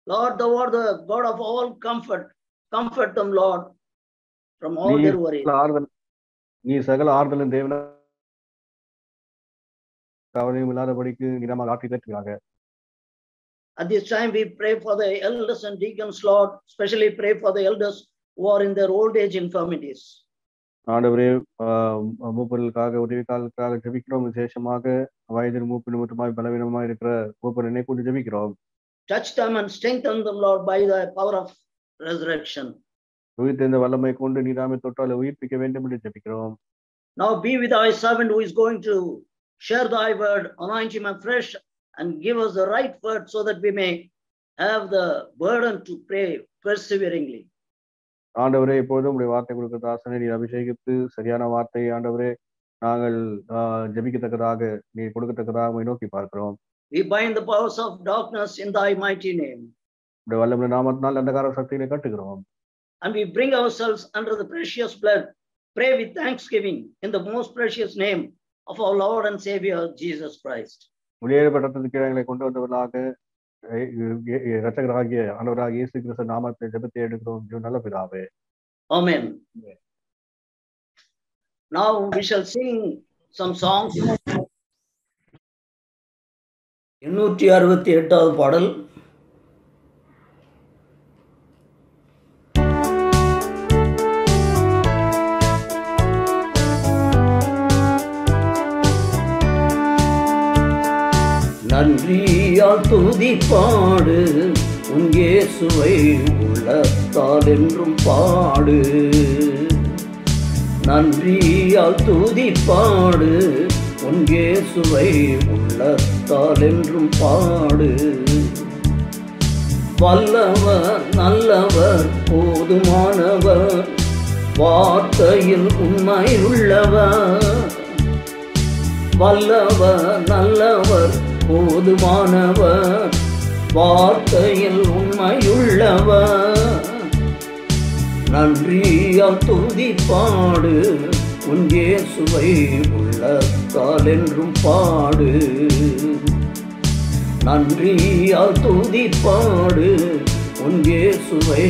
Lord, thou art the God of all comfort. Comfort them, Lord, from all their worries. நீ சகல ஆறுதலும் தேவன கவலையும் இல்லாதபடிக்கு நிலமாக ஆற்றி தேற்றுகிறாங்க. At this time, we pray for the elders and deacons, Lord. Especially pray for the elders who are in their old age infirmities. ஆண்டவரே, மூப்பர்களுக்காக உதவிக்காக ஜெபிக்கிறோம். விசேஷமாக வயதில் மூப்பு நிமித்தமாய் பலவீனமாய் இருக்கிற மூப்பரனை கொண்டு ஜெபிக்கிறோம். Touch them and strengthen them, Lord, by the power of resurrection. உயிர்த்தெழுந்த வல்லமை கொண்டு நீதாமே தொட்டால் உயிர்ப்பிக்க வேண்டும் என்று ஜெபிக்கிறோம். Now be with thy servant who is going to share thy word, anoint him afresh and give us the right word so that we may have the burden to pray perseveringly. ஆண்டவரே, இப்போதும் உடைய வார்த்தை கொடுக்க தாசனை நீ அபிஷேகித்து சரியான வார்த்தை ஆண்டவரே நாங்கள் ஜெபிக்கத்தக்கதாக நீ கொடுக்கத்தக்கதாக நோக்கி பார்க்கிறோம். We bind the powers of darkness in thy mighty name. உடைய வல்லமை நாமத்தினால் அந்தகார சக்திகளை கட்டுகிறோம். And we bring ourselves under the precious blood. Pray with thanksgiving in the most precious name of our Lord and Savior Jesus Christ. வெளியேறப்பட்டதுக்கு எங்களை கொண்டு வந்தவர்களாக இரட்சகராகிய ஆண்டவராகிய இயேசு கிறிஸ்து நாமத்தை ஜெபத்தை எடுக்கிறோம் நல்ல பிதாவே. Amen. Now we shall sing some songs. 868வது பாடல். நன்றியால் துதிப்பாடு உன் இயேசுவை உள்ளத்தால் என்றும் பாடு. நன்றியால் துதிப்பாடு உன் இயேசுவை உள்ளத்தால் என்றும் பாடு. வல்லவர் நல்லவர் போதுமானவர் வார்த்தையில் உண்மையுள்ளவர். வல்லவர் நல்லவர் போதுமானவர் வார்த்தையில் உண்மையுள்ளவர். நன்றியால் துதிப்பாடு உன் இயேசுவை உள்ளத்தால் என்றும் பாடு. நன்றியால் துதிப்பாடு உன் இயேசுவை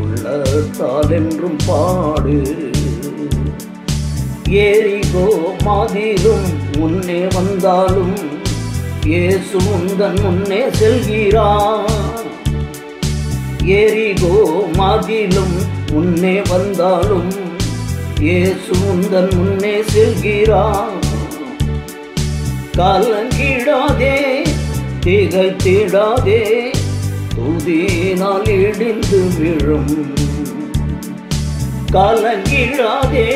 உள்ளத்தால் என்றும் பாடு. எரிகோ மாதிலும் முன்னே வந்தாலும் இயேசு உந்தன் முன்னே செல்கிறார். எரிகோ மாதிலும் முன்னே வந்தாலும் இயேசு உந்தன் முன்னே செல்கிறார். கலங்கிடாதே திகைத்திடாதே துதியினால் இடிந்து விழும். கலங்கிடாதே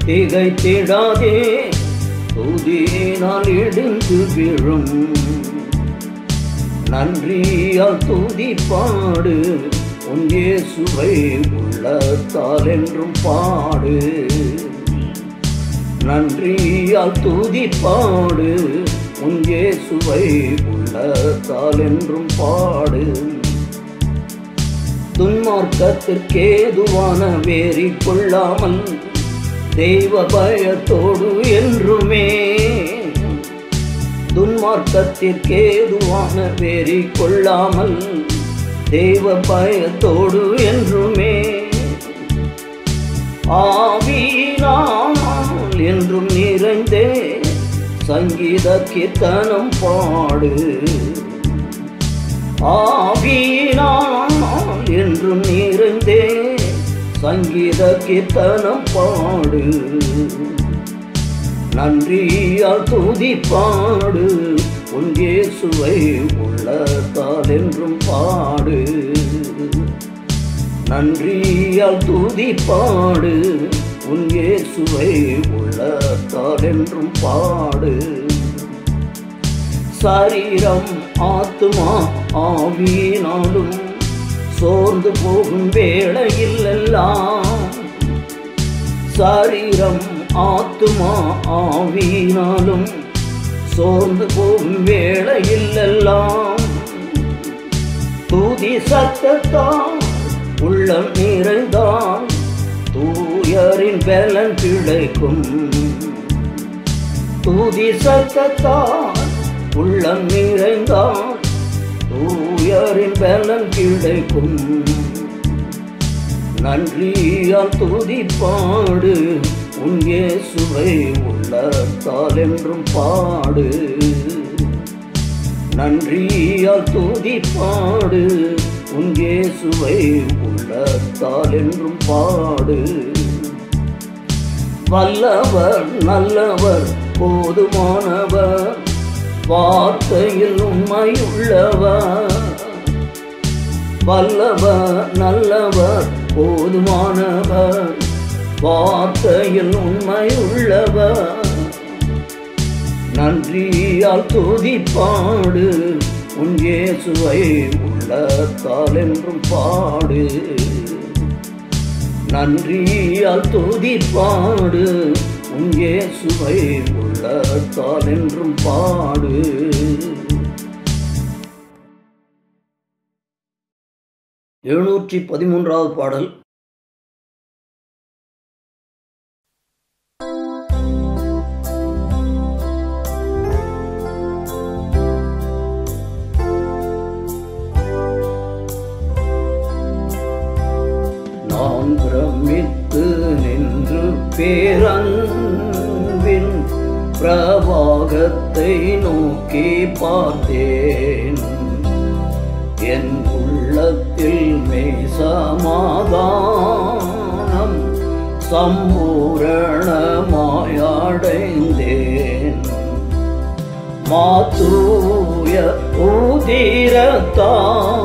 திகைத்திடாதே துதியினால் இடிந்து விழும். நன்றியால் துதிப்பாடு உன் இயேசுவை உள்ளத்தால் என்றும் பாடு. நன்றியால் துதிப்பாடு உன் இயேசுவை உள்ளத்தால் என்றும் பாடு. துன்மார்க்கத்திற்கேதுவான வேறி கொள்ளாமல் தெய்வ பயத்தோடு என்றுமே. துன்மார்க்கத்திற்கேதுவான வேறி கொள்ளாமல் தெய்வ பயத்தோடு என்றுமே. ஆவியினால் என்றும் நிறைந்தே சங்கீத கீர்த்தனம் பாடு. ஆவியினால் என்றும் நிறைந்தே சங்கீத கீர்த்தனம் பாடு. நன்றியால் துதிப்பாடு உன் இயேசுவை உள்ளத்தால் என்றும் பாடு. நன்றியால் துதிப்பாடு உன் இயேசுவை உள்ளத்தால் என்றும் பாடு. சரீரம் ஆத்துமா ஆவியினாலும் சோர்ந்து போகும் வேளையில் எல்லாம். சரீரம் ஆத்துமா ஆவியினாலும் சோர்ந்து போகும் வேளையில் எல்லாம். துதி சத்தத்தால் உள்ளம் நிறைந்தால் தூயரின் பலன் கிடைக்கும். துதி சத்தத்தால் உள்ளம் நிறைந்தால் தூய கர்த்தரின் பலன் கிடைக்கும். நன்றியால் துதிப்பாடு, உன் இயேசுவை உள்ளத்தால் என்றும் பாடு. நன்றியால் துதிப்பாடு, உன் இயேசுவை உள்ளத்தால் என்றும் பாடு. வல்லவர் நல்லவர் போதுமானவர், வார்த்தையில் உண்மையுள்ளவர். வல்லவர் நல்லவர் போதுமானவர், வார்த்தையில் உண்மையுள்ளவர். நன்றியால் துதிப்பாடு, உன் இயேசுவை உள்ளத்தால் என்றும் பாடு. நன்றியால் துதிப்பாடு, உன் இயேசுவை உள்ளத்தால் என்றும் பாடு. எழுநூற்றி 13வது பாடல். நான் பிரமித்து நின்று பேரன்பின் பிரபாகத்தை நோக்கி பார்த்தேன். என் உள்ளத்தில் மெய் சமாதானம் சம்பூரணமாயடைந்தேன். மாத்தூய உதிரத்தால்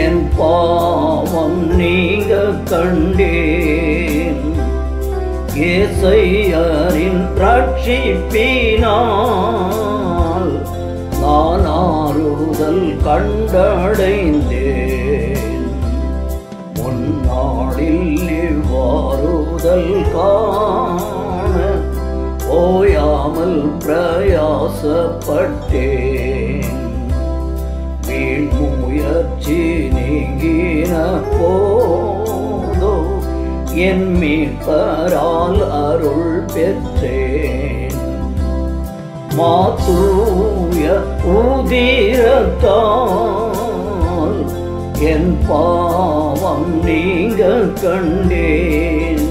என் பாவம் நீங்க கண்டேன். இயேசையரின் ரட்சிப்பினால் நான் ஆறுதல் கண்டடைந்தேன். முன்னாளில் இவ்வாறுதல் காண ஓயாமல் பிரயாசப்பட்டேன். முயற்சி நீங்கின போதோ என் மீட்பரால் அருள் பெற்றேன். மாத்தூய உதிரத்தால் என் பாவம் நீங்க கண்டேன்.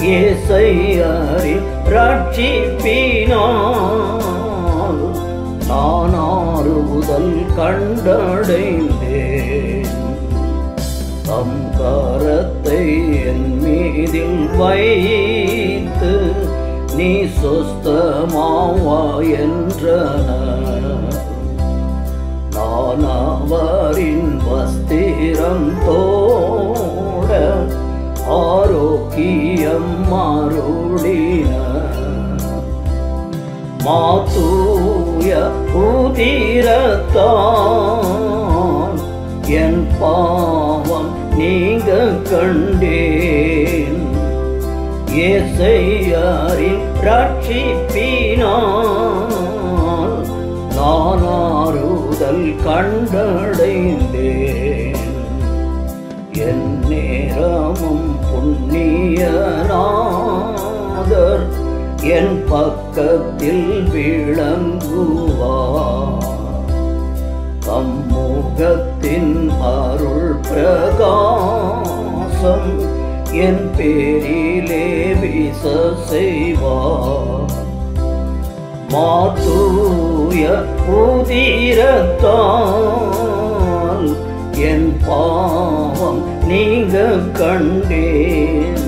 இயேசையரின் ரட்சிப்பினால் நான் ஆறுதல் கண்டடைந்தேன். தம் கரத்தை என் மீதில் வைத்து நீ சொஸ்தமாவா என்றனர். நான் அவரின் வஸ்திரம் தோட ஆரோக்கியம் மாறுடினர். மாத்தூய உதிரத்தால் என் பாவம் நீங்க கண்டேன். இயேசையரின் ரட்சிப்பினால் நான் ஆறுதல் கண்டடைந்தேன். என் நேரமும் புண்ணியநாதர் என் பக்கத்தில் விளங்குவார். தம்முகத்தின் அருள் பிரகாசம் என் பேரிலே வீச செய்வார். மாத்தூய உதிரத்தால் என் பாவம் நீங்க கண்டேன்.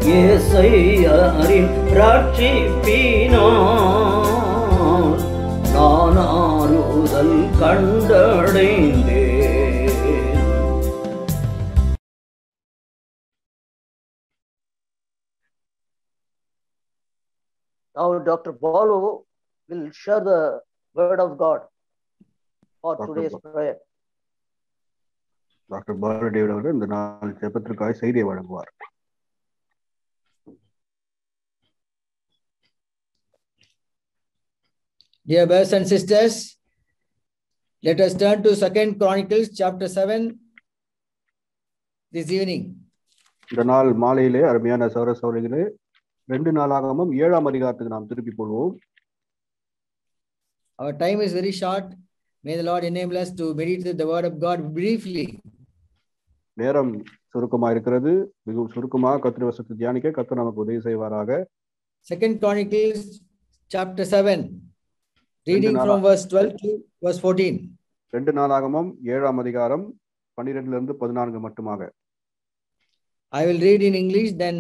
இயேசையரின் ரட்சிப்பினால் நான் ஆறுதல் கண்டடைந்தேன். Now Dr. Balu will share the word of God for today's prayer. Doctor Balu David அவர்கள் இந்த நாள் ஜெபத்திற்காக செய்தியை வழங்குவார். Dear brothers and sisters, let us turn to 2 Chronicles chapter 7 this evening. இந்த நாள் மாலையிலே அருமையான சகோதர சகோதரிகளே 2 நாளாகமும் 7ஆம் அதிகாரத்துக்கு நாம் திருப்பி போடுவோம். Our time is very short May the Lord enable us to meditate the word of God briefly. நேரம் சுருக்கமா இருக்கிறது. மிகவும் சுருக்கமாக கர்த்தருடைய வசனத்தை தியானிக்க கர்த்தர் நமக்கு உதவி செய்வாராக. 2 Chronicles chapter 7, reading from verse 12 to verse 14. 2 நாளாகமம் 7ஆம் அதிகாரம் 12 இருந்து 14 மட்டுமாக. I will read in English, then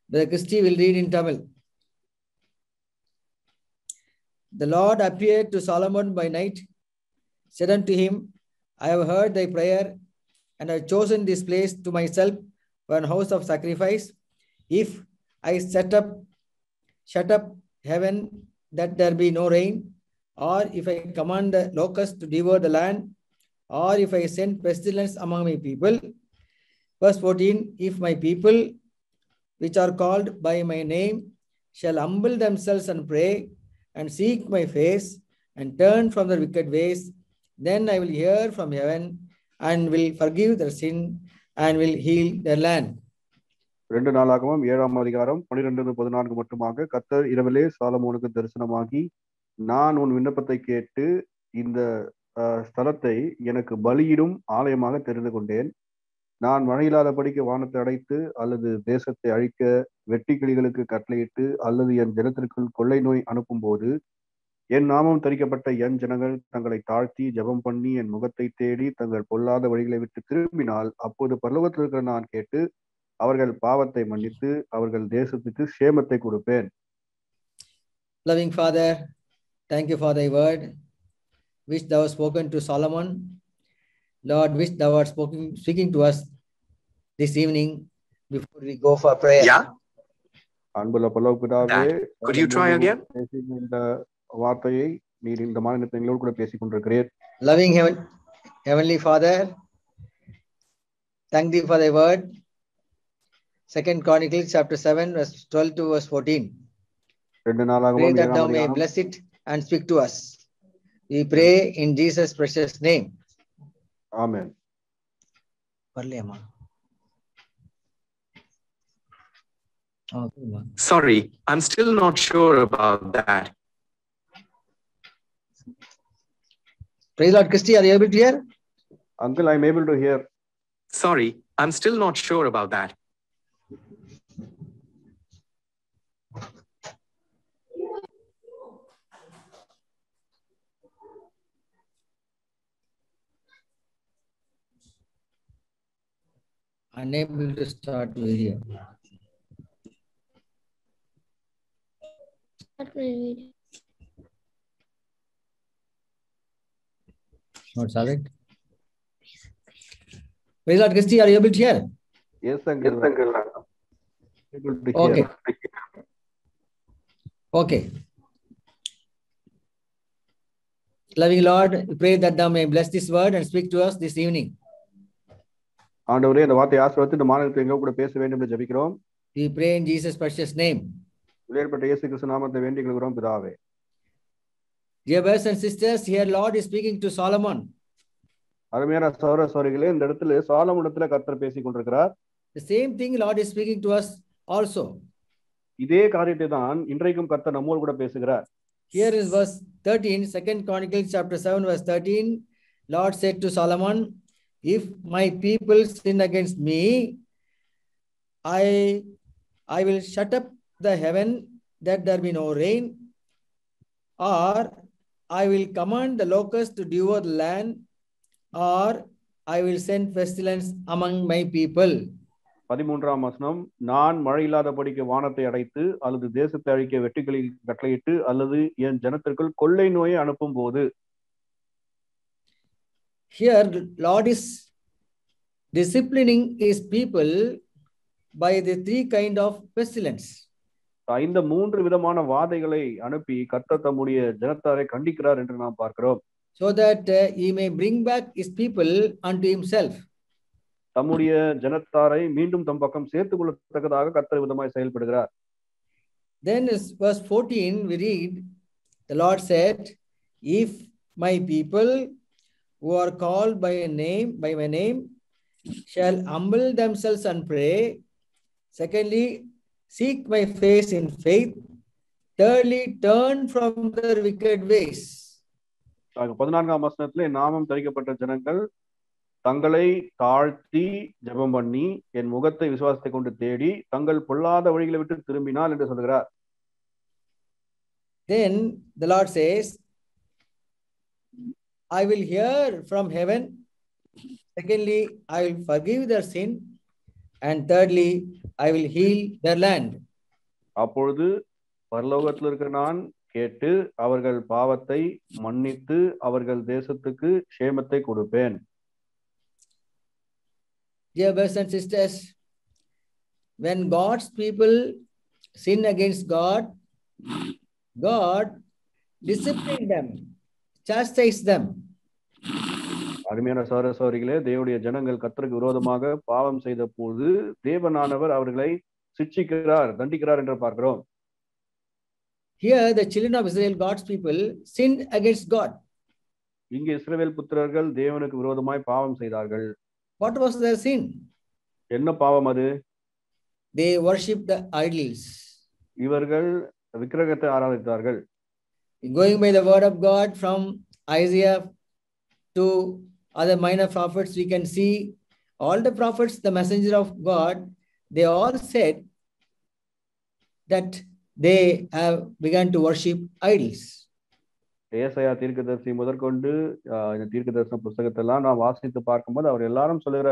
Brother Christy will read in Tamil. The Lord appeared to Solomon by night, said unto him, I have heard thy prayer, and I have chosen this place to myself for an house of sacrifice. If I shut up heaven that there be no rain, or if I command the locusts to devour the land, or if I send pestilence among my people. Verse 14, if my people, which are called by my name, shall humble themselves and pray, and seek my face, and turn from their wicked ways, then I will hear from heaven, and will forgive their sin, and will heal their land. 2 நாளாகமம் 7ஆம் அதிகாரம் 12-14 மட்டுமாக. கர்த்தர் இரவிலே சாலமோனுக்கு தரிசனமாகி, நான் உன் விண்ணப்பத்தை கேட்டு இந்த ஸ்தலத்தை எனக்கு பலியிடும் ஆலயமாக தெரிந்து கொண்டேன். நான் மழையில்லாதபடிக்கு வானத்தை அடைத்து அல்லது தேசத்தை அழிக்க வெட்டுக்கிளிகளுக்கு கட்டளையிட்டு அல்லது என் ஜனத்திற்குள் கொள்ளை நோய் அனுப்பும் போது என் நாமம் தரிக்கப்பட்ட என் ஜனங்கள் தங்களை தாழ்த்தி ஜெபம் பண்ணி என் முகத்தை தேடி தங்கள் பொல்லாத வழிகளை விட்டு திரும்பினால் அப்போது பரலோகத்தில் இருக்கிற நான் கேட்டு அவர்கள் பாவத்தை மன்னித்து அவர்கள் தேசத்துக்கு சேமத்தை கொடுப்பேன். Loving Father, thank you for thy word, which thou hast spoken to Solomon. Lord, which thou art speaking to us this evening before we go for prayer. Yeah. அன்புள்ள பரலோக பிதாவே, could you try again? இந்த வார்த்தையை நீர் இந்த மாநிலத்தில் எங்களோடு கூட பேசிக் கொண்டிருக்கிறீர். Loving Heavenly Father, thank thee for thy word. 2 Chronicles chapter 7 verse 12 to verse 14. Pray that thou may bless it and speak to us. We pray in Jesus' precious name. Amen. Sorry, I'm still not sure about that. Praise Lord. Christy, are you able to hear? Uncle, I'm able to hear. Sorry, I'm still not sure about that. Unable to start to hear. Not solid. Praise Lord. Christy, are you able to hear? Yes, Uncle. Yes, Uncle. Able to hear. Okay. Okay. Loving Lord, we pray that thou may bless this word and speak to us this evening. ஆண்டவரே, இந்த வார்த்தையை ஆசீர்வதித்து இந்த மாநிலத்தில் எங்க கூட பேச வேண்டும் என்று ஜெபிக்கிறோம். We pray in Jesus' precious name. விலையேறப்பட்ட இயேசு கிறிஸ்து நாமத்தை வேண்டிக் கொள்கிறோம் பிதாவே. Dear brothers and sisters, here Lord is speaking to Solomon. அருமையான சகோதர சகோதரிகளே, இந்த இடத்துல சாலமோனிடத்துல கர்த்தர் பேசிக் கொண்டிருக்கிறார். The same thing Lord is speaking to us also. இதே காரியத்தை தான் இன்றைக்கும் கர்த்தர் நம்மோடு கூட பேசுகிறார். Here is verse 13, 2 Chronicles chapter 7 verse 13. Lord said to Solomon, if my people sin against me, I will shut up the heaven that there be no rain, or I will command the locusts to devour the land, or I will send pestilence among my people. 13ஆம் வசனம், நான் மழை இல்லாதபடிக்கு வானத்தை அடைத்து அல்லது தேசத்தை அழிக்க வெட்டுக்கிளி கட்டளையிட்டு அல்லது என் ஜனத்திற்குள் கொள்ளை நோயை அனுப்பும் போது. Here Lord is disciplining his people by the three kind of pestilence. இந்த 3 விதமான வாதைகளை அனுப்பி கர்த்தர் தம்முடைய ஜனத்தாரை கண்டிக்கிறார் என்று நாம் பார்க்கிறோம். So that he may bring back his people unto himself. தம்முடைய ஜனத்தாரை மீண்டும் தம் பக்கம் சேர்த்துக் கொள்ளத்தக்கதாக கர்த்தர் விதமாய் செயல்படுகிறார். Then is verse 14 we read, the Lord said, if my people who are called by my name shall humble themselves and pray, secondly seek my face in faith, thirdly turn from their wicked ways. 14ஆம் வசனத்திலே நாமம் தரிக்கப்பட்ட ஜனங்கள் தங்களை தாழ்த்தி ஜெபம் பண்ணி என் முகத்தை விசுவாசத்தை கொண்டு தேடி தங்கள் பொல்லாத வழிகளை விட்டு திரும்பினால் என்று சொல்கிறார். Then the Lord says, I will hear from heaven. Secondly, I will forgive their sin. And thirdly, I will heal their land. அப்பொழுது பரலோகத்தில் இருக்கிற நான் கேட்டு அவர்கள் பாவத்தை மன்னித்து அவர்கள் தேசத்துக்கு க்ஷேமத்தை கொடுப்பேன். Dear brothers and sisters, when God's people sin against God, God disciplined them, chastised them. அருமையான சகோதரர்களே, தேவனுடைய ஜனங்கள் கர்த்தருக்கு விரோதமாக பாவம் செய்த போது தேவனானவர் அவர்களை சிட்சிக்கிறார், தண்டிக்கிறார் என்று பார்க்கிறோம். Here the children of Israel, God's people, sinned against God. இங்கே இஸ்ரவேல் புத்திரர்கள் தேவனுக்கு விரோதமாய் பாவம் செய்தார்கள். What was their sin? என்ன பாவம் அது? They worshipped the idols. இவர்கள் விக்கிரகத்தை ஆராதித்தார்கள். Going by the word of God from Isaiah to other minor prophets, we can see all the prophets, the messenger of God, they all said that they have begun to worship idols. ஏசாயா தீர்க்கதரிசி முதற்கொண்டு இந்த தீர்க்கதரிசன புத்தகத்தெல்லாம் நாம் வாசித்து பார்க்கும்போது அவர் எல்லாரும் சொல்லுகிற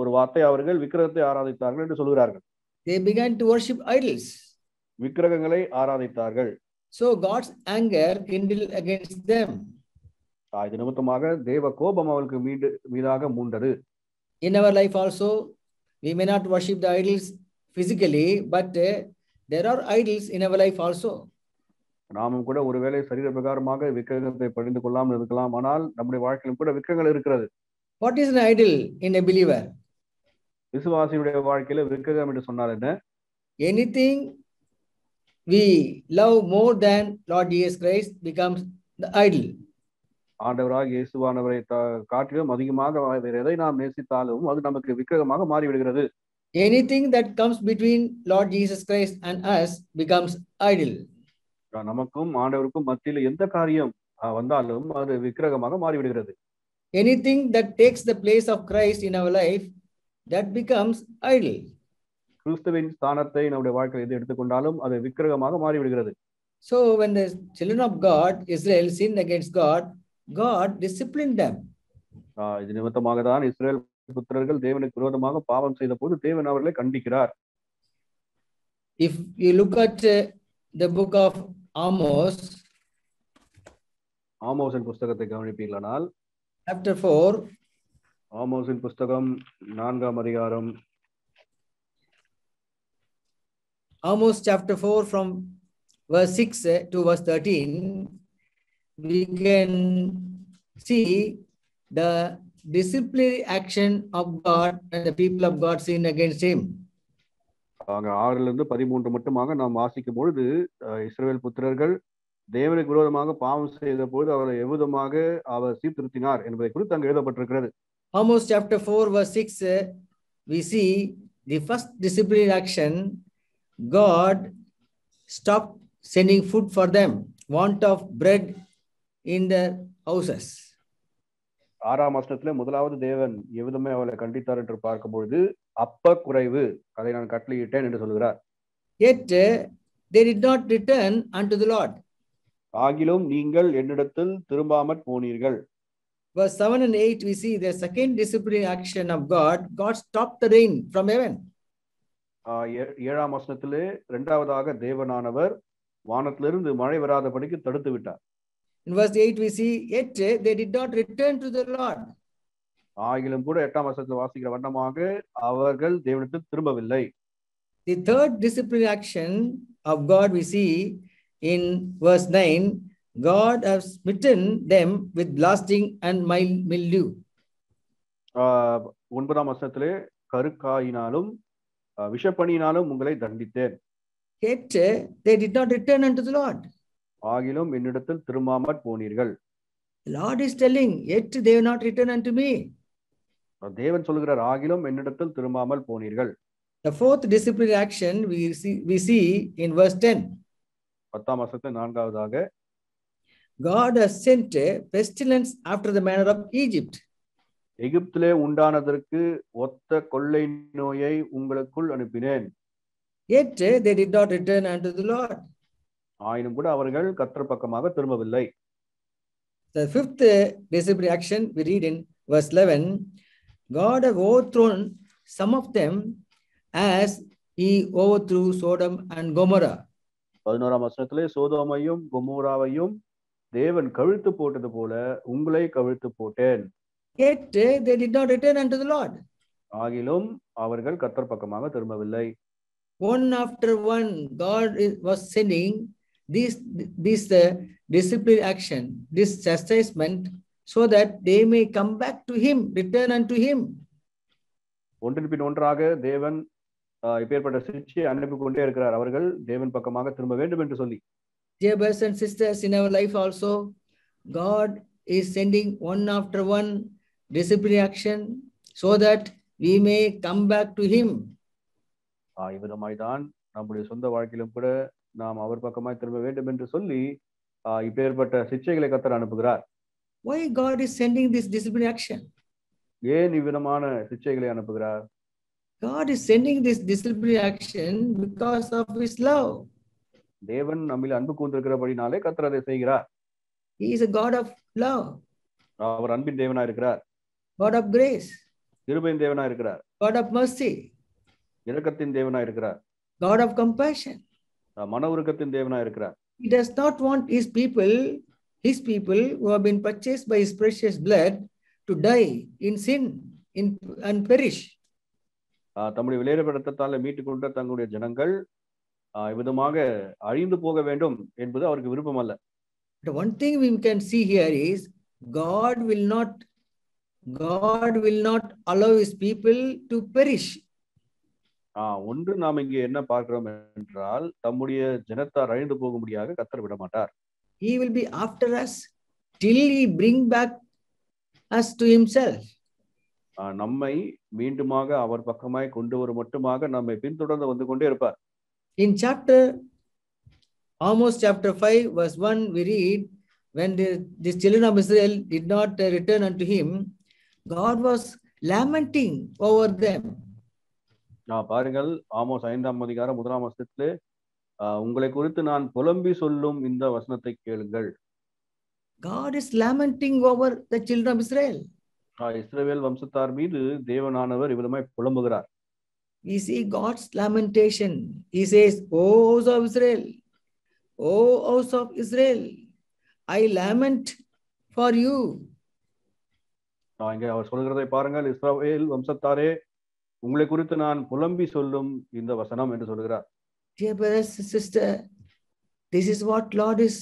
ஒரு வார்த்தை, அவர்கள் விக்கிரகத்தை ஆராதித்தார்கள் என்று சொல்கிறார்கள். They began to worship idols. விக்கிரகங்களை ஆராதித்தார்கள். So God's anger kindled against them. இது நிமித்தமாக தேவ கோபம் அவளுக்கு மீதாக மூண்டது. In our life also, we may not worship the idols physically, but there are idols in our life also. நாமும் கூட ஒருவேளை சரீர பிரகாரமாக விக்கிரகத்தை பணிந்து கொள்ளாமல் இருக்கலாம், ஆனால் நம்முடைய வாழ்க்கையிலும் கூட விக்கிரகங்கள் இருக்கிறது. What is an idol in a believer? விசுவாசியுடைய வாழ்க்கையில விக்கிரகம் என்று சொன்னால் என்ன? Anything we love more than Lord Jesus Christ becomes the idol. ஆண்டவராக இயேசுவானவரை காட்டிலும் அதிகமாக வேறு எதை நாம் நேசித்தாலும் அது நமக்கு விக்கிரகமாக மாறிவிடுகிறது. Anything that comes between Lord Jesus Christ and us becomes idol. நமக்கும் ஆண்டவருக்கும் மத்தியில் எந்த காரியம் வந்தாலும் அது விக்கிரகமாக மாறிவிடுகிறது. Anything that takes the place of Christ in our life, that becomes idol. கிறிஸ்துவின் ஸ்தானத்தை நம்முடைய வாழ்க்கையில் எது எடுத்துக்கொண்டாலும் அது விக்கிரகமாக மாறிவிடுகிறது. So when the children of God, Israel, sinned against God, God disciplined them. இது நிமித்தமாக தான் இஸ்ரேல் புத்திரர்கள் தேவனுக்கு விரோதமாக பாவம் செய்த போது தேவன் அவர்களை கண்டிக்கிறார். If you look at the book of Amos, ஆமோசின் புஸ்தகத்தை கவனிப்பீர்களானால் chapter 4, ஆமோசின் புஸ்தகம் 4ஆம் அதிகாரம், Amos chapter 4 from verse 6 to verse 13, we can see the disciplinary action of God and the people of God sin against him. 6 13 மட்டுமாக நாம் வாசிக்கும் பொழுது இஸ்ரவேல் புத்திரர்கள் தேவனுக்கு விரோதமாக பாவம் செய்த போது அவரை எவ்விதமாக அவர் சீர்திருத்தினார் என்பதை குறித்து அங்கு எழுதப்பட்டிருக்கிறது. Amos chapter 4 verse 6, we see the first disciplinary action. God stopped sending food for them, want of bread in their houses. 6ஆம் வசனத்திலே முதலாவது தேவன் எவ்விதமே அவளை கண்டித்தார் என்று பார்க்கும்பொழுது அப்ப குறைவு அதை நான் கட்டளையிட்டேன் என்று சொல்கிறார். Yet they did not return unto the Lord. ஆகிலும் நீங்கள் என்னிடத்தில் திரும்பாமற் போனீர்கள். Verse 7 and 8, we see the second disciplinary action of God. God stopped the rain from heaven. 7ஆம் வசனத்திலே இரண்டாவதாக தேவனானவர் வானத்திலிருந்து மழை வராதபடிக்கு தடுத்து விட்டார். In verse 8, we see, yet they did not return to the Lord. ஆகிலும் கூட 8ஆம் வசனத்தில் வாசிக்கிற வண்ணமாக அவர்கள் தேவனிடத்தில் திரும்பவில்லை. The third disciplinary action of God we see in verse 9, God has smitten them with blasting and mildew. 9ஆம் வசனத்திலே கருக்காயினாலும் விஷப்பணியினாலும் உங்களை தண்டித்தேன். Yet they did not return unto the Lord. ஆகிலும் என்னிடத்தில் திரும்பாமற் போனீர்கள். The Lord is telling, yet they have not returned unto me. தேவன் சொல்கிறார், ஆகிலும் என்னிடத்தில் திரும்பாமல் போனீர்கள். The fourth disciplinary action we see in verse 10. 10ஆம் வசனத்தில் 4ஆவதாக, God has sent a pestilence after the manner of Egypt. எகிப்திலே உண்டானதற்கு ஒத்த கொள்ளை நோயை உங்களுக்குள் அனுப்பினேன். Yet they did not return unto the Lord. ஆயினும் கூட அவர்கள் கர்த்தர் பக்கமாக திரும்பவில்லை. The fifth disciplinary action we read in verse 11. God have overthrown some of them as he overthrew Sodom and Gomorrah. 11ஆம் வசனத்திலே சோதோமையும் கொமோராவையும் தேவன் கவிழ்த்து போட்டது போல உங்களை கவிழ்த்து போட்டேன். Yet they did not return unto the Lord. ஆகிலும் அவர்கள் கர்த்தர் பக்கமாக திரும்பவில்லை. One after one, God was sending this disciplinary action, this chastisement, so that they may come back to Him, return unto Him. ஒன்றின் பின் ஒன்றாக தேவன் இப்பேற்பட்ட சிக்ஷையை அனுப்பி கொண்டே இருக்கிறார். அவர்கள் தேவன் பக்கமாக திரும்ப வேண்டும் என்று சொல்லி. Dear brothers and sisters, in our life also, God is sending one after one disciplinary action so that we may come back to Him. இவ்விதமாய்தான் நம்முடைய சொந்த வாழ்க்கையிலும் கூட நாம் அவர் பக்கமாய் திரும்ப வேண்டும் என்று சொல்லி இப்பேற்பட்ட சிக்ஷைகளை கர்த்தர் அனுப்புகிறார். Why God is sending this disciplinary action? ஏன் இவ்விதமான சிக்ஷைகளை அனுப்புகிறார்? God is sending this disciplinary action because of His love. தேவன் நம்மில் அன்பு கூர்ந்திருக்கிறபடினாலே கர்த்தர் அதை செய்கிறார். He is a God of love. அவர் அன்பின் தேவனாய் இருக்கிறார். God of grace. கிருபையின் தேவனாய் இருக்கிறார். God of mercy. இரக்கத்தின் தேவனாய் இருக்கிறார். God of compassion. மன உருக்கத்தின் தேவனாய் இருக்கிறார். He does not want His people who have been purchased by His precious blood to die in sin and perish. தம்முடைய விலையேற ரத்தத்தால் மீட்டுக் கொண்ட தங்களுடைய ஜனங்கள் இவ்விதமாக அழிந்து போக வேண்டும் என்பது அவருக்கு விருப்பம் அல்ல. The one thing we can see here is God will not allow His people to perish. ஒன்று நாம் இங்கே என்ன பார்க்கிறோம் என்றால் தம்முடைய ஜனத்தார் அழிந்து போகும்படியாக கர்த்தர் விட மாட்டார். He will be after us till He bring back us to Himself. நம்மை மீண்டுமாக அவர் பக்கமாய் கொண்டு வரும் மட்டுமாக நம்மை பின்தொடர்ந்து வந்து கொண்டே இருப்பார். In Amos chapter 5 verse 1 we read, when the children of Israel did not return unto Him, God was lamenting over them. பாருங்கள், ஆமோஸ் 5ஆம் அதிகாரம் 1ஆம் வசனத்திலே உங்களை குறித்து நான் புலம்பி சொல்லும் இந்த வசனத்தை கேளுங்கள். God is lamenting over the children of Israel. இஸ்ரவேல் வம்சத்தார் மீது தேவனானவர் இவ்விதமாய் புலம்புகிறார். We see God's lamentation. He says, "O house of Israel, O house of Israel, I lament for you." இங்கே அவர் சொல்கிறதை பாருங்கள், இஸ்ரவேல் வம்சத்தாரே, உங்களை குறித்து நான் புலம்பி சொல்லும் இந்த வசனம் என்று சொல்கிறார். Dear brothers and sisters, this is what Lord is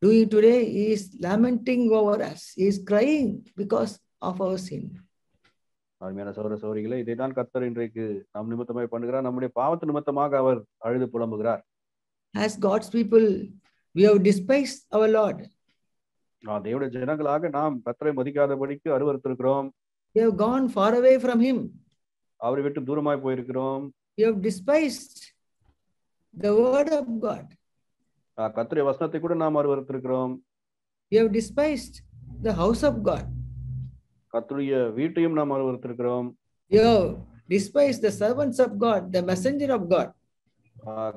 doing today. He is lamenting over us. He is crying because of our sin. அருமையான சகோதர சகோதரிகளே, இதைதான் கர்த்தர் இன்றைக்கு நம் நிமித்தமாய் பண்ணுகிறார். நம்முடைய பாவத்து நிமித்தமாக அவர் அழுது புலம்புகிறார். As God's people, we have despised our Lord. தேவனுடைய ஜனங்களாக நாம் கர்த்தரை மதிக்காதபடிக்கு அருவருத்திருக்கிறோம். We have gone far away from Him. அவரை விட்டு தூரமாய் போயிருக்கிறோம். We have despised the word of God. கர்த்தருடைய வசனத்தை கூட நாம் அருவருத்திருக்கிறோம். We have despised the house of God. கர்த்தருடைய வீட்டையும் நாம் அருவருத்திருக்கிறோம். We have despised the servants of God, the messenger of God.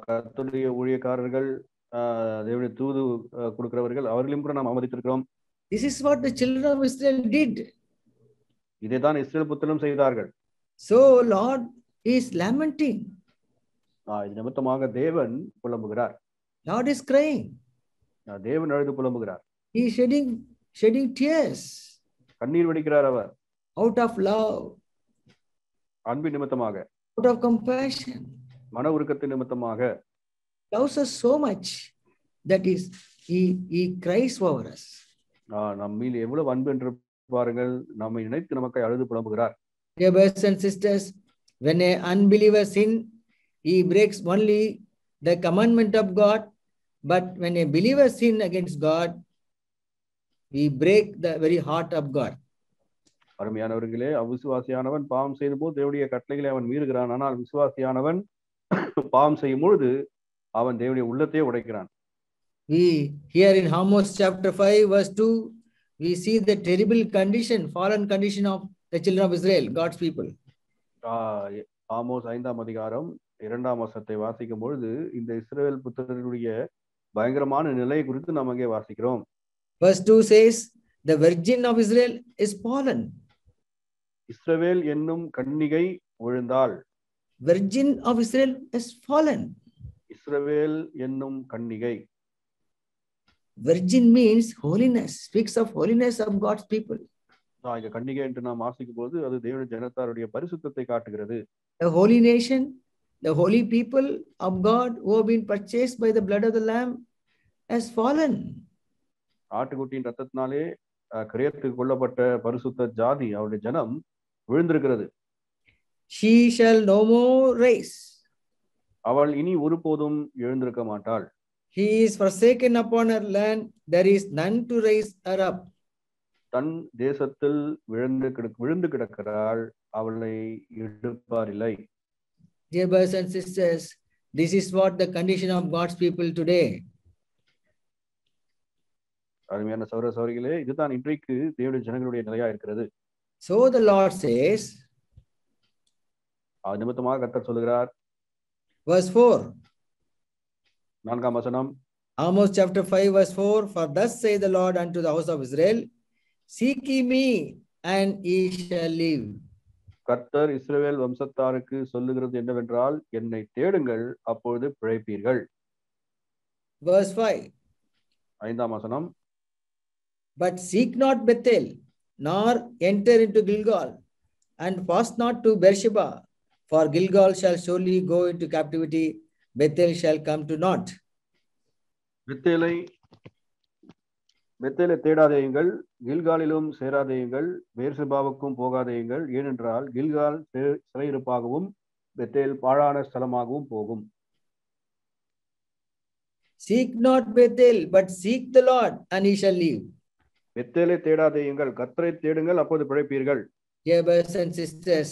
கர்த்தருடைய ஊழியக்காரர்கள், தேவனுடைய தூது கொடுக்கிறவர்கள், அவர்களையும் கூட நாம் அவமதித்திருக்கிறோம். This is what the children of Israel did. இதைதான் இஸ்ரவேல் புத்திரரும் செய்தார்கள். So Lord is lamenting. இது நிமித்தமாக தேவன் புலம்புகிறார். Lord is crying. தேவன் அழுது புலம்புகிறார். He is shedding tears. கண்ணீர் வடிக்கிறார் அவர். Out of love. அன்பின் நிமித்தமாக. Out of compassion. மன உருக்கத்தின் நிமித்தமாக. Loves us so much that is he cries over us. நம்மில் எவ்வளவு அன்பு என்று பாருங்கள், நம்மை நினைத்து நமக்கு அழுது புலம்புகிறார். Dear brothers and sisters, when an unbeliever sin, he breaks only the commandment of God, but when a believer sin against God, we break the very heart of God. அருமையானவர்களே, அவிசுவாசியானவன் பாவம் செய்யும் போது தேவனுடைய கட்டளைகளை அவன் மீறுகிறான். ஆனால் விசுவாசியானவன் பாவம் செய்யும் பொழுது அவன் தேவனுடைய உள்ளத்தையே உடைக்கிறான். We here in Amos chapter 5 verse 2, we see the terrible condition, fallen condition of the children of Israel, God's people. Amos 5ஆம் அதிகாரம் 2ஆம் வசனத்தை வாசிக்கும் பொழுது இந்த இஸ்ரவேல் புத்திரருடைய பயங்கரமான நிலை குறித்து நாம் அங்கே வாசிக்கிறோம். Verse 2 says, the virgin of Israel is fallen. இஸ்ரவேல் என்னும் கன்னிகை விழுந்தாள். Virgin of Israel is fallen. இஸ்ரவேல் என்னும் கன்னிகை. Virgin means holiness, speaks of holiness of God's people. இங்க கன்னிகை என்று நாம் வாசிக்கும் போது அது தேவனுடைய ஜனத்தாருடைய பரிசுத்தத்தை காட்டுகிறது. The holy nation, the holy people of God who have been purchased by the blood of the Lamb has fallen. ஆட்டுக்குட்டியின் ரத்தத்தினாலே கிரயத்துக்கு கொள்ளப்பட்ட பரிசுத்த ஜாதி அவருடைய ஜனம் விழுந்திருக்கிறது. She shall no more rise. அவள் இனி ஒருபோதும் எழுந்திருக்க மாட்டாள். He is forsaken upon her land, there is none to raise her up. தன் தேசத்தில் விழுந்து கிடக்கிறாள், அவளை எடுப்பார் இல்லை. Dear brothers and sisters, this is what the condition of God's people today. அருமையான சகோதர சகோதரிகளே, இதுதான் இன்றைக்கு தேவனுடைய ஜனங்களுடைய நிலையா இருக்கிறது. So the Lord says, அது நிமித்தமாக கர்த்தர் சொல்லுகிறார். verse 4. 4ஆம் வசனம். Amos chapter 5 verse 4, for thus says the Lord unto the house of Israel, seek ye me and ye shall live. கர்த்தர் இஸ்ரவேல் வம்சத்தாருக்கு சொல்லுகிறது என்னவென்றால், என்னை தேடுங்கள், அப்பொழுது பிழைப்பீர்கள். Verse 5. 5ஆம் வசனம். But seek not Bethel, nor enter into Gilgal, and pass not to Beersheba, for Gilgal shall surely go into captivity, Bethel shall come to naught. பெத்தேலை தேடாதேயுங்கள், கில்காலிலும் சேராதேயுங்கள், பேர்செபாவுக்கும் போகாதேயுங்கள், ஏனென்றால் Gilgal சிறையிருப்பாகவும் Bethel பாழான ஸ்தலமாகவும் போகும். Seek not Bethel, but seek the Lord, and he shall live. பெத்தேலை தேடாதேயுங்கள், கர்த்தரை தேடுங்கள், அப்போது பிழைப்பீர்கள். Dear brothers and sisters,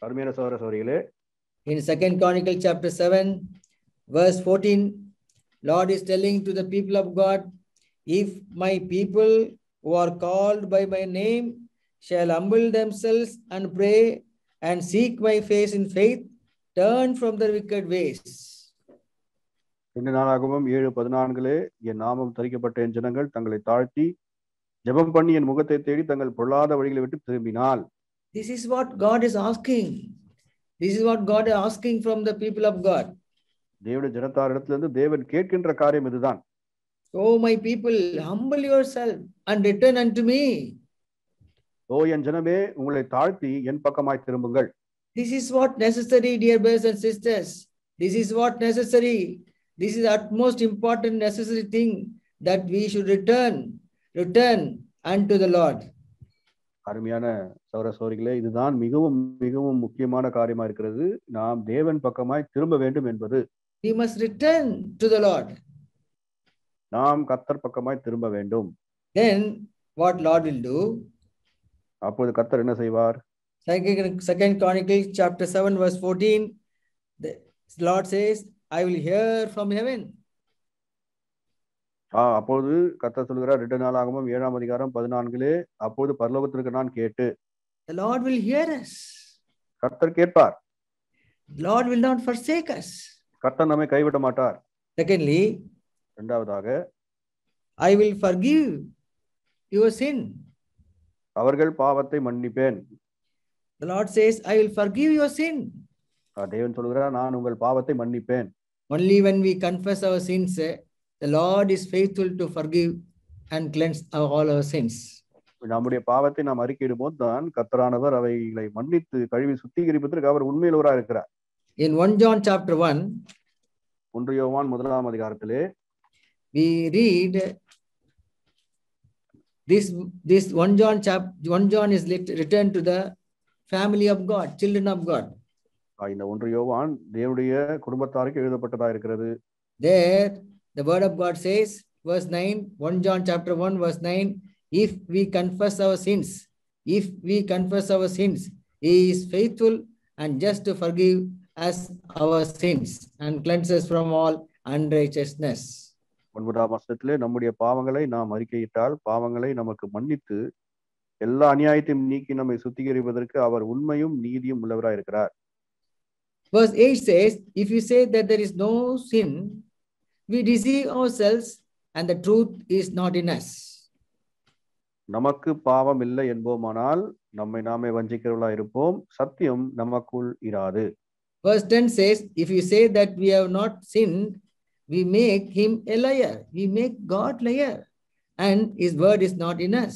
அருமையான சகோதர சகோதரிகளே, in 2 Chronicles chapter 7, verse 14, Lord is telling to the people of God, if my people who are called by my name shall humble themselves and pray and seek my face in faith, turn from their wicked ways. 2 நாளாகமம் 7:14, என் நாமம் தரிக்கப்பட்ட என் ஜனங்கள் தங்களை தாழ்த்தி ஜெபம் பண்ணி என் முகத்தை தேடி தங்கள் பொல்லாத வழிகளை விட்டு திரும்பினால். This is what God is asking. This is what God is asking from the people of God. தேவனுடைய ஜனத்தாரிடத்திலிருந்து தேவன் கேட்கின்ற காரியம் இதுதான். Oh my people, humble yourself and return unto me. ஓ என் ஜனமே, உங்களை தாழ்த்தி என் பக்கமாய் திரும்புங்கள். This is what necessary, dear brothers and sisters. This is what necessary. This is the utmost important necessary thing, that we should return unto the Lord. அருமையான சகோதர சகோதரிகளே, இதுதான் மிகவும் மிகவும் முக்கியமான காரியமா இருக்கிறது. நாம் தேவன் பக்கமாய் திரும்ப வேண்டும் என்பது. We must return to the Lord. நாம் கர்த்தர் பக்கமாய் திரும்ப வேண்டும். Then what Lord will do? அப்போது கர்த்தர் என்ன செய்வார்? 2 Chronicles chapter 7 verse 14, the Lord says, I will hear from heaven. அப்போது கர்த்தர் சொல்கிறார், 2 நாளாகமம் 7ஆம் அதிகாரம் 14, அப்போது பரலோகத்திற்கு நான் கேட்டு. The Lord will hear us. கர்த்தர் கேட்பார். The Lord will not forsake us. கர்த்தர் நம்மை கைவிட மாட்டார். Secondly, இரண்டாவதாக, I will forgive your sin. அவர்கள் பாவத்தை மன்னிப்பேன். The Lord says, I will forgive your sin. தேவன் சொல்கிறார், நான் உங்கள் பாவத்தை மன்னிப்பேன். Only when we confess our sins, the Lord is faithful to forgive and cleanse all our sins. நம்முடைய பாவத்தை நாம் அறிக்கையிடும் போது தான் கர்த்தரானவர் அவைகளை மன்னித்து கழுவி சுத்திகரிப்பதற்கு அவர் உண்மையுள்ளவராக இருக்கிறார். In 1 John chapter 1, 1 யோவான் 1ஆம் அதிகாரத்திலே we read this 1 John is written to the family of God, children of God. இந்த 1 யோவான் தேவனுடைய குடும்பத்தாருக்கு எழுதப்பட்டதா இருக்கிறது. There the word of God says, verse 9, 1 John chapter 1 verse 9, if we confess our sins, he is faithful and just to forgive us our sins and cleanse us from all unrighteousness. 9ஆம் வசனத்திலே நம்முடைய பாவங்களை நாம் அறிக்கையிட்டால் பாவங்களை நமக்கு மன்னித்து எல்லா அநியாயத்தையும் நீக்கி நம்மை சுத்திகரிப்பதற்கு அவர் உண்மையும் நீதியும் உள்ளவராய் இருக்கிறார். Verse 8 says, if you say that there is no sin, we deceive ourselves and the truth is not in us. நமக்கு பாவம் இல்லை என்போமானால் நம்மை நாமே வஞ்சிக்கிறவர்களாய் இருப்போம், சத்தியம் நமக்குள் இராது. Verse 10 says, if you say that we have not sinned, we make him a liar. We make God liar and his word is not in us.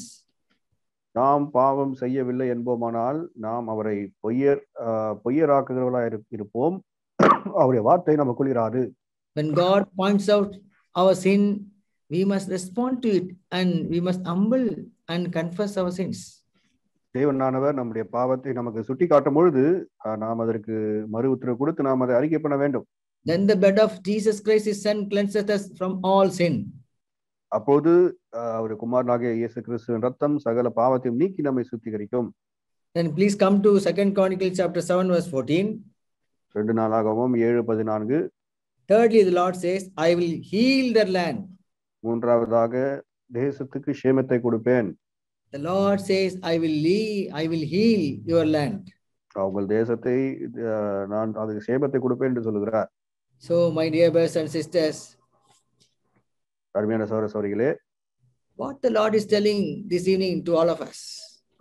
நாம் பாவம் செய்யவில்லை என்போமானால் நாம் அவரை பொய்யராக்குகிறவர்களாய் இருப்போம், அவருடைய வார்த்தை நமக்குள் இராது. When God points out our sin, we must respond to it and we must humble and confess our sins. தேவனானவர் நம்முடைய பாவத்தை நமக்கு சுட்டி காட்டும் பொழுது நாம் அதற்கு மறு உத்தரவு கொடுத்து நாம் அதை அறிக்கை பண்ண வேண்டும். Then the blood of Jesus Christ, his son, cleanses us from all sin. அப்போது அவருடைய குமாரனாகிய இயேசு கிறிஸ்துவின் ரத்தம் சகல பாவத்தையும் நீக்கி நம்மை சுத்திகரிக்கும். Then please come to 2 Chronicles chapter 7 verse 14. 2 நாளாகமம் 7:14. Thirdly, the Lord says, I will heal their land. மூன்றாவதாக தேசத்துக்கு சேமத்தை கொடுப்பேன். The Lord says, I will heal your land. உங்கள் தேசத்தை நான் அதுக்கு சேமத்தை கொடுப்பேன் என்று சொல்கிறார். So my dear brothers and sisters, அருமையான சகோதர சகோதரிகளே, what the Lord is telling this evening to all of us,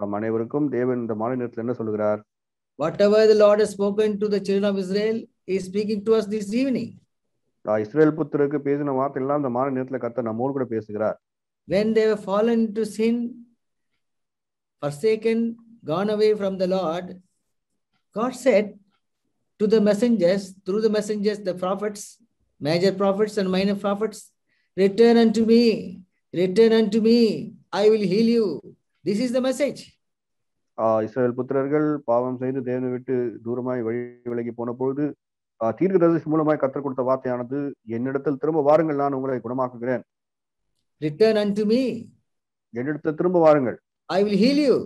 நம் அனைவருக்கும் தேவன் இந்த மாலை நேரத்தில் என்ன சொல்கிறார்? whatever the Lord has spoken to the children of Israel, he is speaking to us this evening. இஸ்ரவேல் புத்திரருக்கு பேசின வார்த்தை எல்லாம் இந்த மாலை நேரத்தில் கர்த்தர் நம்மோடு கூட பேசுகிறார். When they were fallen into sin, forsaken, gone away from the Lord, God said to the messengers, through the messengers, the prophets, major prophets and minor prophets, return unto me, I will heal you. This is the message. இஸ்ரவேல் புத்திரர்கள் பாவம் செய்து தேவனை விட்டு தூரமாய் வழி விலகி போன பொழுது தீர்க்கதரிசி மூலமாய் கர்த்தர் கொடுத்த வார்த்தையானது, என்னிடத்தில் திரும்ப வாருங்கள், நான் உங்களை குணமாக்குகிறேன். Return unto me, என்னிடத்தில் திரும்ப வாருங்கள், I will heal you.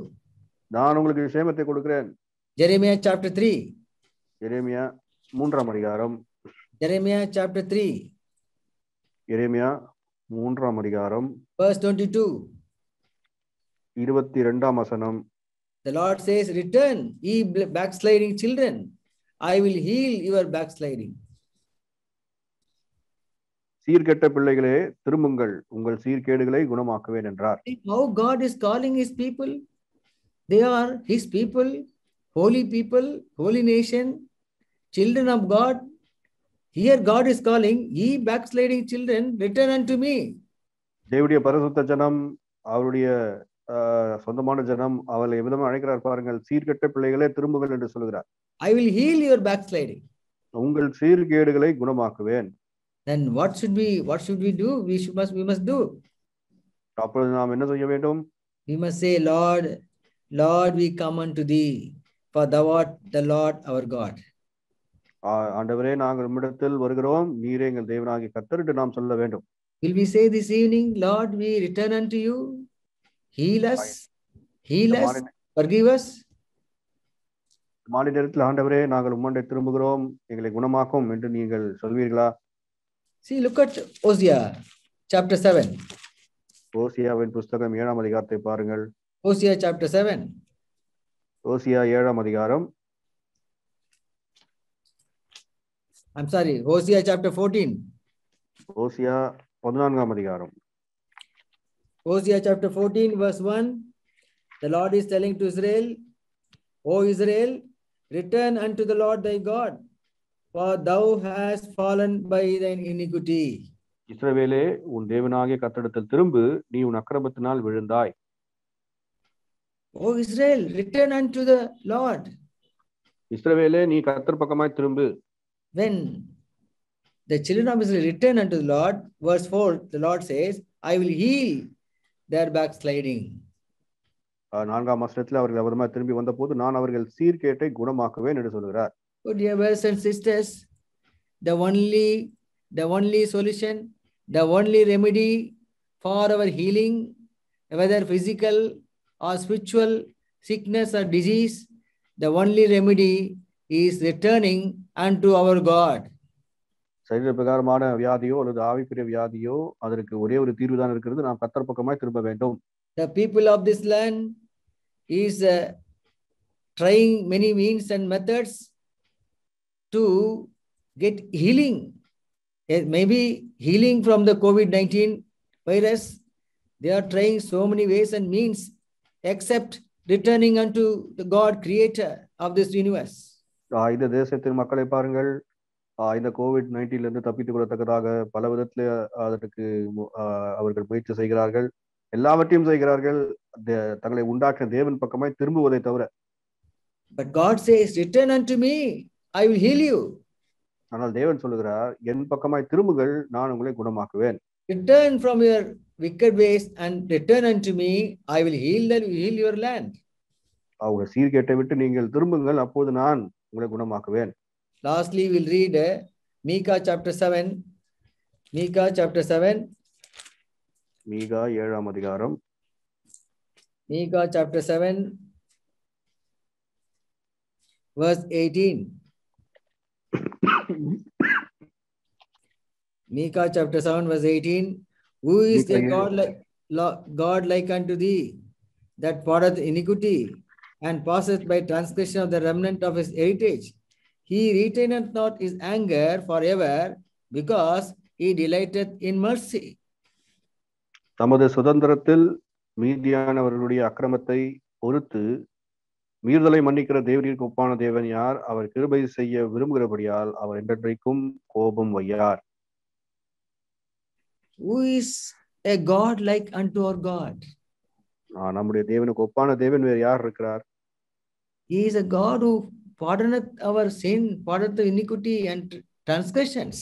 நான் உங்களுக்கு சேமத்தை கொடுக்கிறேன். Jeremiah chapter 3. எரேமியா 3ஆம் அதிகாரம். Jeremiah chapter 3. எரேமியா 3ஆம் அதிகாரம் verse 22. 22ஆம் வசனம். The Lord says, return, ye backsliding children, I will heal your backsliding. சீர்கெட்ட பிள்ளைகளே திரும்புங்கள், உங்கள் சீர்கேடுகளை குணமாக்குவேன் என்றார். How God is calling his people. They are his people, holy nation, children of God. Here God is calling, ye backsliding children, return unto me. தேவனுடைய பரிசுத்த ஜனம், அவருடைய சொந்தமான ஜனம், அவளை எவ்விதமாக அழைக்கிறார் பாருங்கள். சீர்கெட்ட பிள்ளைகளே திரும்புங்கள் என்று சொல்கிறார். I will heal your backsliding. உங்கள் சீர்கேடுகளை குணமாக்குவேன். Then what should we do? We must do. அப்பொழுது நாம் என்ன செய்ய வேண்டும்? We must say, Lord, we come unto thee, for thou art the Lord our God. ஆண்டவரே, நாங்கள் உம்மிடத்தில் வருகிறோம், நீரே எங்கள் தேவனாகிய கர்த்தர் என்று நாம் சொல்ல வேண்டும். Will we say this evening, Lord, we return unto you, heal us, forgive us? மாலை நேரத்தில் ஆண்டவரே, நாங்கள் உம்மண்டை திரும்புகிறோம், எங்களை குணமாக்கும் என்று நீங்கள் சொல்வீர்களா? See, look at Hosea chapter 7. ஓசியாவின் புஸ்தகம் 7ஆம் அதிகாரத்தை பாருங்கள். Hosea chapter 7. ஓசியா 7ஆம் அதிகாரம். I'm sorry, Hosea chapter 14. ஓசியா 14ஆம் அதிகாரம். Hosea chapter 14 verse 1. The Lord is telling to Israel, O Israel, return unto the Lord thy God, for thou hast fallen by thine iniquity. இஸ்ரவேலே, உன் தேவனாகிய கர்த்தரிடத்தில் திரும்பு, நீ உன் அக்கிரமத்தினால் விழுந்தாய். O Israel, return unto the Lord. இஸ்ரவேலே, நீ கர்த்தர் பக்கமாய் திரும்பு. When the children of Israel return unto the Lord, verse 4, the Lord says, I will heal their backsliding. 4ஆம் வசனத்தில் அவர்கள் அவருமாய் திரும்பி வந்த போது நான் அவர்கள் சீர்கேட்டை குணமாக்குவேன் என்று சொல்கிறார். Oh, dear brothers and sisters, the only solution, the only remedy for our healing, whether physical or spiritual sickness or disease, the only remedy is returning unto our God. சரீர பிரகாரமான வியாதியோ அல்லது ஆவிக்குரிய வியாதியோ அதற்கு ஒரே ஒரு தீர்வு தான் இருக்கிறது. நாம் கர்த்தர் பக்கமாய் திரும்ப வேண்டும். The people of this land is trying many means and methods to get healing. Maybe healing from the COVID-19 virus. They are trying so many ways and means except returning unto the God creator of this universe. இந்த தேசத்தின் மக்களை பாருங்கள், இந்த COVID-19 தப்பித்துக் கொள்ளத்தக்கதாக பல விதத்தில் அதற்கு அவர்கள் முயற்சி செய்கிறார்கள், எல்லாவற்றையும் செய்கிறார்கள், தங்களை உண்டாக்கின தேவன் பக்கமாய் திரும்புவதை தவிர. But God says, return unto me, I will heal you. ஆனால் தேவன் சொல்லுகிறார், என் பக்கமாய் திரும்புங்கள், நான் உங்களை குணமாக்குவேன். Return from your wicked ways and return unto me, I will heal your land. அவங்க சீர்கேட்டை விட்டு நீங்கள் திரும்புங்கள், அப்போது நான் உங்களை குணமாக்குவேன். Lastly, we'll read Micah chapter 7. Micah chapter 7. மீகா 7ஆம் அதிகாரம். Micah chapter 7, verse 18. Micah chapter 7, verse 18. Who is a God like unto thee, that pardoneth iniquity, and passeth by transgression of the remnant of his heritage? He retaineth not his anger forever, because he delighteth in mercy. தமது சுதந்திரத்தில் மீதியானவர்களுடைய அக்கிரமத்தை பொறுத்து மீறுதலை மன்னிக்கிற தேவனிற்கு ஒப்பான தேவன் யார்? அவர் கிருபை செய்ய விரும்புகிறபடியால் அவர் என்றென்றைக்கும் கோபம் வையார். Who is a God like unto our God? நம்முடைய தேவனுக்கு ஒப்பான தேவன் வேறு யார் இருக்கிறார்? He is a God who pardoneth our sin, pardoneth the iniquity and transgressions.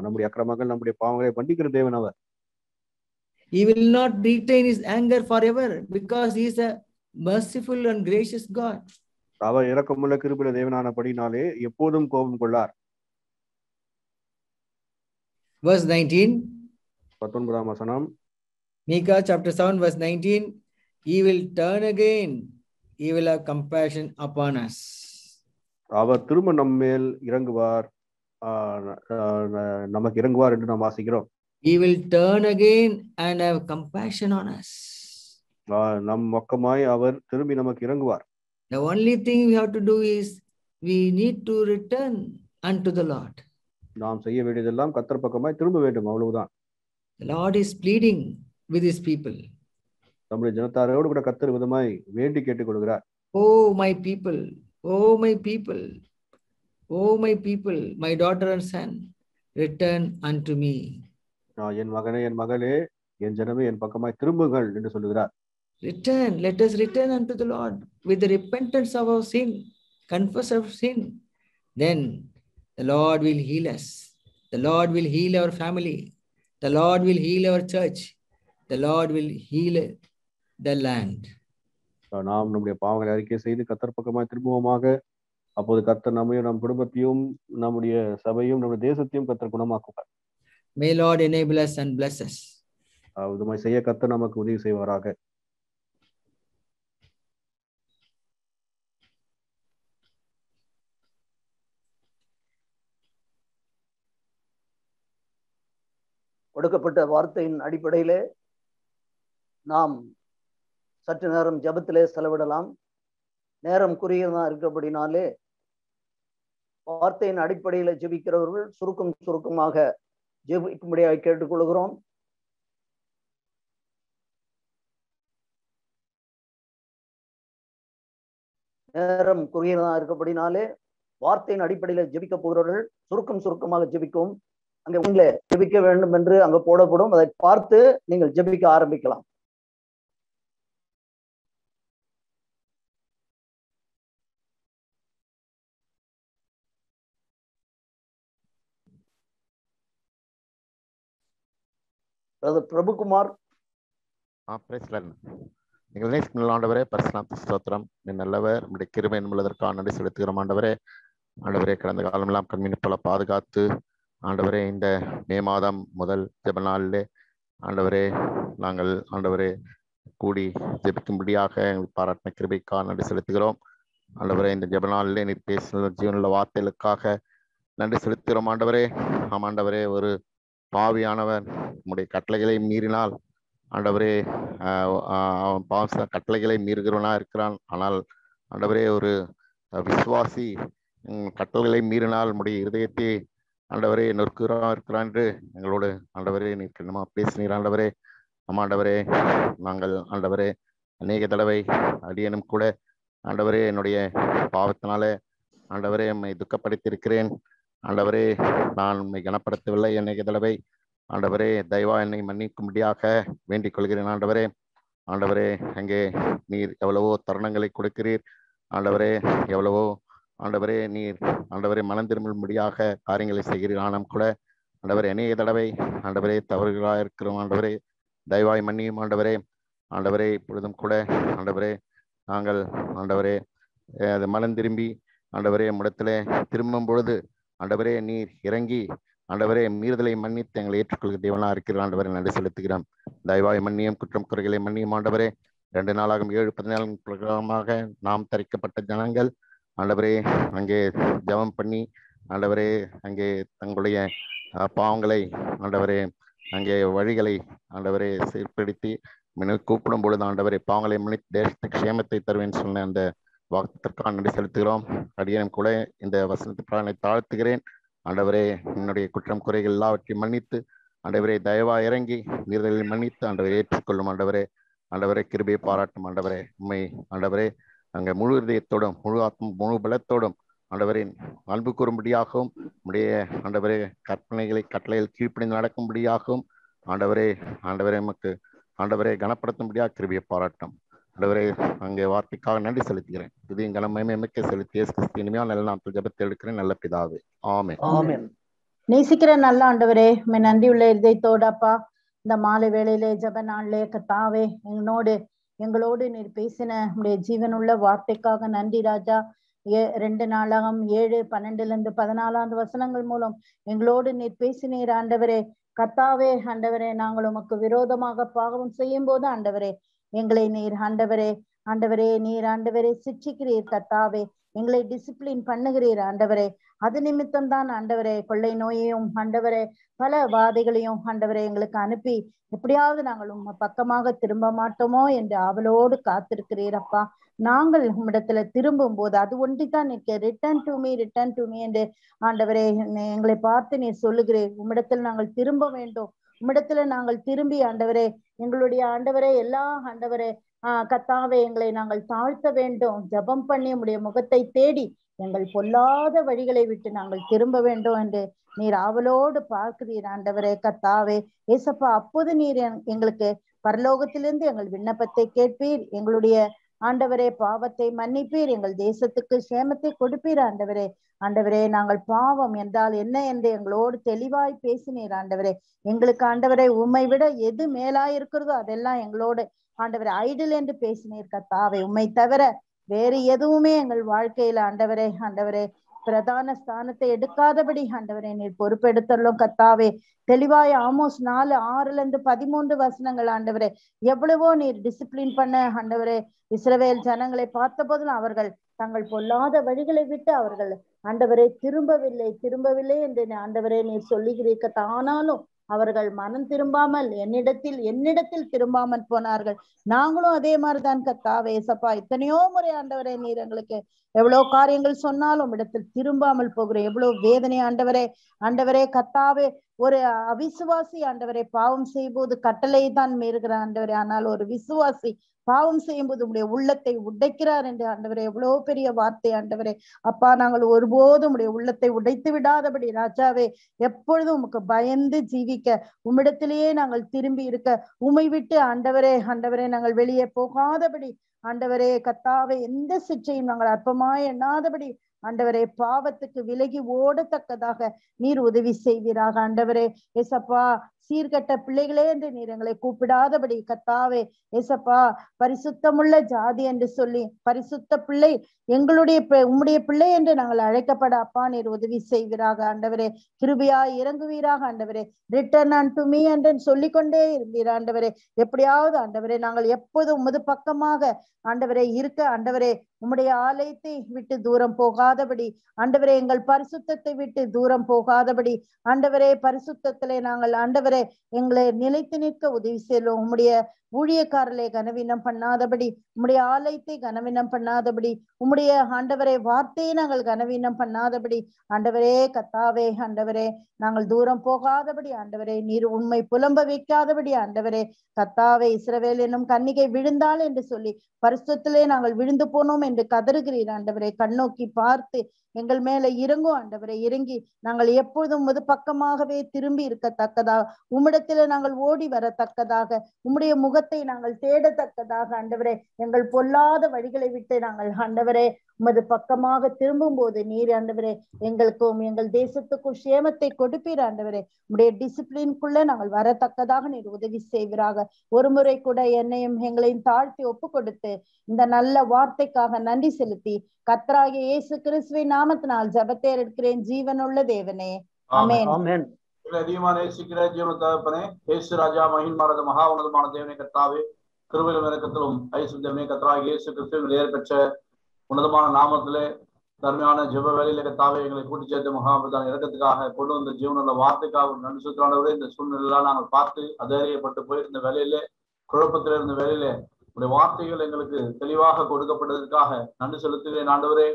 நம்முடைய அக்கிரமங்கள், நம்முடைய பாவங்களை மன்னிக்கிற தேவன் அவர். He will not retain his anger forever, because he is a merciful and gracious God. அவர் இரக்கமுள்ள கிருபையுள்ள தேவனானபடினாலே எப்போதும் கோபம் கொள்ளார். Verse 19. 19ஆம் வசனம். Micah chapter 7, verse 19. He will turn again. He will have compassion upon us. அவர் திரும்ப நம்மேல் இறங்குவார், நமக்கு இறங்குவார் என்று நாம் வாசிக்கிறோம். He will turn again and have compassion on us. நம் பக்கமாய் அவர் திரும்பி நமக்கு இறங்குவார். The only thing we have to do is we need to return unto the Lord. நாம் செய்ய வேண்டியதெல்லாம் கர்த்தர் பக்கமாய் திரும்ப வேண்டும், அவ்வளவுதான். The Lord is pleading with his people. நம்முடைய ஜனத்தாரோடு கூட கர்த்தர் விதமாய் வேண்டி கேட்டுக் கொள்கிறார். Oh my people, oh my people, oh my people, my daughter and son, return unto me. என் மகனே, என் மகளே, என் ஜனமே, என் பக்கமாய் திரும்புங்கள் என்று சொல்லுகிறார். Return, let us return unto the Lord with the repentance of our sin, confess our sin. Then the Lord will heal us. The Lord will heal our family. The Lord will heal our church. The Lord will heal the land. நாம் நம்முடைய பாவங்களை அறிக்கை செய்து கர்த்தர் பக்கமாய் திரும்புவோமாக. அப்போது கர்த்தர் நம்மையும் நம் குடும்பத்தையும் நம்முடைய சபையும் நம்முடைய தேசத்தையும் கர்த்தர் குணமாக்குவார். May Lord enable us and bless us. இதுமாய் செய்ய கர்த்தர் நமக்கு உதவி செய்வாராக. கொடுக்கப்பட்ட வார்த்தையின் அடிப்படையிலே நாம் சற்று நேரம் ஜெபத்திலே செலவிடலாம். நேரம் குறுகியதாக இருக்கிறபடினாலே வார்த்தையின் அடிப்படையில ஜெபிக்கிறவர்கள் சுருக்கமாக ஜெபிக்கும்படியாக கேட்டுக்கொள்கிறோம். நேரம் குறுகியதாக இருக்கப்படினாலே வார்த்தையின் அடிப்படையில ஜெபிக்க போகிறவர்கள் சுருக்கமாக ஜெபிக்கவும். அங்கே உங்களை ஜெபிக்க வேண்டும் என்று அங்க போடப்படும், அதை பார்த்து நீங்கள் ஜெபிக்க ஆரம்பிக்கலாம். பிரபுகுமார். எங்கள் நேசிக்கும் ஆண்டவரே, பரிசுத்த ஸ்தோத்திரம். நீ நல்லவர், நம்முடைய கிருபை என்பதற்காக நன்றி செலுத்துகிறோம் ஆண்டவரே. ஆண்டவரே, கடந்த காலமெல்லாம் கண்மீன் போல பாதுகாத்து ஆண்டவரே, இந்த மே மாதம் முதல் ஜெப நாளிலே ஆண்டவரே நாங்கள் ஆண்டவரே கூடி ஜெபிக்கும்படியாக எங்களுக்கு பாராட்டின கிருபைக்காக நன்றி செலுத்துகிறோம் ஆண்டவரே. இந்த ஜெப நாளிலே நீர் பேசின ஜீவனுள்ள வார்த்தைகளுக்காக நன்றி செலுத்துகிறோம் ஆண்டவரே. ஆமாண்டவரே, ஒரு பாவியானவன் உம்முடைய கட்டளைகளை மீறினால் ஆண்டவரே அவன் கட்டளைகளை மீறுகிறவனா இருக்கிறான். ஆனால் ஆண்டவரே, ஒரு விசுவாசி கட்டளைகளை மீறினால் உம்முடைய இருதயத்தை ஆண்டவரே நொறுக்குறா இருக்கிறான் என்று எங்களோடு ஆண்டவரே நீ என்னமா பேசினீர் ஆண்டவரே. ஆமாண்டவரே, நாங்கள் ஆண்டவரே அநேக தடவை அடியனும் கூட ஆண்டவரே என்னுடைய பாவத்தினால ஆண்டவரே உம்மை துக்கப்படுத்தியிருக்கிறேன் ஆண்டவரே. நான் உண்மை கனப்படுத்தவில்லை அநேக தடவை ஆண்டவரே. தயவா என்னை மன்னிக்கும்படியாக வேண்டிக் கொள்கிறேன் ஆண்டவரே. ஆண்டவரே, அங்கே நீர் எவ்வளவோ தருணங்களை கொடுக்கிறீர் ஆண்டவரே. எவ்வளவோ ஆண்டவரே நீர் ஆண்டவரே மனம் திரும்பும்படியாக காரியங்களை செய்கிறீர். ஆனம் கூட ஆண்டவரே அநேக தடவை ஆண்டவரே தவறுகளாக இருக்கிறோம் ஆண்டவரே. தயவாய் மன்னியும் ஆண்டவரே. ஆண்டவரே, இப்பொழுதும் கூட ஆண்டவரே நாங்கள் ஆண்டவரே அது மனம் திரும்பி ஆண்டவரே இடத்துல திரும்பும் பொழுது ஆண்டவரே நீர் இறங்கி ஆண்டவரே மீறுதலை மன்னித்து எங்களை ஏற்றுக்கொள்கிற தேவனா இருக்கிற ஆண்டவரை நன்றி செலுத்துகிறோம். தயவாய் மன்னியும், குற்றம் குறைகளை மன்னியும் ஆண்டவரே. 2 நாளாகும் 7-14 பிரகாரமாக நாம் தரிக்கப்பட்ட ஜனங்கள் ஆண்டவரே அங்கே ஜெபம் பண்ணி ஆண்டவரே அங்கே தங்களுடைய பாவங்களை ஆண்டவரே அங்கே வழிகளை ஆண்டவரே சீர்படுத்தி கூப்பிடும் பொழுது ஆண்டவரே பாவங்களை மன்னித்து தேசத்துக்கு க்ஷேமத்தை தருவேன் சொன்ன அந்த வாக்குத்திற்காக நன்றி செலுத்துகிறோம். அடியனும் கூட இந்த வசனத்தை தாழ்த்துகிறேன் ஆண்டவரே. என்னுடைய குற்றம் குறைகள் எல்லாவற்றையும் மன்னித்து ஆண்டவரே தயவா இறங்கி மீறுதலில் மன்னித்து ஆண்டவரை ஏற்றுக்கொள்ளும் ஆண்டவரே. ஆண்டவரே கிருபையை பாராட்டும் ஆண்டவரே. உண்மை ஆண்டவரே அங்கே முழு இதயத்தோடும் முழு ஆத்ம முழு பலத்தோடும் ஆண்டவரே அன்பு கூறும்படியாகவும் உடைய ஆண்டவரே கட்டளைகள் கீழ்ப்படிந்து நடக்கும்படியாகவும் ஆண்டவரே நமக்கு ஆண்டவரே கனப்படுத்தும்படியாக கிருபையை பாராட்டும் ஆண்டவரே. அங்கே வார்த்தைக்காக நன்றி செலுத்துகிறேன். இதையும் கனமயமே மிக்க செலுத்தி இயேசு கிறிஸ்து இனிமையா நல்ல நாட்கள் ஜெபத்தை எடுக்கிறேன் நல்ல பிதாவே. ஆமென். நேசிக்கிற நல்ல ஆண்டவரே, நன்றி உள்ள இதயத்தோட அப்பா இந்த மாலை வேளையிலே ஜெப நாளிலே கர்த்தாவே எங்களோடு நீர் பேசின உடைய ஜீவனுள்ள வார்த்தைக்காக நன்றி ராஜா. 2 நாளாகம் 7:12-14 வசனங்கள் மூலம் எங்களோடு நீர் பேசினீர் ஆண்டவரே. கர்த்தாவே ஆண்டவரே, நாங்கள் உமக்கு விரோதமாக பாவம் செய்யும் போது ஆண்டவரே எங்களை நீர் ஆண்டவரே நீர் ஆண்டவரே சிட்சிக்கிறீர் கர்த்தாவே. எங்களை டிசிப்ளின் பண்ணுகிறீர் ஆண்டவரே. அது நிமித்தம் தான் ஆண்டவரே கொள்ளை நோயையும் ஆண்டவரே பல வாதைகளையும் ஆண்டவரே எங்களுக்கு அனுப்பி எப்படியாவது நாங்கள் உங்க பக்கமாக திரும்ப மாட்டோமோ என்று ஆவலோடு காத்திருக்கிறீர் அப்பா. நாங்கள் உம்மிடத்துல திரும்பும் போது அது ஒன்றித்தான் ரிட்டர்ன் டு மீ என்று ஆண்டவரே எங்களை பார்த்து நீர் சொல்லுகிறீர். உம்மிடத்தில் நாங்கள் திரும்ப வேண்டும். உம்மிடத்துல நாங்கள் திரும்பி ஆண்டவரே எங்களுடைய ஆண்டவரே எல்லா ஆண்டவரே கர்த்தாவே எங்களை நாங்கள் தாழ்த்த வேண்டும். ஜெபம் பண்ணி உம்முடைய முகத்தை தேடி எங்கள் பொல்லாத வழிகளை விட்டு நாங்கள் திரும்ப வேண்டும் என்று நீர் ஆவலோடு பார்க்கிறீர் ஆண்டவரே கர்த்தாவே. ஏசப்பா, அப்போது நீர் எங்களுக்கு பரலோகத்திலிருந்து எங்கள் விண்ணப்பத்தை கேட்பீர். எங்களுடைய ஆண்டவரே பாவத்தை மன்னிப்பீர். எங்கள் தேசத்துக்கு சேமத்தை கொடுப்பீர் ஆண்டவரே. நாங்கள் பாவம் என்றால் என்ன என்று எங்களோடு தெளிவாய் பேசினீர் ஆண்டவரே. எங்களுக்கு ஆண்டவரே உம்மை விட எது மேலாயிருக்கிறதோ அதெல்லாம் எங்களோடு ஆண்டவரே ஐடில் என்று பேசினீர் கர்த்தாவே. உம்மை தவிர வேறு எதுவுமே எங்கள் வாழ்க்கையில ஆண்டவரே பிரதான ஸ்தானத்தை எடுக்காதபடி ஆண்டவரே நீர் பொறுப்பெடுத்தள்ளும் கர்த்தாவே. தெளிவாய் ஆமோஸ் 4:6-13 வசனங்கள் ஆண்டவரே எவ்வளவோ நீர் டிசிப்ளின் பண்ண ஆண்டவரே இஸ்ரவேல் ஜனங்களை பார்த்த போதும் அவர்கள் தங்கள் பொல்லாத வழிகளை விட்டு அவர்கள் ஆண்டவரே திரும்பவில்லை என்று ஆண்டவரே நீர் சொல்லுகிறீர்கள். ஆனாலும் அவர்கள் மனம் திரும்பாமல் என்னிடத்தில் திரும்பாமல் போனார்கள். நாங்களும் அதே மாதிரிதான் கர்த்தாவே. ஏசப்பா, எத்தனையோ முறை ஆண்டவரே நீர் எங்களுக்கு எவ்வளவு காரியங்கள் சொன்னாலும் இடத்தில் திரும்பாமல் போகிறோம். எவ்வளவு வேதனை ஆண்டவரே கர்த்தாவே. ஒரு அவிசுவாசி ஆண்டவரை பாவம் செய்யும்போது கட்டளை தான் மீறுகிற ஆண்டவரே. ஆனால் ஒரு விசுவாசி பாவம் செய்யும்போது உடைய உள்ளத்தை உடைக்கிறார் என்று ஆண்டவரே எவ்வளவு பெரிய வார்த்தை ஆண்டவரே. அப்பா, நாங்கள் ஒருபோதும் உடைய உள்ளத்தை உடைத்து விடாதபடி ராஜாவே எப்பொழுதும் உமக்கு பயந்து ஜீவிக்க உம்மிடத்திலேயே நாங்கள் திரும்பி இருக்க உம்மை விட்டு ஆண்டவரே நாங்கள் வெளியே போகாதபடி ஆண்டவரே கர்த்தாவே எந்த சிற்றையும் நாங்கள் அற்பமாய் எண்ணாதபடி ஆண்டவரே பாவத்துக்கு விலகி ஓடத்தக்கதாக நீர் உதவி செய்வீராக ஆண்டவரே. ஏசப்பா, சீர்கட்ட பிள்ளைகளே என்று நீர் எங்களை கூப்பிடாதபடி கர்த்தாவே ஏசப்பா பரிசுத்தமுள்ள ஜாதி என்று சொல்லி பரிசுத்த பிள்ளை எங்களுடைய உம்முடைய பிள்ளை என்று நாங்கள் அழைக்கப்பட அப்பா நீர் உதவி செய்வீராக ஆண்டவரே. கிருபையா இறங்குவீராக ஆண்டவரே. ரிட்டர்ன் அன்டு மீ என்று சொல்லிக்கொண்டே இருந்தீர் ஆண்டவரே. எப்படியாவது ஆண்டவரே நாங்கள் எப்போதும் உமது பக்கமாக ஆண்டவரே இருக்க ஆண்டவரே உம்முடைய ஆலயத்தை விட்டு தூரம் போகாதபடி ஆண்டவரே எங்கள் பரிசுத்தத்தை விட்டு தூரம் போகாதபடி ஆண்டவரே பரிசுத்தத்திலே நாங்கள் ஆண்டவரே எங்களை நிலைத்து நிற்க உதவி செய்வோம். உம்முடைய ஊழியக்காரர்களை கனவீனம் பண்ணாதபடி உம்முடைய ஆலயத்தை கனவீனம் பண்ணாதபடி உம்முடைய ஆண்டவரே வார்த்தையை நாங்கள் கனவீனம் பண்ணாதபடி ஆண்டவரே கர்த்தாவே ஆண்டவரே நாங்கள் தூரம் போகாதபடி ஆண்டவரே நீர் உண்மை புலம்ப வைக்காதபடி ஆண்டவரே கர்த்தாவே இஸ்ரவேல் என்னும் கன்னிகை விழுந்தாள் என்று சொல்லி பரிசுத்திலே நாங்கள் விழுந்து போனோம் என்று கதறுகிறீர் ஆண்டவரே. கண்ணோக்கி பார்த்து எங்கள் மேல இறங்கும் ஆண்டவரை. இறங்கி நாங்கள் எப்பொழுதும் உமது பக்கமாகவே திரும்பி இருக்கத்தக்கதாக உம்மிடத்தில நாங்கள் ஓடி வரத்தக்கதாக உம்முடைய முகத்தை நாங்கள் தேடத்தக்கதாக ஆண்டவரே எங்கள் பொல்லாத வழிகளை விட்டு நாங்கள் ஆண்டவரே உமது பக்கமாக திரும்பும் போது நீர் ஆண்டவரே எங்களுக்கும் எங்கள் தேசத்துக்கும் சேமத்தை கொடுப்பீர் ஆண்டவரே. உம்முடைய டிசிப்ளின்குள்ள நாங்கள் வரத்தக்கதாக நீர் உதவி செய்வீராக. ஒரு முறை கூட என்னையும் எங்களையும் தாழ்த்தி ஒப்பு கொடுத்து இந்த நல்ல வார்த்தைக்காக நன்றி செலுத்தி கர்த்தராகிய இயேசு கிறிஸ்துவின் நாமத்தினால் ஜெபத்தை எடுக்கிறேன் ஜீவனுள்ள தேவனே. ஆமென். ஆமென். அதிகமாக நேசிக்கிற ஜீவன தகப்பனே, இயேசு ராஜா மகிமையான மகா உன்னதமான தேவனே கர்த்தாவே, கிருபையிலும் இரக்கத்திலும் ஐசுத்த தேவனே கர்த்தராகிய இயேசு கிறிஸ்துவின் ஏர் பெற்ற உன்னதமான நாமத்திலே தர்மையான ஜெப வேலையில கர்த்தாவே எங்களை கூட்டி சேர்த்த மகாபிரதான இறக்கத்துக்காக கொண்டு வந்த ஜீவனுள்ள வார்த்தைக்காக நன்றி சுத்தரானவரே. இந்த சூழ்நிலையெல்லாம் நாங்கள் பார்த்து அதேறியப்பட்டு போயிருந்த வேலையிலே குழப்பத்தில் இருந்த வேலையிலே உடைய வார்த்தைகள் எங்களுக்கு தெளிவாக கொடுக்கப்பட்டதற்காக நன்றி செலுத்துகிறேன் ஆண்டவரே.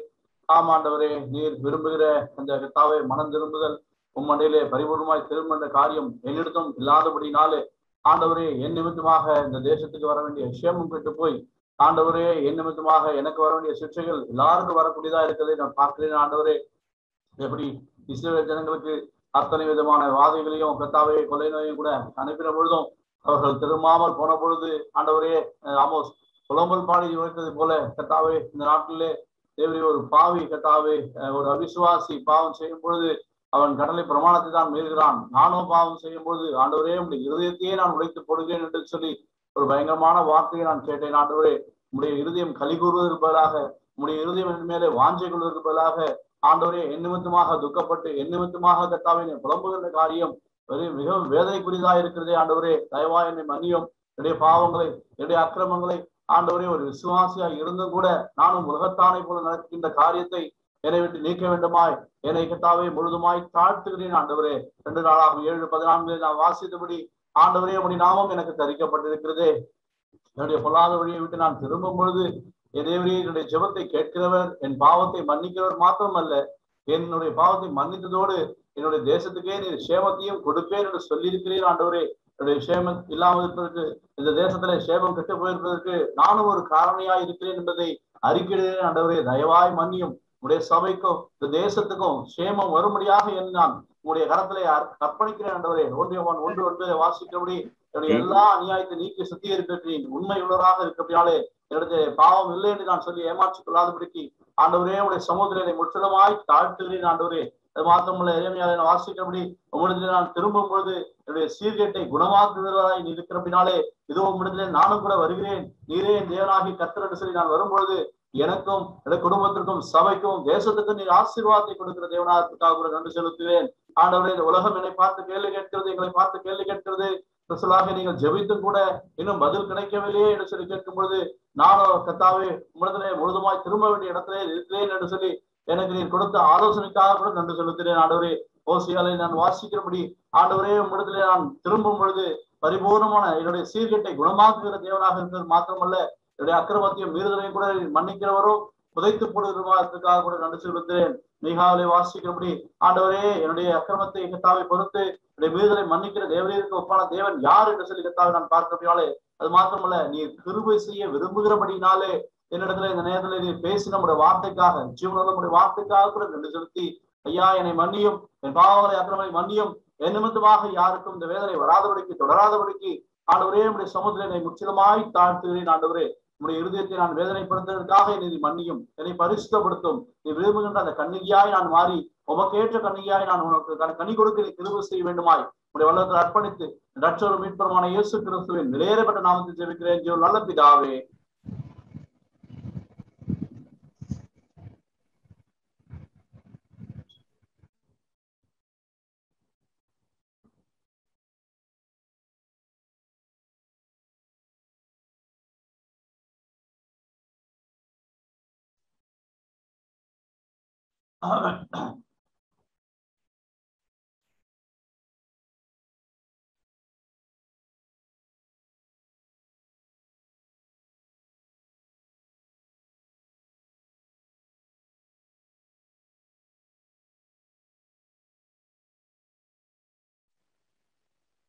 ஆமாண்டவரே, நீர் விரும்புகிற அந்த கர்த்தாவே மனம் திரும்புதல் உம்மண்டையிலே பரிபூர்ணமாய் திரும்ப காரியம் என்னிடத்தும் இல்லாதபடினாலே ஆண்டவரே என் நிமித்தமாக இந்த தேசத்துக்கு வர வேண்டிய விஷயமும் பெற்று போய் ஆண்டவரே என் நிமித்தமாக எனக்கு வர வேண்டிய சிக்ஷைகள் எல்லாருக்கும் வரக்கூடியதா இருக்கிறதை நான் பார்க்கிறேன் ஆண்டவரே. எப்படி இஸ்ரவேல் ஜனங்களுக்கு அத்தனை விதமான வாதைகளையும் கர்த்தாவே கொலை நோயையும் கூட அனுப்பின பொழுதும் அவர்கள் திரும்பாமல் போன பொழுது ஆண்டவரே ஆமோஸ் புலம்பல் பாடி உழைத்தது போல கர்த்தாவே இந்த நாட்டிலே தேவரே ஒரு பாவி கர்த்தாவே ஒரு அவிசுவாசி பாவம் செய்யும் பொழுது அவன் கடலை பிரமாணத்தை தான் மீறுகிறான். நானும் பாவம் செய்யும் பொழுது ஆண்டவரே உடைய இருதயத்தையே நான் உழைத்து போடுகிறேன் என்று சொல்லி ஒரு பயங்கரமான வார்த்தையை நான் கேட்டேன் ஆண்டவரே. உடைய இருதயம் கலி கூறுவதற்கு பதிலாக உடைய இருதயம் என் மேலே வாஞ்சை கொள்வதற்கு பதிலாக ஆண்டவரே என் நிமித்தமாக துக்கப்பட்டு என் நிமித்தமாக கர்த்தாவே புலம்புகின்ற காரியம் மிகவும் வேதனைக்குரியதா இருக்கிறதே ஆண்டவரே. தயவா என்னை மன்னியும். என்னுடைய பாவங்களை என்னுடைய அக்கிரமங்களை ஆண்டவரே ஒரு விசுவாசியாக இருந்தும் கூட நானும் உலகத்தானை போல நடக்கின்ற காரியத்தை என்னை விட்டு நீக்க வேண்டுமாய் என்னை கர்த்தாவே முழுதுமாய் தாழ்த்துகிறேன் ஆண்டவரே. 2 நாளாகும் 7:14 நான் வாசித்தபடி ஆண்டவரே உம்முடைய நாமம் எனக்கு தரிக்கப்பட்டிருக்கிறதே. என்னுடைய பொல்லாத வழியை விட்டு நான் திரும்பும் பொழுது என் தேவரே என்னுடைய ஜெபத்தை கேட்கிறவர் என் பாவத்தை மன்னிக்கிறவர் மாத்திரமல்ல, என்னுடைய பாவத்தை மன்னித்ததோடு என்னுடைய தேசத்துக்கே நீர் சேமத்தையும் கொடுப்பேன் என்று சொல்லியிருக்கிறீர் ஆண்டவரே. என்னுடைய சேமம் இல்லாமல் இருப்பதற்கு இந்த தேசத்திலே சேமம் கெட்டு போயிருப்பதற்கு நானும் ஒரு காரணியா இருக்கிறேன் என்பதை அறிக்கிறேன் ஆண்டவரே. தயவாய் மன்னியும். உடைய சபைக்கும் இந்த தேசத்துக்கும் சேமம் வரும்படியாக என்று நான் உங்களுடைய கரத்திலே அர்ப்பணிக்கிறேன் ஆண்டவரே. 1:1 வாசிக்கிறபடி என்னுடைய எல்லா அநியாயத்தை நீக்கி சுத்திகரிக்கிறேன். உண்மை உள்ளவராக இருக்கிறபடியாலே என்னுடைய பாவம் இல்லை என்று நான் சொல்லி ஏமாற்றிக் கொள்ளாதபடிக்கு ஆண்டவரே உடைய சமூகத்திலே முற்றிலுமாய் தாழ்த்துகிறேன் ஆண்டவரே. அது மாத்திரமல்ல இறைமையாளை வாசிக்கிறபடி உம்மிடத்திலே நான் திரும்பும் பொழுது என்னுடைய சீர்கேட்டை குணமாக்குகிறவராய் நீ இருக்கிறபடினாலே இதோ உம்மிடத்திலே நானும் கூட வருகிறேன். நீரே என் தேவனாகி கர்த்தர் என்று சொல்லி நான் வரும்பொழுது எனக்கும் என்னுடைய குடும்பத்திற்கும் சபைக்கும் தேசத்துக்கும் நீர் ஆசீர்வாதத்தை கொடுக்கிற தேவனாக கூட நன்றி செலுத்துவேன் ஆண்டவரே. இந்த உலகம் என்னை பார்த்து கேள்வி கேட்கிறது, எங்களை பார்த்து கேள்வி கேட்கிறது. நீங்கள் ஜெபித்தும் கூட இன்னும் பதில் கிடைக்கவில்லையே என்று சொல்லி கேட்கும் பொழுது நானும் கர்த்தாவே உம்மிடத்திலே முழுதுமாய் திரும்ப வேண்டிய இடத்திலே இருக்கிறேன் என்று சொல்லி எனக்கு நீர் கொடுத்த ஆலோசனைக்காக கூட நன்றி செலுத்துகிறேன் ஆண்டவரே. ஓசியாலை நான் வாசிக்கிறபடி ஆண்டவரே உம்மிடத்திலே நான் திரும்பும் பொழுது பரிபூர்ணமான என்னுடைய சீர்கேட்டை குணமாக்குகிற தேவனாக இருக்கிறது மாத்திரமல்ல, என்னுடைய அக்கிரமத்தையும் மீறுதலையும் கூட புதைக்கிறவரும் புதைத்து போடுகிறதுக்காக கூட நன்றி செலுத்துகிறேன். மீகாவிலே வாசிக்கிறபடி ஆண்டவரே என்னுடைய அக்கிரமத்தை கர்த்தாவை பொறுத்து என்னுடைய மீறுதலை மன்னிக்கிற தேவரீருக்கு ஒப்பான தேவன் யார் என்று சொல்லி கர்த்தாவை நான் பார்க்கிறபடியாலே அது மாத்திரமல்ல நீர் கிருபை செய்ய விரும்புகிறபடினாலே என்னிடத்துல இந்த நேரத்துல நீர் பேசி நம்முடைய வார்த்தைக்காக ஜீவனுள்ள நம்முடைய வார்த்தைக்காக கூட நன்றி செலுத்தி ஐயா என்னை மன்னியும், என் பாவங்களை அக்கிரமங்களை மன்னியும், என் நிமித்தமாக யாருக்கும் இந்த வேதனை வராதபடிக்கு தொடராதபடிக்கு ஆண்டவரே நம்முடைய சமுத்திரம் என்னை முற்றிலுமாய் தாழ்த்துகிறேன் ஆண்டவரே. உடைய இருதயத்தை நான் வேதனைப்படுத்துவதற்காக என்னை மன்னியும், என்னை பரிசுத்தப்படுத்தும். நீ விரும்புகின்ற அந்த கன்னிகையாய் நான் மாறி உமக்கு ஏற்ற கன்னியாய் நான் உனக்கு கனி கொடுக்க கிருபை செய்ய வேண்டுமாய் உடைய வல்லத்தில் அர்ப்பணித்து ரட்சகரும் மீட்பருமான இயேசு கிறிஸ்துவின் விலையேறப்பட்ட நாமத்தில் ஜெபிக்கிறேன் ஜீவன் நல்ல பிதாவே.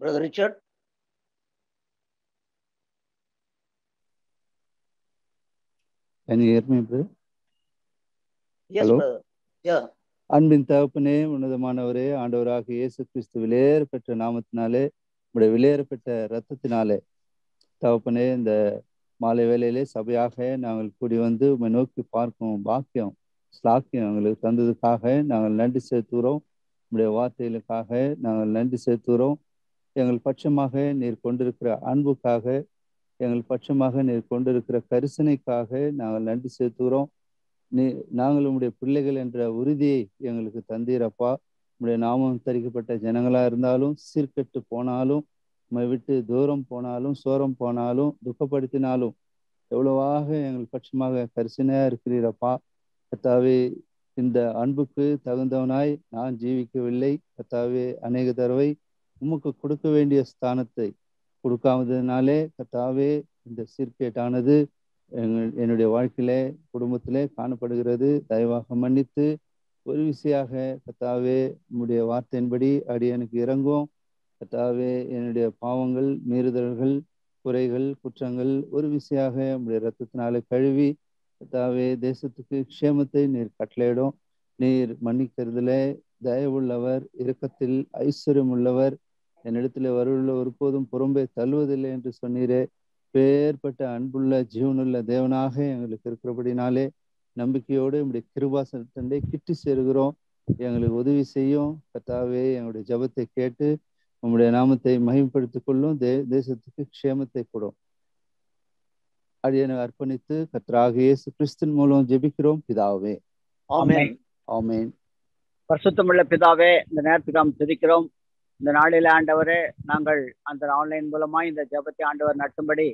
Brother Richard. Can you hear me, brother? Yes, Hello? brother. Yeah. அன்பின் தகப்பனே, உன்னதமானவரே, ஆண்டவராக இயேசு கிறிஸ்து விலையேற பெற்ற நாமத்தினாலே, உடைய விலையேற பெற்ற இரத்தத்தினாலே தகப்பனே, இந்த மாலை வேளையிலே சபையாக நாங்கள் கூடி வந்து உம்மை நோக்கி பார்க்கும் பாக்கியம் ஸ்லாக்கியம் எங்களுக்கு தந்ததுக்காக நாங்கள் நன்றி செலுத்துகிறோம். உடைய வார்த்தைகளுக்காக நாங்கள் நன்றி செலுத்துகிறோம். எங்கள் பட்சமாக நீர் கொண்டிருக்கிற அன்புக்காக, எங்கள் பட்சமாக நீர் கொண்டிருக்கிற கரிசனைக்காக நாங்கள் நன்றி செலுத்துகிறோம். நாங்கள் உம்முடைய பிள்ளைகள் என்ற உறுதியை எங்களுக்கு தந்தீரப்பா. உம்முடைய நாமம் தரிக்கப்பட்ட ஜனங்களா இருந்தாலும், சீர்கெட்டு போனாலும், உம்மை விட்டு தூரம் போனாலும், சோரம் போனாலும், துக்கப்படுத்தினாலும் எவ்வளவாக எங்கள் பட்சமாக கரிசனையா இருக்கிறீரப்பா. கர்த்தாவே, இந்த அன்புக்கு தகுந்தவனாய் நான் ஜீவிக்கவில்லை கர்த்தாவே. அநேக தடவை உமக்கு கொடுக்க வேண்டிய ஸ்தானத்தை கொடுக்காததுனாலே கர்த்தாவே, இந்த சீர்கேட்டானது என்னுடைய வாழ்க்கையிலே குடும்பத்திலே காணப்படுகிறது. தயவாக மன்னித்து ஒரு விசையாக கர்த்தாவே உம்முடைய வார்த்தையின்படி அடியனுக்கு இறங்கும் கர்த்தாவே. என்னுடைய பாவங்கள், மீறுதல்கள், குறைகள், குற்றங்கள் ஒரு விசையாக உம்முடைய இரத்தத்தினாலே கழுவி கர்த்தாவே, தேசத்துக்கு க்ஷேமத்தை நீர் கட்டளையிடும். நீர் மன்னிக்கிறதுல தயவுள்ளவர், இரக்கத்தில் ஐஸ்வர்யம் உள்ளவர், என்னிடத்துல வருள்ள ஒருபோதும் புறம்பே தள்ளுவதில்லை என்று சொன்னீரே. பேர்பட்ட அன்புள்ள ஜீவனுள்ள தேவனாக எங்களுக்கு இருக்கிறபடினாலே நம்பிக்கையோடு நம்முடைய கிருபாசனத்தை கிட்டி சேருகிறோம். எங்களுக்கு உதவி செய்யும் கர்த்தாவே. எங்களுடைய ஜபத்தை கேட்டு உம்முடைய நாமத்தை மகிமைப்படுத்திக் கொள்ளும். தேசத்துக்கு க்ஷேமத்தை கொடும். அடியனை அர்ப்பணித்து கர்த்தராக இயேசு கிறிஸ்துவின் மூலம் ஜெபிக்கிறோம் பிதாவே. ஆமென். ஆமென். பரிசுத்தமுள்ள பிதாவே, இந்த நேரத்துக்கு நாம் துதிக்கிறோம். இந்த நாளில் ஆண்டவரே, நாங்கள் அந்த ஆன்லைன் மூலமா இந்த ஜெபத்தை ஆண்டவர் நடத்தும்படி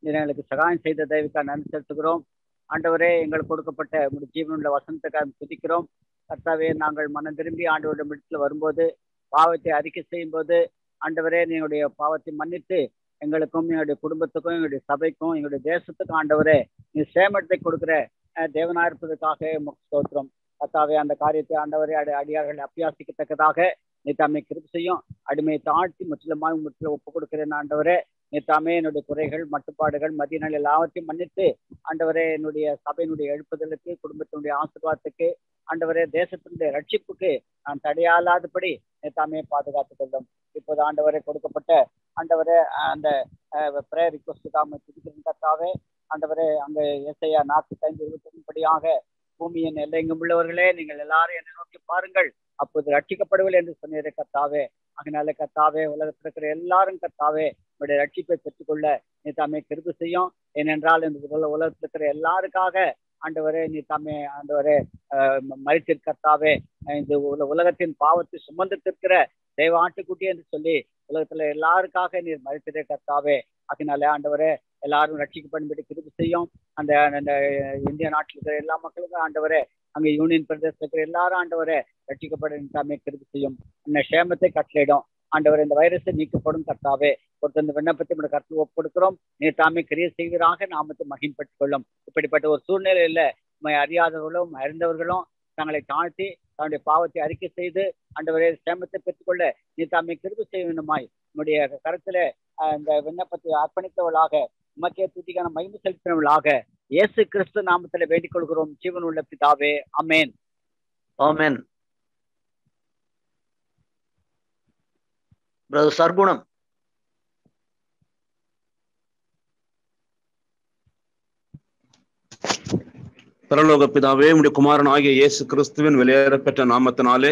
நீர் எங்களுக்கு சகாயம் செய்த தயவுக்காக நன்றி செலுத்துகிறோம். ஆண்டவரே, எங்களுக்கு கொடுக்கப்பட்ட ஜீவனுள்ள வசனத்துக்காக துதிக்கிறோம். கர்த்தாவே, நாங்கள் மனம் திரும்பி ஆண்டவருடைய இடத்துல வரும்போது, பாவத்தை அறிக்கை செய்யும் போது ஆண்டவரே, எங்களுடைய பாவத்தை மன்னித்து எங்களுக்கும் எங்களுடைய குடும்பத்துக்கும் எங்களுடைய சபைக்கும் எங்களுடைய தேசத்துக்கும் ஆண்டவரே நீ சேமத்தை கொடுக்கிற தேவனா இருப்பதற்காக ஸ்தோத்திரம். கர்த்தாவே, அந்த காரியத்தை ஆண்டவரே அடியார்கள் அபியாசிக்கத்தக்கதாக நீ தாமே கிருபை செய்யும். அடிமையை தாழ்த்தி முற்றிலுமாக முற்றிலும் ஒப்புக் கொடுக்கிறேன் ஆண்டவரே. நீ தாமே என்னுடைய குறைகள், மட்டுப்பாடுகள், மதியங்கள் எல்லாவற்றையும் மன்னித்து ஆண்டவரே, என்னுடைய சபையினுடைய எழுப்புதலுக்கு, குடும்பத்தினுடைய ஆசீர்வாதத்துக்கு ஆண்டவரே, தேசத்தினுடைய ரட்சிப்புக்கு நான் தடையாலாதபடி நீ தாமே பாதுகாத்துக் கொள்ளும். இப்போது ஆண்டவரே கொடுக்கப்பட்ட ஆண்டவரே அந்த பிரேயர் ரிக்வஸ்டுக்காக துதிக்கிறதுக்காகவே ஆண்டவரே, அங்கே ஏசாயா 45:21 படியாக பூமியின் எல்லையெங்கும் உள்ளவர்களே, நீங்கள் எல்லாரும் என்னை நோக்கி பாருங்கள், அப்போது ரட்சிக்கப்படுவீர்கள் என்று சொன்னீரே கர்த்தாவே. அதனால கர்த்தாவே, உலகத்தில் இருக்கிற எல்லாரும் கர்த்தாவே உங்களுடைய ரட்சிப்பை பெற்றுக்கொள்ள நீ தாமே கிருபை செய்யும். ஏனென்றால் இந்த உலகத்தில் இருக்கிற எல்லாருக்காக ஆண்டவரே நீ தாமே ஆண்டவரே மரித்தீர் கர்த்தாவே. இந்த உலகத்தின் பாவத்தை சுமந்துட்டிருக்கிற தெய்வ ஆட்டுக்குட்டி என்று சொல்லி உலகத்துல எல்லாருக்காக நீர் மரித்தீரே கர்த்தாவே. அதனால ஆண்டவரே, எல்லாரும் ரட்சிக்கப்படும்படி கிருபை செய்யும். அந்த இந்திய நாட்டில் இருக்கிற எல்லா மக்களுக்கும் ஆண்டவரே, அங்க யூனியன் பிரதேசத்தில் இருக்கிற எல்லாரும் ஆண்டவரே ரட்சிக்கப்பட தாமே கிருபை செய்யும். இந்த சேமத்தை கட்டளையிடும் ஆண்டவரே. இந்த வைரஸை நீக்கப்படும் கர்த்தாவே. ஒருத்தர் இந்த விண்ணப்பத்தை நம்முடைய கருத்து ஒப்படுக்கிறோம். நீ தாமே கிரியை செய்வீராக நாமத்தை மகிமைப்பட்டுக் கொள்ளும். இப்படிப்பட்ட ஒரு சூழ்நிலையில அறியாதவர்களும் அறிந்தவர்களும் தங்களை தாழ்த்தி தன்னுடைய பாவத்தை அறிக்கை செய்து ஆண்டவரே சேமத்தை பெற்றுக்கொள்ள நீ தாமே கிருபை செய்யணுமாய் நம்முடைய கருத்துல இந்த விண்ணப்பத்தை அர்ப்பணித்தவளாக உமக்கே துதிக்கான மகிமை செலுத்தினவளாக இயேசு கிறிஸ்து நாமத்துல வேண்டிக் கொள்கிறோம் ஜீவன் உள்ள பிதாவே. ஆமென். ஆமென். பிரதர் சர்க்குணம். பரலோக பிதாவே, உம்முடைய குமாரன் ஆகிய இயேசு கிறிஸ்துவின் வெளியேறப்பெற்ற நாமத்தினாலே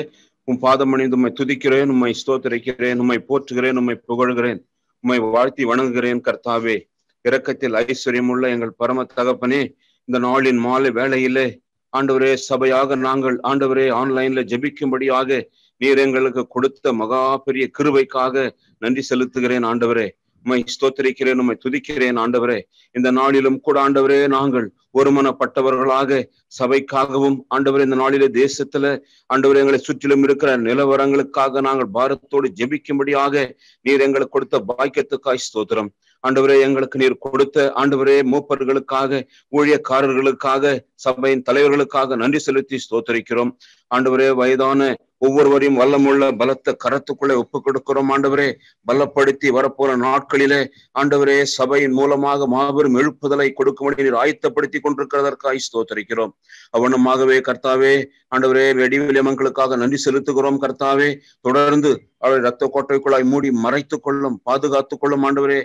உம் பாதம் அணிந்து உம்மை துதிக்கிறேன், உம்மை ஸ்தோத்திரிக்கிறேன், உம்மை போற்றுகிறேன், உம்மை புகழ்கிறேன், உம்மை வாழ்த்தி வணங்குகிறேன். கர்த்தாவே, இரக்கத்தில் ஐஸ்வர்யமுள்ள எங்கள் பரம தகப்பனே, இந்த நாளின் மாலை வேளையிலே ஆண்டவரே, சபையாக நாங்கள் ஆண்டவரே ஆன்லைன்ல ஜெபிக்கும்படியாக நீர் எங்களுக்கு கொடுத்த மகா பெரிய கிருபைக்காக நன்றி செலுத்துகிறேன். ஆண்டவரே, உம்மை ஸ்தோத்திரிக்கிறேன், உம்மை துதிக்கிறேன். ஆண்டவரே, இந்த நாளிலும் கூட ஆண்டவரே நாங்கள் ஒருமனப்பட்டவர்களாக சபைக்காகவும் ஆண்டவரே இந்த நாளிலே தேசத்துல ஆண்டவரே எங்களை சுற்றிலும் இருக்கிற நிலவரங்களுக்காக நாங்கள் பாரத்தோடு ஜெபிக்கும்படியாக நீர் எங்களுக்கு கொடுத்த பாக்கியத்துக்காய் ஸ்தோத்திரம். ஆண்டவரே, எங்களுக்கு நீர் கொடுத்த ஆண்டவரே மூப்பர்களுக்காக, ஊழியக்காரர்களுக்காக, சபையின் தலைவர்களுக்காக நன்றி செலுத்தி ஸ்தோத்தரிக்கிறோம். ஆண்டவரே, வயதான ஒவ்வொருவரையும் வல்லமுள்ள பலத்த கரத்துக்குள்ளே ஒப்புக் கொடுக்கிறோம். ஆண்டவரே, பலப்படுத்தி வரப்போற நாட்களிலே ஆண்டவரே சபையின் மூலமாக மாபெரும் எழுப்புதலை கொடுக்கும்படி நீர் ஆயத்தப்படுத்தி கொண்டிருக்கிறதற்காக ஸ்தோத்தரிக்கிறோம். அவனமாகவே கர்த்தாவே ஆண்டவரே வெடிவிலியமங்களுக்காக நன்றி செலுத்துகிறோம். கர்த்தாவே, தொடர்ந்து அவரை இரத்த கோட்டைக்குள்ளாய் மூடி மறைத்துக் கொள்ளும், பாதுகாத்துக் கொள்ளும். ஆண்டவரே,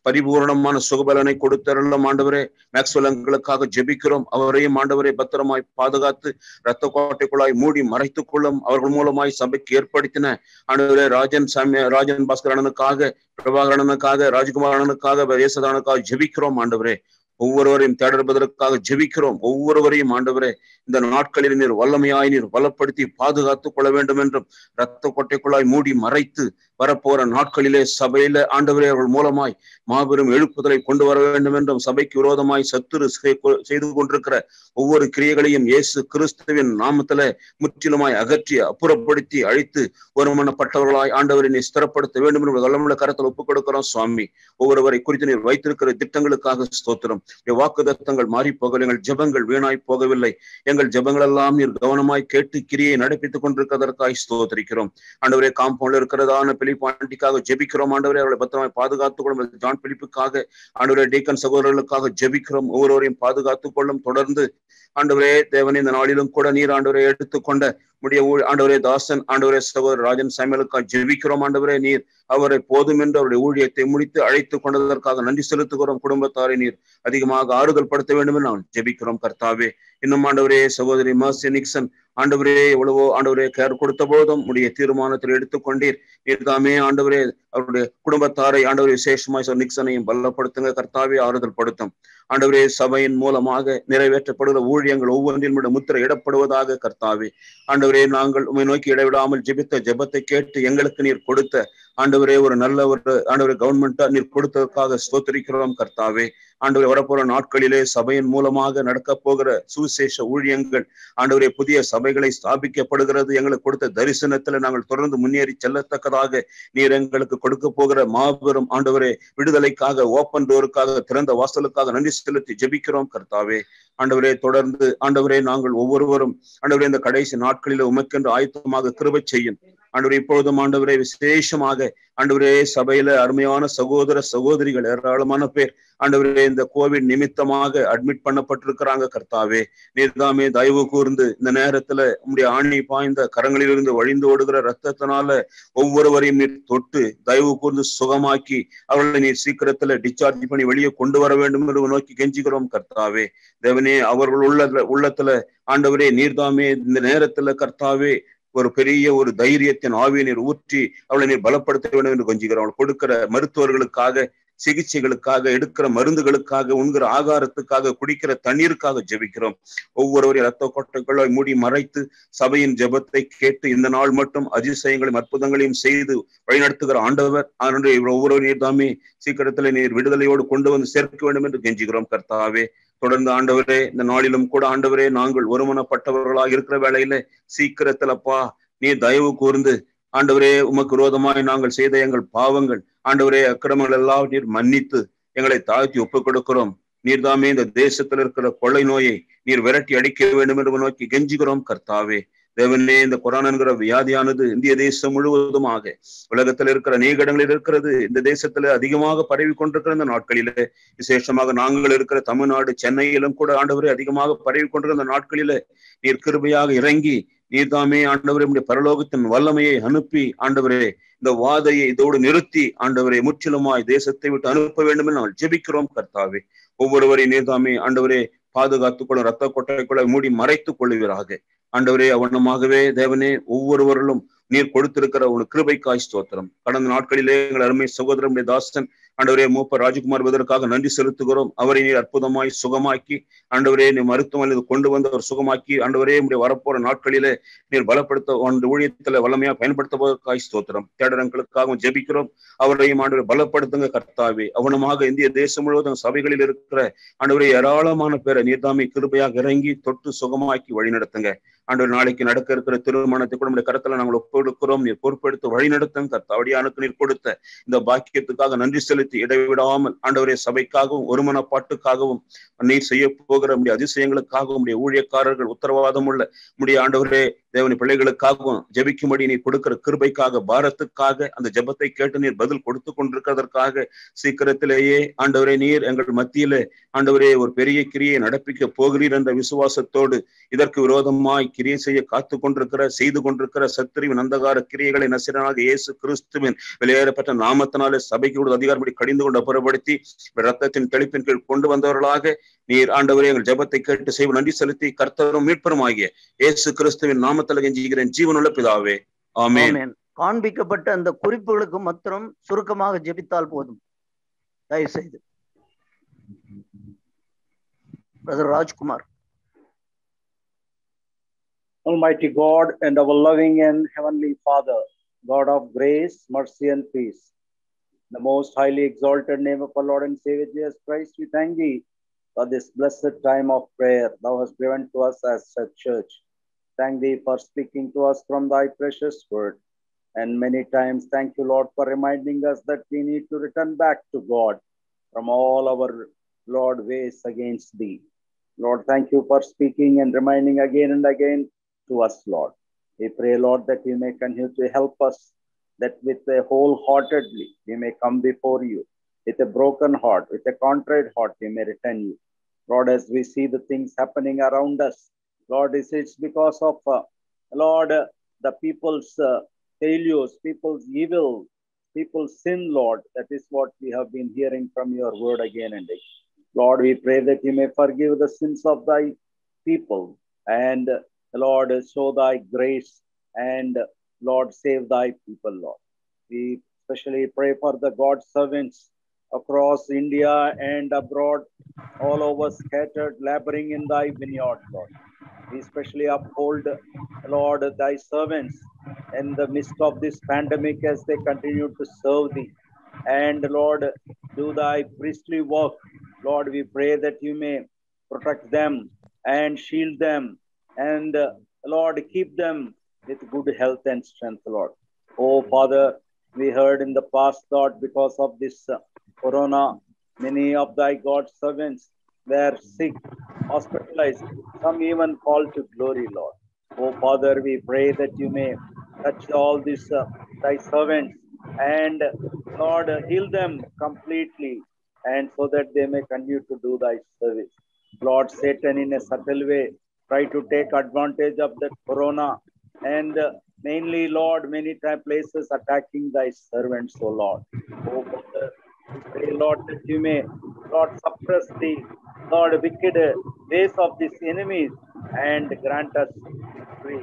பரிபூர்ணமான சுகபலனை கொடுத்தருளும். ஆண்டவரே, மேக்ஸ்வெல்களுக்காக ஜெபிக்கிறோம். அவரையும் ஆண்டவரை பத்திரமாய் பாதுகாத்து இரத்த கோட்டைக்குள்ளாய் மூடி மறைத்துக் கொள்ளும். அவர்கள் மூலமாய் சபைக்கு ஏற்படுத்தின ஆண்டவரே ராஜன் பாஸ்கர் அண்ணனுக்காக, பிரபாகர் அண்ணனுக்காக, ராஜ்குமார் அண்ணனுக்காக, தேசதானுக்காக ஜெபிக்கிறோம். ஆண்டவரே, ஒவ்வொருவரையும் தேடுவதற்காக ஜெபிக்கிறோம். ஒவ்வொருவரையும் ஆண்டவரே இந்த நாட்களில் நீர் வல்லமையாய் நீர் பலப்படுத்தி பாதுகாத்துக் கொள்ள வேண்டும் என்றும் இரத்த கொட்டைக்குள்ளாய் மூடி மறைத்து வரப்போற நாட்களிலே சபையில ஆண்டவரே அவர்கள் மூலமாய் மாபெரும் எழுப்புதலை கொண்டு வர வேண்டும் என்றும் சபைக்கு விரோதமாய் சத்துரு செய்து கொண்டிருக்கிற ஒவ்வொரு கிரியைகளையும் இயேசு கிறிஸ்துவின் நாமத்தில முற்றிலுமாய் அகற்றி அப்புறப்படுத்தி அழித்து ஒருமனப்பட்டவர்களாய் ஆண்டவரை நீ ஸ்திரப்படுத்த வேண்டும் என்று வல்லமுள்ள கரத்தில் ஒப்புக் கொடுக்கிறோம். சுவாமி, ஒவ்வொருவரை குறித்து நீர் வைத்திருக்கிற திட்டங்களுக்காக ஸ்தோத்திரம். வாக்குத்தத்தங்கள் மாறி போகவில்லை, எங்கள் ஜெபங்கள் வீணாய் போகவில்லை. எங்கள் ஜெபங்கள் எல்லாம் நீர் கவனமாய் கேட்டு கிரியை நடைபெற்றுக் கொண்டிருக்கிறதற்காக ஸ்தோத்திரிக்கிறோம். ஆண்டவரே, காம்பவுண்ட்ல இருக்கிறதான பிலிப்பாண்டிக்காக ஜெபிக்கிறோம். ஆண்டவரே, அவர்களை பத்திரமாய் பாதுகாத்துக் கொள்ளும். ஜான் பிலிப்புக்காக ஆண்டவரே டீக்கன் சகோதரர்களுக்காக ஜெபிக்கிறோம். ஒவ்வொருவரையும் பாதுகாத்துக் கொள்ளும். தொடர்ந்து ஆண்டவரே தேவனே இந்த நாளிலும் கூட நீர் ஆண்டவரை எடுத்துக்கொண்ட முடிய ஆண்டவரே தாசன் ஆண்டவரே சகோதரர் ராஜன் சாமியலுக்காக ஜெபிக்கிறோம். ஆண்டவரே, நீர் அவரை போதும் என்று அவருடைய ஊழியத்தை முடித்து அழைத்துக் கொண்டதற்காக நன்றி செலுத்துகிறோம். குடும்பத்தாரை நீர் அதிகமாக ஆறுதல் படுத்த வேண்டும் என்று நான் ஜெபிக்கிறோம். கர்த்தாவே, இன்னும் ஆண்டவரே சகோதரி மர்சி நிக்சன் ஆண்டவரே எவ்வளவோ ஆண்டவரே கேர் கொடுத்த போதும் உடைய தீர்மானத்தில் எடுத்துக்கொண்டீர். நீர் தாமே ஆண்டவரே அவருடைய குடும்பத்தாரை ஆண்டவரே விசேஷமாய் நிக்சனையும் பலப்படுத்துங்க. கர்த்தாவே, ஆறுதல் படுத்தும். ஆண்டவரே, சபையின் மூலமாக நிறைவேற்றப்படுகிற ஊழியங்கள் ஒவ்வொன்றின் முத்திரை இடப்படுவதாக. கர்த்தாவே, ஆண்டவரே, நாங்கள் உம்மை நோக்கி இடைவிடாமல் ஜெபித்த ஜெபத்தை கேட்டு எங்களுக்கு நீர் கொடுத்த ஆண்டவரே ஒரு நல்ல ஒரு ஆண்டவரே கவர்மெண்டா நீர் கொடுத்ததற்காக ஸ்தோத்திரிக்கிறோம். கர்த்தாவே, ஆண்டவரே, வரப்போற நாட்களிலே சபையின் மூலமாக நடக்க போகிற சுவிசேஷ ஊழியங்கள் ஆண்டவரே புதிய சபைகளை ஸ்தாபிக்கப்படுகிறது. எங்களுக்கு கொடுத்த தரிசனத்துல நாங்கள் தொடர்ந்து முன்னேறி செல்லத்தக்கதாக நீர் எங்களுக்கு கொடுக்க போகிற மாபெரும் ஆண்டவரே விடுதலைக்காக, ஓப்பன் டோருக்காக, திறந்த வாசலுக்காக நன்றி செலுத்தி ஜெபிக்கிறோம். கர்த்தாவே, ஆண்டவரே, தொடர்ந்து ஆண்டவரே நாங்கள் ஒவ்வொருவரும் ஆண்டவரே இந்த கடைசி நாட்களில் உமக்கென்று ஆயத்தமாக கிருபை செய்யும். ஆண்டவரே, இப்பொழுதும் ஆண்டவரே விசேஷமாக ஆண்டவரே சபையில அருமையான சகோதர சகோதரிகள் ஏராளமான பேர் ஆண்டவரே இந்த கோவிட் நிமித்தமாக அட்மிட் பண்ணப்பட்டிருக்கிறாங்க. கர்த்தாவே, நீர்தாமே தயவு கூர்ந்து இந்த நேரத்துல உம்முடைய ஆணி பாய்ந்த கரங்களிலிருந்து வழிந்து ஓடுகிற ரத்தத்தினால ஒவ்வொருவரையும் நீர் தொட்டு தயவு கூர்ந்து சுகமாக்கி அவர்களை நீர் சீக்கிரத்துல டிஸ்சார்ஜ் பண்ணி வெளியே கொண்டு வர வேண்டும் என்று நோக்கி கெஞ்சுகிறோம். கர்த்தாவே, தேவனே, அவர்கள் உள்ளத்துல ஆண்டவரே நீர்தாமே இந்த நேரத்துல கர்த்தாவே ஒரு பெரிய ஒரு தைரியத்தின் ஆவியை நீர் ஊற்றி அவளை நீர் பலப்படுத்த வேண்டும் என்று கொஞ்சிக்கிறோம். அவள் கொடுக்கிற மருத்துவர்களுக்காக, சிகிச்சைகளுக்காக, எடுக்கிற மருந்துகளுக்காக, உண்கிற ஆகாரத்துக்காக, குடிக்கிற தண்ணீருக்காக ஜெபிக்கிறோம். ஒவ்வொருவரையும் இரத்த கொட்டைகளை மூடி மறைத்து சபையின் ஜெபத்தை கேட்டு இந்த நாள் மட்டும் அதிசயங்களையும் அற்புதங்களையும் செய்து வழிநடத்துகிற ஆண்டவர் ஒவ்வொரு நீர் தாமே சீக்கிரத்துல நீர் விடுதலையோடு கொண்டு வந்து சேர்க்க வேண்டும் என்று கெஞ்சுகிறோம். கர்த்தாவே, தொடர்ந்து ஆண்டவரே இந்த நாளிலும் கூட ஆண்டவரே நாங்கள் ஒருமனப்பட்டவர்களாக இருக்கிற வேளையில சீக்கிரத்திலப்பா நீ தயவு கூர்ந்து ஆண்டவரே உமக்கு விரோதமாய் நாங்கள் செய்த எங்கள் பாவங்கள் ஆண்டவரே அக்கிரமங்கள் எல்லாம் நீர் மன்னித்து எங்களை தாழ்த்தி ஒப்புக் கொடுக்கிறோம். நீர்தாமே இந்த தேசத்தில் இருக்கிற கொள்ளை நோயை நீர் விரட்டி அடிக்க வேண்டும் என்று நோக்கி கெஞ்சுகிறோம். கர்த்தாவே, தேவனே, இந்த கொரோனா என்கிற வியாதியானது இந்திய தேசம் முழுவதுமாக உலகத்தில் இருக்கிற அநேக இடங்களில் இருக்கிறது. இந்த தேசத்துல அதிகமாக பரவி கொண்டிருக்கிற இந்த நாட்களிலே விசேஷமாக நாங்கள் இருக்கிற தமிழ்நாடு சென்னையிலும் கூட ஆண்டவரே அதிகமாக பரவி கொண்டிருக்கிற இந்த நாட்களிலே நீர் கிருபையாக இறங்கி நீர்தாமே ஆண்டவரே உம்முடைய பரலோகத்தின் வல்லமையை அனுப்பி ஆண்டவரே இந்த வாதையை இதோடு நிறுத்தி ஆண்டவரே முற்றிலுமாய் தேசத்தை விட்டு அனுப்ப வேண்டும் என்று நாங்கள் ஜெபிக்கிறோம். கர்த்தாவே, ஒவ்வொருவரையும் நீர்தாமே ஆண்டவரே பாதுகாத்துக் கொள்ளும், ரத்த கொட்டைக்குள்ள மூடி மறைத்துக் கொள்ளுவீராக. ஆண்டவரே, அவனமாகவே தேவனே, ஒவ்வொருவர்களும் நீர் கொடுத்திருக்கிற ஒரு கிருபைக்காய் ஸ்தோத்திரம். கடந்த நாட்களிலே எங்கள் அருமை சகோதரனுடைய தாசன் ஆண்டவரே மூப்பர் ராஜ்குமார் விதற்காக நன்றி செலுத்துகிறோம். அவரை நீர் அற்புதமாய் சுகமாக்கி ஆண்டவரே நீ மருத்துவமனையில் கொண்டு வந்து அவர் சுகமாக்கி ஆண்டவரே உடைய வரப்போற நாட்களிலே நீர் பலப்படுத்த அந்த ஊழியத்துல வல்லமையா பயன்படுத்துவதற்காய் ஸ்தோத்திரம். தேடரங்களுக்காகவும் ஜெபிக்கிறோம். அவரையும் ஆண்டவரை பலப்படுத்துங்க கர்த்தாவே. அவனமாக இந்திய தேசம் முழுவதும் சபைகளில் இருக்கிற ஆண்டவரே ஏராளமான பேரை நீர்தாமை கிருபையாக இறங்கி தொட்டு சுகமாக்கி வழிநடத்துங்க. ஆண்டவர் நாளைக்கு நடக்க இருக்கிற திருமணத்தை கூட நம்முடைய கருத்துல நாங்கள் ஒப்பெடுக்கிறோம். நீர் பொறுப்பெடுத்து வழிநடத்துங்க கர்த்தாவடியானுக்கு நீர் கொடுத்த இந்த பாக்கியத்துக்காக நன்றி செலுத்தி இடைவிடாமல் ஆண்டவரே சபைக்காகவும் ஒருமனப்பாட்டுக்காகவும் நீர் செய்ய போகிற நம்முடைய அதிசயங்களுக்காகவும் நம்முடைய ஊழியக்காரர்கள் உத்தரவாதம் உள்ள நம்முடைய ஆண்டவரே தேவனி பிள்ளைகளுக்காகவும் ஜெபிக்கும்படி நீர் கொடுக்கிற கிருபைக்காக பாரத்துக்காக அந்த ஜெபத்தை கேட்டு நீர் பதில் கொடுத்து கொண்டிருக்கிறதற்காக சீக்கிரத்திலேயே ஆண்டவரே நீர் எங்கள் மத்தியிலே ஆண்டவரே ஒரு பெரிய கிரியை நடப்பிக்க போகிறீர் என்ற விசுவாசத்தோடு இதற்கு விரோதமாய் கிரியை செய்ய காத்து கொண்டிருக்கிற செய்து கொண்டிருக்கிற சத்திரிவின் அந்தகார கிரியைகளை நசிரனாக இயேசு கிறிஸ்துவின் வெளியேறப்பட்ட நாமத்தினாலே சபைக்கு கூட அதிகாரப்படி கடிந்து கொண்டு அப்புறப்படுத்தி ரத்தத்தின் தெளிப்பின் கீழ் கொண்டு வந்தவர்களாக நீர் ஆண்டவரே எங்கள் ஜெபத்தை கேட்டு செய்வ நன்றி செலுத்தி கர்த்தரும் மீட்பரும் ஆகிய இயேசு கிறிஸ்துவின் நாமத்தில் கெஞ்சுகிறேன் ஜீவனுள்ள பிதாவே, ஆமென். காண்பிக்கப்பட்ட அந்த குறிப்புகளுக்கு மாத்திரம் சுருக்கமாக ஜெபித்தால் போதும். தயவு செய்து brother Rajkumar. Almighty God and our loving and heavenly Father, God of grace, mercy and peace, the most highly exalted name of our Lord and Savior Jesus Christ, we thank thee for this blessed time of prayer thou hast given to us as a church. Thank thee for speaking to us from thy precious word. And many times thank you, Lord, for reminding us that we need to return back to God from all our, Lord, ways against thee. Lord, thank you for speaking and reminding again and again to us, Lord. We pray, Lord, that you may continue to help us, that with a wholeheartedly we may come before you. With a broken heart, with a contrite heart, we may return you. Lord, as we see the things happening around us, Lord, it's because of, Lord, the people's failures, people's evil, people's sin, Lord. That is what we have been hearing from your word again and again. Lord, we pray that you may forgive the sins of thy people and, Lord, show thy grace and, Lord, save thy people, Lord. We especially pray for the God servants across India and abroad, all over scattered, laboring in thy vineyard, Lord. We especially uphold, Lord, thy servants in the midst of this pandemic as they continue to serve thee. And, Lord, do thy priestly work. Lord, we pray that you may protect them and shield them and, Lord, keep them with good health and strength, Lord. Oh, Father, we heard in the past, Lord, because of this corona, many of thy God servants were sick, hospitalized, some even called to glory, Lord. Oh, Father, we pray that you may touch all these thy servants and, Lord, heal them completely and so that they may continue to do thy service. Lord, Satan in a subtle way try to take advantage of that corona and mainly, Lord, many places attacking thy servants, O Lord. Oh, Father, we pray, Lord, that you may, Lord, suppress the, Lord, wicked ways of these enemies and grant us victory.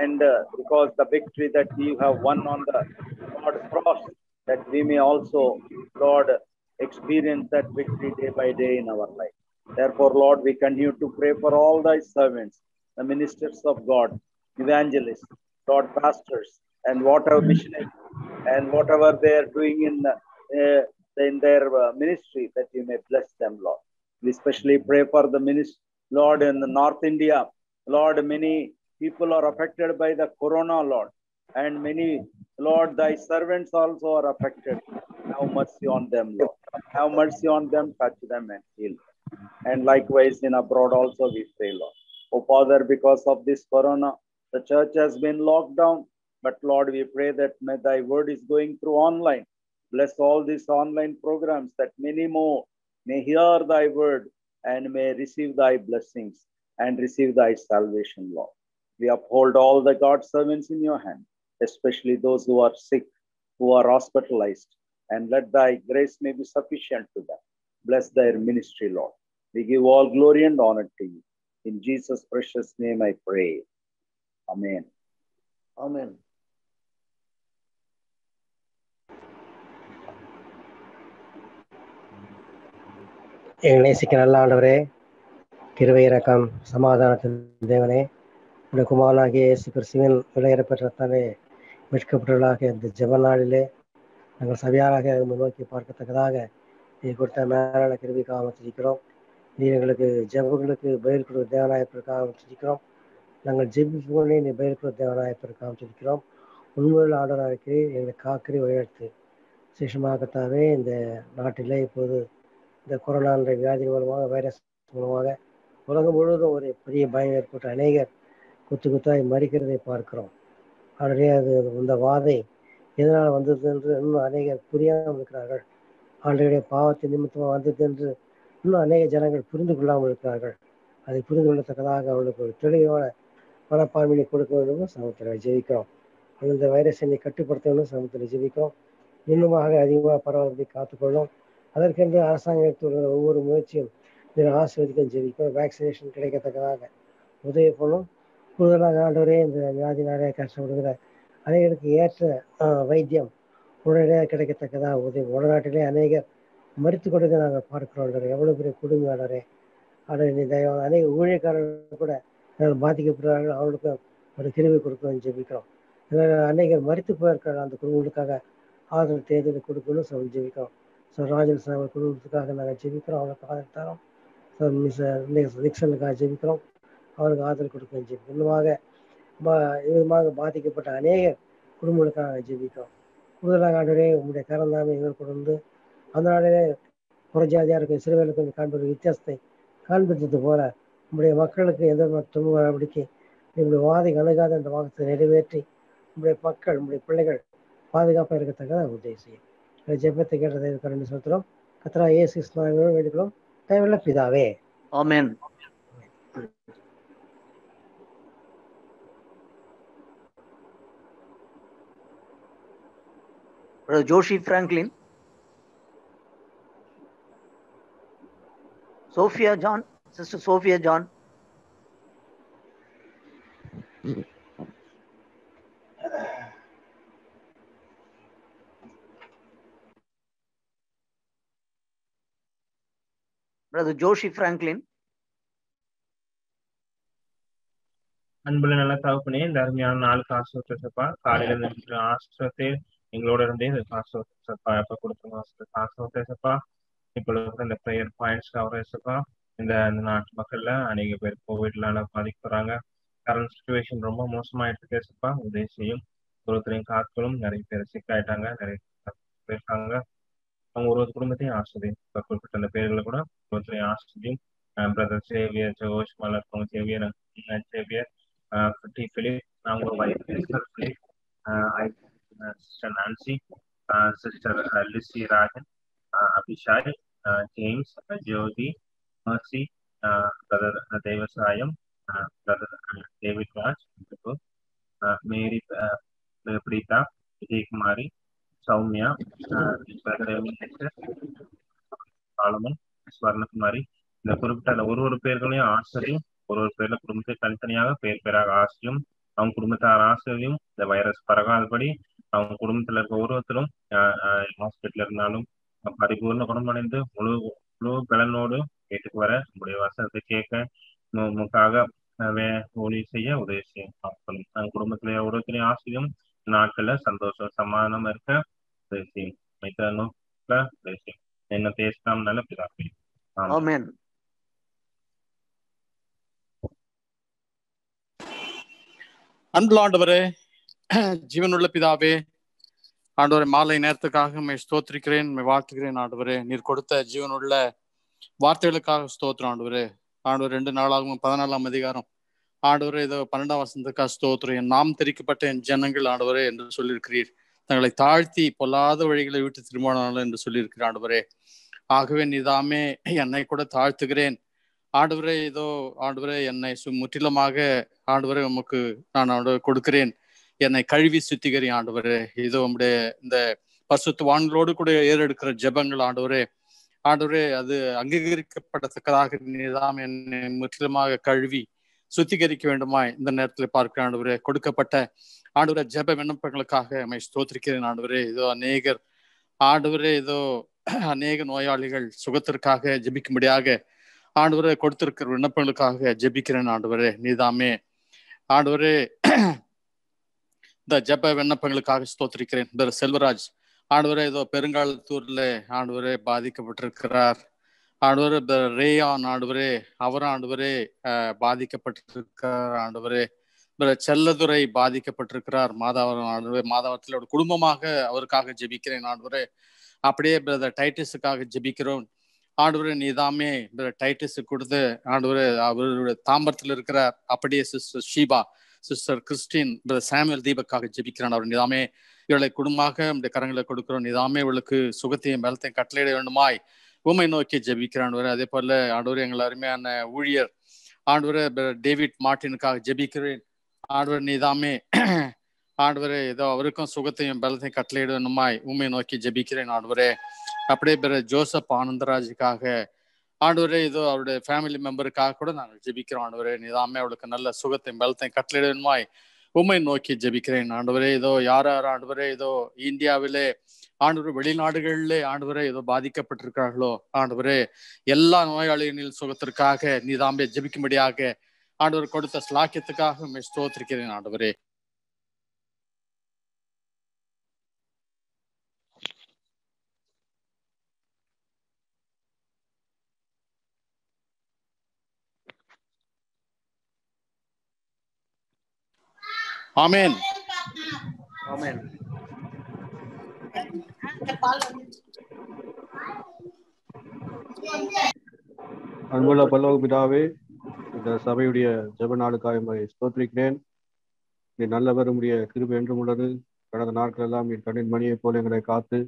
And because the victory that you have won on the, Lord, cross, that we may also, Lord, experience that victory day by day in our life. Therefore, Lord, we continue to pray for all thy servants, the ministers of God, evangelists, Lord, pastors, and whatever missionaries, and whatever they are doing in their ministry, that you may bless them, Lord. We especially pray for the ministry, Lord, in the North India. Lord, many people are affected by the corona, Lord, and many, Lord, thy servants also are affected. Have mercy on them, Lord. Have mercy on them, touch them and heal. And likewise in abroad also we pray, Lord. Oh, Father, because of this corona, the church has been locked down. But Lord, we pray that may thy word is going through online. Bless all these online programs that many more may hear thy word and may receive thy blessings and receive thy salvation, Lord. We uphold all the God servants in your hand, especially those who are sick, who are hospitalized, and let thy grace may be sufficient to them. Bless their ministry, Lord. We give all glory and honor to you. In Jesus' precious name I pray. Amen. Amen. எங்கள் நேசிக்க நல்ல ஆண்டவரே, கிருபை இரக்கம் சமாதானத்தின் தேவனே, உடைய குமாரனாகிய இயேசு கிறிஸ்துவின் விலையேறப்பெற்றத்தாலே மீட்கப்பட்டவர்களாக இந்த ஜெப நாளிலே நாங்கள் சரியாக நோக்கி பார்க்கத்தக்கதாக நீ கொடுத்த மேலான கிருபைக்காக வச்சிருக்கிறோம். நீ எங்களுக்கு ஜெபங்களுக்கு பதில் கொடுத்த தேவனாயத்திற்காக வச்சிருக்கிறோம். நாங்கள் ஜெபிப்போனே நீ பதில் கொடுத்த தேவனாயத்திற்காக வச்சிருக்கிறோம். உண்மையுள்ள ஆண்டவராக எங்களை காக்கிரி வழிநடத்து. விசேஷமாகத்தாவே இந்த நாட்டிலே இப்போது இந்த கொரோனா என்ற வியாதி மூலமாக, வைரஸ் மூலமாக உலகம் முழுவதும் ஒரு பெரிய பயம் ஏற்பட்ட அநேகர் குத்தாய் மறிக்கிறதை பார்க்கிறோம். ஆல்ரெடி அது இந்த வாதை எதனால் வந்தது என்று இன்னும் அநேகர் புரியாமல் இருக்கிறார்கள். ஆல்ரெடி பாவத்தின் நிமித்தமாக வந்தது என்று இன்னும் அநேக ஜனங்கள் புரிந்து கொள்ளாமல் இருக்கிறார்கள். அதை புரிந்து கொள்ளத்தக்கதாக அவர்களுக்கு ஒரு தெளிவான மனப்பான்மையை கொடுக்க வேண்டும் சமூகத்தில் ஜெபிக்கிறோம். அந்த வைரஸை கட்டுப்படுத்த வேண்டும் சமூகத்தில் ஜெபிக்கிறோம். இன்னுமாக அதிகமாக பரவாயில்லை காத்துக்கொள்ளும். அதற்கென்று அரசாங்கம் எடுத்துள்ள ஒவ்வொரு முயற்சியும் இதில் ஆசிரியர்கள் ஜெபிக்கும். வேக்சினேஷன் கிடைக்கத்தக்கதாக உதவி பண்ணும். கூடுதலாக ஆண்டவரே இந்த வியாதினாலே கஷ்டப்படுகிற அநேகருக்கு ஏற்ற வைத்தியம் உடனடியாக கிடைக்கத்தக்கதாக உதவி. உடநாட்டிலே அநேகர் மறித்து கொடுக்க நாங்கள் பார்க்கிறோம். எவ்வளோ பெரிய குடும்பங்களே ஆண்டவரே, நீ தயவாக அநேக ஊழியக்காரர்கள் கூட பாதிக்கப்படுறார்கள். அவர்களுக்கு ஒரு கிருபை கொடுக்கணும்னு ஜெபிக்கிறோம். அநேகர் மறித்து போயிருக்கிறார்கள். அந்த குடும்பங்களுக்காக ஆதரவு தேர்தலை கொடுக்கணும் சொல்லி ஜெபிக்கிறோம். ராஜன் சார் குடும்பத்துக்காக நாங்கள் ஜெபிக்கிறோம். அவர்களுக்கு ஆதரவு தரோம். நிக்சனுக்காக ஜெபிக்கிறோம். அவருக்கு ஆதரவு கொடுக்க ஜெபிக்கிறோம். இன்னுமாக பாதிக்கப்பட்ட அநேக குடும்பங்களுக்காக ஜெபிக்கிறோம். கூடுதலாக ஆண்டவரே உங்களுடைய கரந்தாமை எங்கள் கொண்டு அந்த நாளிலே புறஜாதியாக இருக்கும் சிறுவர்களுக்கு காண்பது வித்தியாசத்தை காண்பித்தது போல உங்களுடைய மக்களுக்கு எந்த துன்பம் நடவடிக்கை உங்களுடைய வாதை அணுகாத அந்த வாதத்தை நிறைவேற்றி உங்களுடைய மக்கள் உங்களுடைய பிள்ளைகள் பாதுகாப்பாக இருக்கத்தக்க உதவி செய்யும். ஜெபத்தை கேட்டதை கரண்டி செலுத்துகிறோம். கர்த்தராகிய இயேசு கிறிஸ்துவின் வேண்டிக்கிறோம். தயவுள்ள பிதாவே. ஆமென். Brother Joshi Franklin, Sophia John, Sister Sophia John. Brother Joshi Franklin. அன்புள்ள நல்ல தகப்பனே, இந்த அருமையான நாளுக்கு ஆசீர்வதிப்பா. காலையில இருந்து ஆசீர்வத்தை எங்களோட இருந்தே ஆசீர்வதிப்பா. எப்ப கொடுத்துருங்க ஆசீர்வதிப்பா. இப்பொழுது இந்த ப்ரேயர் பாயிண்ட்ஸ் கவரேஜப்பா. இந்த நாட்டு மக்கள்ல அநேக பேர் கோவிட்னால பாதிக்கப்படுறாங்க. கரண்ட் சுச்சுவேஷன் ரொம்ப மோசமாயிட்டு இருக்கேப்பா. உதவி செய்யும். ஒருத்தரையும் காத்துகளும் நிறைய பேர் சிக்காயிட்டாங்க. நிறைய பேர் இருக்காங்க. அவங்க ஒரு குடும்பத்தையும் ஆசிரியம் குறிப்பிட்ட அந்த பேர்களை கூட ஒருத்தரையும் ஆசிரியம். Brother Xavier, Josh Malar Xavier, Xavier Philip, our wife Sister Philip, Sister Nancy, Sister Lissy Rajan, Abhishai, James, Jyoti, Mercy, Brother Devasayam, Brother David Raj, Mary Prita, Vijay Kumari, Soumya, Brother Eminester, Solomon, Swarna Kumari. இந்த குறிப்பிட்ட ஒரு பேர்களையும் ஆசிரியம், ஒரு பேர்ல குடும்பத்தை தனித்தனியாக பேர் பேராக ஆசிரியம். அவங்க குடும்பத்தார் ஆசிரியம். இந்த வைரஸ் பரவாதபடி அவங்க குடும்பத்துல இருக்க ஒருவத்திலும் ஹாஸ்பிட்டல் இருந்தாலும் பரிபூர்ண குணமடைந்து முழு பலனோடு வீட்டுக்கு வர நம்முடைய வசனத்தை கேட்க நமக்காக ஊழிய செய்ய உதவி செய்யும். அவங்க குடும்பத்திலேயே ஒருவத்திலையும் ஆசிரியம். நாட்கள்ல சந்தோஷம் சமாதானம் இருக்க உதவி செய்யும். உதவி செய்யும். என்ன பேசலாம் நல்ல பிதாவே. ஆமென். அன்புள்ள ஆண்டவரே, ஜீவனுள்ள பிதாவே, ஆண்டவரே மாலை நேரத்துக்காக உம்மை ஸ்தோத்திரிக்கிறேன், உம்மை வாழ்த்துகிறேன். ஆண்டவரே நீர் கொடுத்த ஜீவனுள்ள வார்த்தைகளுக்காக ஸ்தோத்திரம். ஆண்டவரே 2 நாளாகவும் 14ஆம் அதிகாரம் ஆண்டவரே இதோ 12ஆம் வசனத்துக்காக ஸ்தோத்திரம். நாம் தெரிவிக்கப்பட்ட என் ஜனங்கள் ஆண்டவரே என்று சொல்லியிருக்கிறீர். தங்களை தாழ்த்தி பொல்லாத வழிகளை விட்டு திரும்பினார்கள் என்று சொல்லியிருக்கிறார். ஆண்டவரே ஆகவே நீதாமே என்னை கூட தாழ்த்துகிறேன். ஆண்டவரே இதோ ஆண்டவரே என்னை முற்றிலுமாக ஆண்டவரே உமக்கு நான் ஆண்டவரை கொடுக்கிறேன். என்னை கழுவி சுத்திகிறேன். ஆண்டவரே இதோ உம்முடைய இந்த பரிசுத்தவான்களோடு கூட ஏறெடுக்கிற ஜெபங்கள் ஆண்டவரே ஆண்டவரே அது அங்கீகரிக்கப்படத்தக்கதாக நீதாம் என்னை முற்றிலுமாக கழுவி சுத்திகரிக்க வேண்டுமா இந்த நேரத்தில் பார்க்கிற ஆண்டவரே. கொடுக்கப்பட்ட ஆண்டவரே ஜெப விண்ணப்பங்களுக்காக நம்மை ஸ்தோத்திரிக்கிறேன் ஆண்டவரே. இதோ அநேகர் ஆண்டவரே இதோ அநேக நோயாளிகள் சுகத்திற்காக ஜெபிக்கும்படியாக ஆண்டவரே கொடுத்திருக்கிற விண்ணப்பங்களுக்காக ஜெபிக்கிறேன் ஆண்டவரே. நீதாமே ஆண்டவரே இந்த ஜெப விண்ணப்பங்களுக்காக ஸ்தோத்திரிக்கிறேன். இந்த செல்வராஜ் ஆண்டவரே இதோ பெருங்காலத்தூர்ல ஆண்டவரே பாதிக்கப்பட்டிருக்கிறார் ஆண்டவரே. ரேயான் ஆண்டவரே அவரும் ஆண்டவரே பாதிக்கப்பட்டிருக்கிறார் ஆண்டவரே. செல்லதுரை பாதிக்கப்பட்டிருக்கிறார் மாதாவரம் ஆண்டவரே. மாதாவரத்தில் ஒரு குடும்பமாக அவருக்காக ஜெபிக்கிறேன் ஆண்டவரே. அப்படியே பிரதர் டைட்டிஸுக்காக ஜெபிக்கிறோம் ஆண்டவரே. நீதாமே டைட்டிஸ் கொடுத்து ஆண்டவரே அவருடைய தாம்பரத்தில் இருக்கிறார். அப்படியே sister Sheeba, sister Christine, brother Samuel தீபக்காக ஜெபிக்கிறான் அவர். நீதாமே இவளை குடும்பமாக நம்முடைய கரங்களை கொடுக்கிறோம். நீதாமே இவளுக்கு சுகத்தையும் பலத்தையும் கட்டளையிட வேண்டுமாய் உம்மை நோக்கி ஜெபிக்கிறான். அதே போல ஆண்டவரே எங்கள் அருமையான ஊழியர் ஆண்டவரே டேவிட் மார்ட்டினுக்காக ஜெபிக்கிறேன் ஆண்டவரே. நீதாமே ஆண்டவரே ஏதோ அவருக்கும் சுகத்தையும் பலத்தையும் கட்டளையிட வேண்டுமாய் உம்மை நோக்கி ஜெபிக்கிறேன் ஆண்டவரே. அப்படியே ஜோசப் ஆனந்தராஜுக்காக ஆண்டவரே இதோ அவருடைய ஃபேமிலி மெம்பருக்காக கூட நாங்கள் ஜெபிக்கிறோம் ஆண்டவரே. நீதாமே அவளுக்கு நல்ல சுகத்தையும் பலத்தையும் கட்டளையிட வேண்டுமாய் உம்மை நோக்கி ஜெபிக்கிறேன் ஆண்டவரே. இதோ யார் யார் ஆண்டவரே இதோ இந்தியாவிலே ஆண்டவரே வெளிநாடுகளிலே ஆண்டவரே ஏதோ பாதிக்கப்பட்டிருக்கிறார்களோ ஆண்டவரே எல்லா நோயாளிகளின் சுகத்திற்காக நீதாமே ஜெபிக்கும்படியாக ஆண்டவர் கொடுத்த ஸ்லாக்கியத்துக்காக உம்மை ஸ்தோத்திரிக்கிறேன் ஆண்டவரே. ஆமென் ஆமென். அன்புள்ள பல்லவ பிதாவே, இந்த சபையுடைய ஜெப நாளுக்காக ஸ்தோத்திரிக்கிறேன். நீ நல்லவர், உடைய கிருபை என்றும் உள்ளது. கடந்த நாட்கள் எல்லாம் நீர் கண்ணின் மணியை போல எங்களை காத்து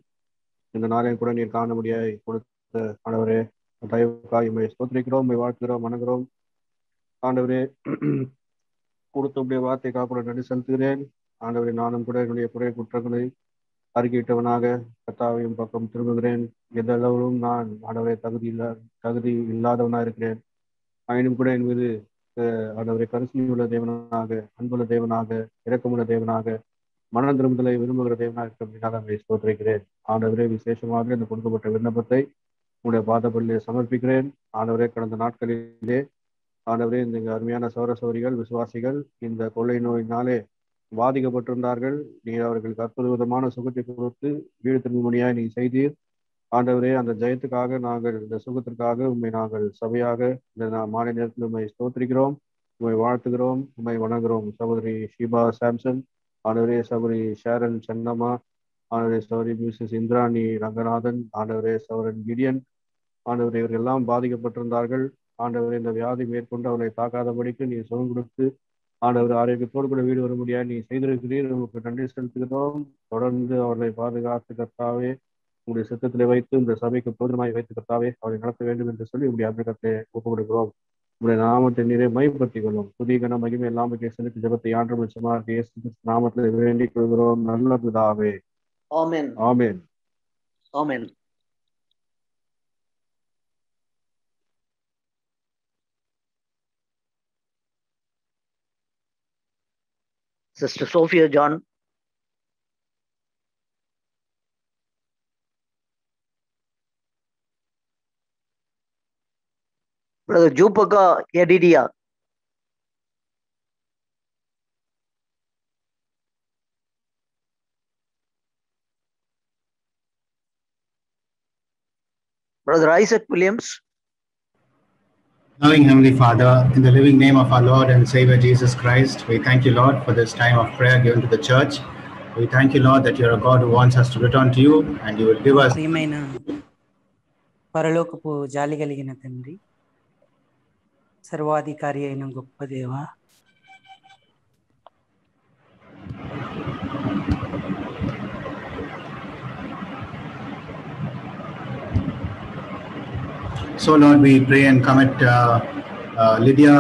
இந்த நாளையும் கூட நீர் காண முடியாய் கொடுத்த ஆண்டவரே தயவுக்காக ஸ்தோத்திரிக்கிறோம், உம்மை வாழ்த்துகிறோம், வணங்குகிறோம் ஆண்டவரே. கொடுத்த உடைய வார்த்தை காப்புடன் நன்றி செலுத்துகிறேன் ஆண்டவரே. நானும் கூட என்னுடைய குறை குற்றங்களை அறிக்கையிட்டவனாக கர்த்தாவையும் பக்கம் திரும்புகிறேன். எந்த அளவிலும் நான் ஆண்டவரை தகுதி இல்லாதவனாக இருக்கிறேன். ஆயினும் கூட என் மீது ஆண்டவரை கருணையுள்ள தேவனாக, அன்புள்ள தேவனாக, இரக்கமுள்ள தேவனாக, மன திரும்புதலை விரும்புகிற தேவனாக இருக்கிற ஸ்தோத்திரிக்கிறேன் ஆண்டவரே. விசேஷமாக இந்த கொடுக்கப்பட்ட விண்ணப்பத்தை உங்களுடைய பாதப்பள்ளியை சமர்ப்பிக்கிறேன் ஆண்டவரே. கடந்த நாட்களிலே ஆண்டவரே இந்த அருமையான சௌரசௌரிகள் விசுவாசிகள் இந்த கொள்ளை நோயினாலே பாதிக்கப்பட்டிருந்தார்கள். நீர் அவர்களுக்கு அற்புத விதமான சுகத்தை கொடுத்து வீடு திரும்பும்படியாய் நீ செய்தீர் ஆண்டவரே. அந்த ஜெயத்துக்காக நாங்கள் இந்த சுகத்திற்காக உண்மை நாங்கள் சபையாக இந்த மாலை நேரத்தில் உண்மை ஸ்தோத்திரிக்கிறோம், உண்மை வாழ்த்துகிறோம், உண்மை வணங்குகிறோம். சகோதரி ஷீபா சாம்சன் ஆண்டவரே, சகோதரி ஷேரன் சென்னம்மா ஆண்டவரே, சகோதரி மிஸ்ஸஸ் இந்திராணி ரங்கநாதன் ஆண்டவரே, சகோதரன் கிடியன் ஆண்டவரே, இவர்கள் எல்லாம் பாதிக்கப்பட்டிருந்தார்கள் ஆண்டவரே. இந்த வியாதி மேற்கொண்டு அவர்களை தாக்காதபடிக்கு நீ சுகம் கொடுத்து ஆண்டவர் ஆரோக்கியத்தோடு கூட வீடு வர முடியாது நீ செய்திருக்கிறீர். உங்களுக்கு நன்றி செலுத்துகிறோம். தொடர்ந்து அவர்களை பாதுகாத்து கர்த்தாவே உங்களுடைய சித்தத்திலே வைத்து இந்த சபைக்கு போதுமாய் வைத்து கர்த்தாவே அவரை நடத்த வேண்டும் என்று சொல்லி உங்களுடைய அபிஷேகத்தை ஒப்புக் கொடுக்கிறோம். உங்களுடைய நாமத்தை நீரை மைப்படுத்திக் கொள்ளும். புதிய கன மகிமை எல்லாம் செலுத்தி ஜெபத்தை ஆண்டு நிச்சயமாக இயேசு நாமத்தில் வேண்டிக் கொள்கிறோம். நல்ல பிதாவே. ஆமென். ஆமென். ஆமென். Sister Sophia John. Brother Jupaka Yedidia. Brother Isaac Williams. Loving Heavenly Father, in the living name of our Lord and Savior Jesus Christ, we thank you, Lord, for this time of prayer given to the church. We thank you, Lord, that you are a God who wants us to return to you and you will give us. పరలోకపు జాలి కలిగిన తండ్రి, సర్వాధికారి అయిన గొప్ప దేవ, So, Lord, we pray and commit Lydia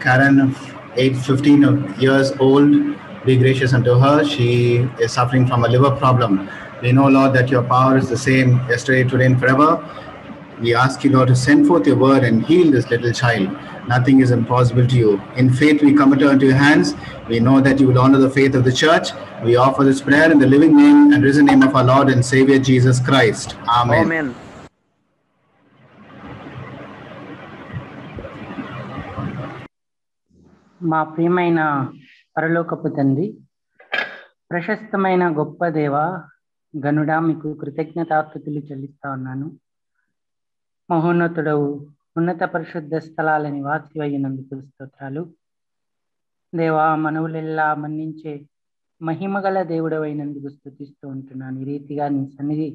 Karen, 15 years old. Be gracious unto her. She is suffering from a liver problem. We know, Lord, that your power is the same yesterday, today, and forever. We ask you, Lord, to send forth your word and heal this little child. Nothing is impossible to you. In faith, we commit her into your hands. We know that you will honor the faith of the church. We offer this prayer in the living name and risen name of our Lord and Savior Jesus Christ. Amen. Amen. మా ప్రియమైన పరలోకపు తండ్రి, ప్రశస్తమైన గొప్ప దేవ, గనుడా మీకు కృతజ్ఞతాస్తుతులు చెల్లిస్తా ఉన్నాను. మహోన్నతుడవు, ఉన్నత పరిశుద్ధ స్థలాల నివాసి అయినందుకు స్తోత్రాలు. దేవా, మనవులెల్లా మన్నించే మహిమగల దేవుడు అయినందుకు స్తుతిస్తూ ఉంటున్నాను. ఈ రీతిగా నీ సన్నిధి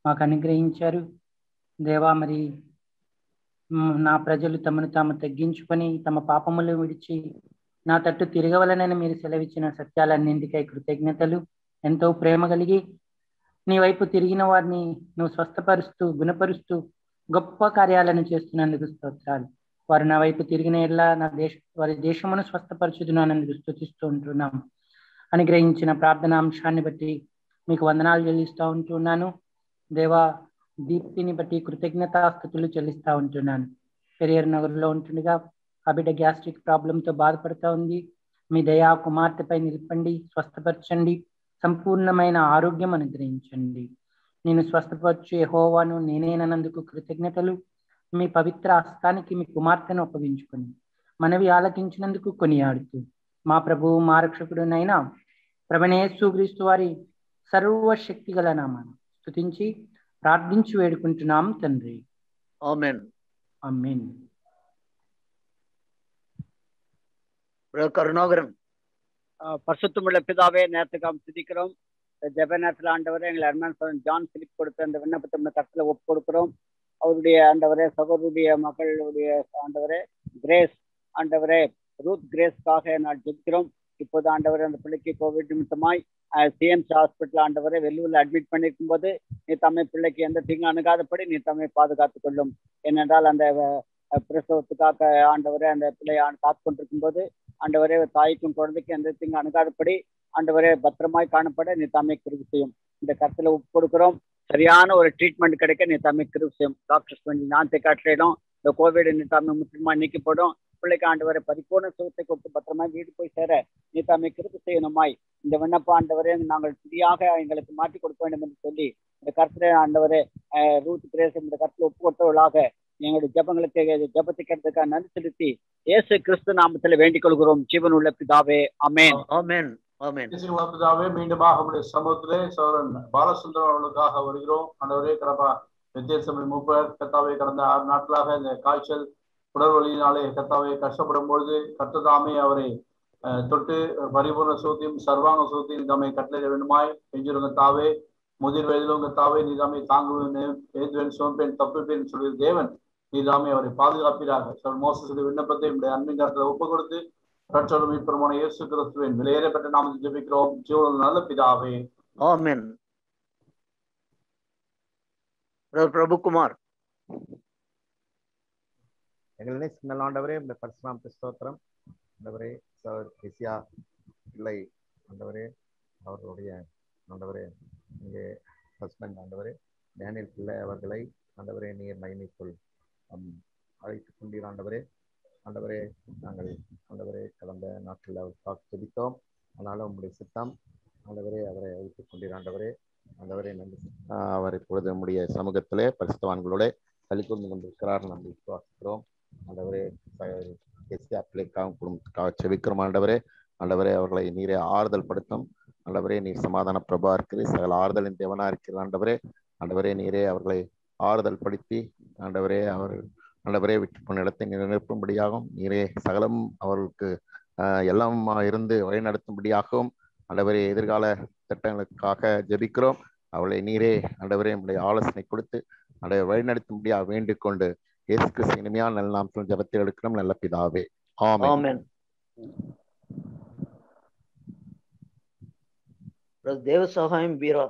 మాకు అనుగ్రహించారు దేవా. మరి నా ప్రజలు తమను తాము తగ్గించుకొని తమ పాపములు విడిచి నా తట్టు తిరగవలనని మీరు సెలవిచ్చిన సత్యాలన్నింటికై కృతజ్ఞతలు. ఎంతో ప్రేమ కలిగి నీ వైపు తిరిగిన వారిని నువ్వు స్వస్థపరుస్తూ గుణపరుస్తూ గొప్ప కార్యాలను చేస్తున్నందుకు స్తోత్రాలు. వారు నా వైపు తిరిగిన ఎల్లా వారి దేశమును స్వస్థపరచుదునందుకు స్తుతిస్తూ ఉంటున్నాం. అనుగ్రహించిన ప్రార్థనాంశాన్ని బట్టి మీకు వందనాలు చెల్లిస్తూ ఉంటున్నాను దేవా. దీప్తిని బట్టి కృతజ్ఞతాస్తుతులు చెల్లిస్తూ ఉంటున్నాను. పెరియర్ నగర్లో ఉంటుండగా ఆ బిడ్డ గ్యాస్ట్రిక్ ప్రాబ్లంతో బాధపడుతూ ఉంది. మీ దయా కుమార్తెపై నిలపండి, స్వస్థపరచండి, సంపూర్ణమైన ఆరోగ్యం అనుగ్రహించండి. నేను స్వస్థపరచు యెహోవాను నేనేనందుకు కృతజ్ఞతలు. మీ పవిత్ర హస్తానికి మీ కుమార్తెను అప్పగించుకొని మనవి ఆలకించినందుకు కొనియాడుతూ మా ప్రభువు మా రక్షకుడునైనా ప్రభువైన క్రీస్తు వారి సర్వశక్తి గల నామాన్ని స్తుతించి ప్రార్థించి వేడుకుంటున్నాం తండ్రి. ఆమేన్. ఆమేన్. கருணாகரன். பரிசுத்தமுள்ள பிதாவே, நேரத்துக்காக துதிக்கிறோம். ஜெப நேரத்தில் ஆண்டவரே எங்களை அருமையான சகோதரன் ஜான் பிலிப் கொடுத்த அந்த விண்ணப்பத்தை நம்ம கருத்தில் ஒப்பு கொடுக்கிறோம். அவருடைய ஆண்டவரே சகோதரருடைய மகளுடைய ஆண்டவரே கிரேஸ், ஆண்டவரே ரூத் கிரேஸ்க்காக நான் ஜெபிக்கிறோம். இப்போது ஆண்டவரே அந்த பிள்ளைக்கு கோவிட் நிமித்தமாய் சிஎம்சி ஹாஸ்பிட்டல் ஆண்டவரே வெள்ளூரில் அட்மிட் பண்ணியிருக்கும் போது நீ தம்மை பிள்ளைக்கு எந்த தீங்கும் அணுகாதபடி நீ தம்மை பாதுகாத்துக் கொள்ளும். ஏனென்றால் அந்த பிரசவத்துக்காக ஆண்டவரே அந்த பிள்ளையை காத்து கொண்டிருக்கும் போது ஆண்டவரே தாய்க்கும் குழந்தைக்கும் எந்த தீங்கும் அணுகாதபடி ஆண்டவரே பத்திரமாய் காணப்பட நீ தம்மை கிருபை செய்யும். இந்த கருத்துல ஒப்பு கொடுக்கிறோம். சரியான ஒரு ட்ரீட்மெண்ட் கிடைக்க நீ தம்மை கிருபை செய்யும். டாக்டர்ஸ் பண்ணி நான் காட்டிடும் இந்த கோவிட் நீ தம்மை முற்றிலுமா நீக்கப்படும். பிள்ளைக்கு ஆண்டவரை பரிபூர்ண சுகத்தை கொடுத்து பத்திரமா வீடு போய் சேர நீ தம்மை கிருபை செய்யணுமாய் இந்த விண்ணப்ப ஆண்டவரே நாங்கள் புதியாக எங்களுக்கு மாற்றி கொடுக்க வேண்டும் என்று சொல்லி இந்த கருத்துல ஆண்டவரே ரூத் கிரேஸ் இந்த கருத்துல ஒப்பு கொடுத்தவர்களாக எங்களுடைய ஜபங்களுக்கு ஜபத்தை கேட்டதுக்காக நன்றி செலுத்தி இயேசு கிறிஸ்து நாமத்தில் வேண்டிக் கொள்கிறோம் ஜீவன் உள்ள பிதாவே. ஆமென். ஆமென். ஆமென். பிதாவே, மீண்டுமாக நம்முடைய சமூகத்திலே சோழன் பாலசுந்தரம் அவர்களுக்காக வருகிறோம். ஆண்டவரே கடப்பா வித்தியாசமி மூப்பர் கத்தாவை கடந்த 6 நாட்களாக இந்த காய்ச்சல் உடல் வலியினாலே கத்தாவை கஷ்டப்படும் பொழுது கர்த்ததாமே அவரை தொட்டு பரிபூர்ண சுகத்தையும் சர்வாங்க சுகத்தையும் தம்மை கட்டளை வேண்டுமாய் செஞ்சிருங்க தாவே. முதிர் வயதிலும் தாவே நீ தாமே தாங்குவேன் சோம்பேன் தப்புப்பேன் சொல்லி தேவன் நீ தாமே அவரை பாதுகாப்பீராக. மோசடி விண்ணப்பத்தை நம்முடைய அன்பின் கருத்தில் ஒப்பு கொடுத்து ரட்சகரும் மீட்பருமான இயேசு கிறிஸ்துவின் விலையேறப்பட்ட நாமத்தில் ஜெபிக்கிறோம் ஜீவனுள்ள நல்ல பிதாவே. ஆமென். பிரபுகுமார். எங்களை சின்ன ஆண்டவரே இந்த பரிசுநாம ஸ்தோத்திரம். ஆண்டவரே எசியா பிள்ளை ஆண்டவரே அவர்களுடைய ஆண்டவரே இங்கே ஹஸ்பண்ட் ஆண்டவரே டேனியல் பிள்ளை அவர்களை ஆண்டவரே நீர் மகிமைக்குள் அழைத்துக் கொண்டீர் ஆண்டவரே. ஆண்டவரே நாங்கள் ஆண்டவரே கடந்த நாட்களில் அவர் துதித்தோம். ஆனாலும் உங்களுடைய சித்தம் ஆண்டவரே அவரை அழைத்துக் கொண்டீர் ஆண்டவரே. ஆண்டவரே நன்றி. அவர் இப்பொழுது நம்முடைய சமூகத்திலே பரிசுத்தவான்களோட கலிக்கூர்ந்து கொண்டிருக்கிறார் நம்பி விசுவாசிக்கிறோம். ஆண்டவரே எஸ்ஆ பிள்ளைக்காக குடும்பத்துக்காக செபிக்கிறோம் ஆண்டவரே. ஆண்டவரே அவர்களை நீரே ஆறுதல் படுத்தும் ஆண்டவரே. நீர் சமாதான பிரபா இருக்கிறது, சகல ஆறுதலின் தேவனா இருக்கிற ஆண்டவரே. ஆண்டவரே நீரே அவர்களை ஆறுதல் படுத்தி ஆண்டவரே அவர் ஆண்டவரே விட்டு போன இடத்தை நிரப்பும்படியாகவும் நீரே சகலம் அவர்களுக்கு எல்லாம் இருந்து வழிநடத்தும்படியாகவும் ஆண்டவரே எதிர்கால திட்டங்களுக்காக ஜெபிக்கிறோம். அவளை நீரே ஆண்டவரே நம்முடைய ஆலோசனை கொடுத்து ஆண்டவரை வழிநடத்தும்படியாக வேண்டிக் கொண்டு இயேசு கிறிஸ்து இனிமையான நல்ல நாமத்தில் ஜெபத்தில் எடுக்கிறோம் நல்ல பிதாவே. ஆமென். தேவ சகாயம் வீரா.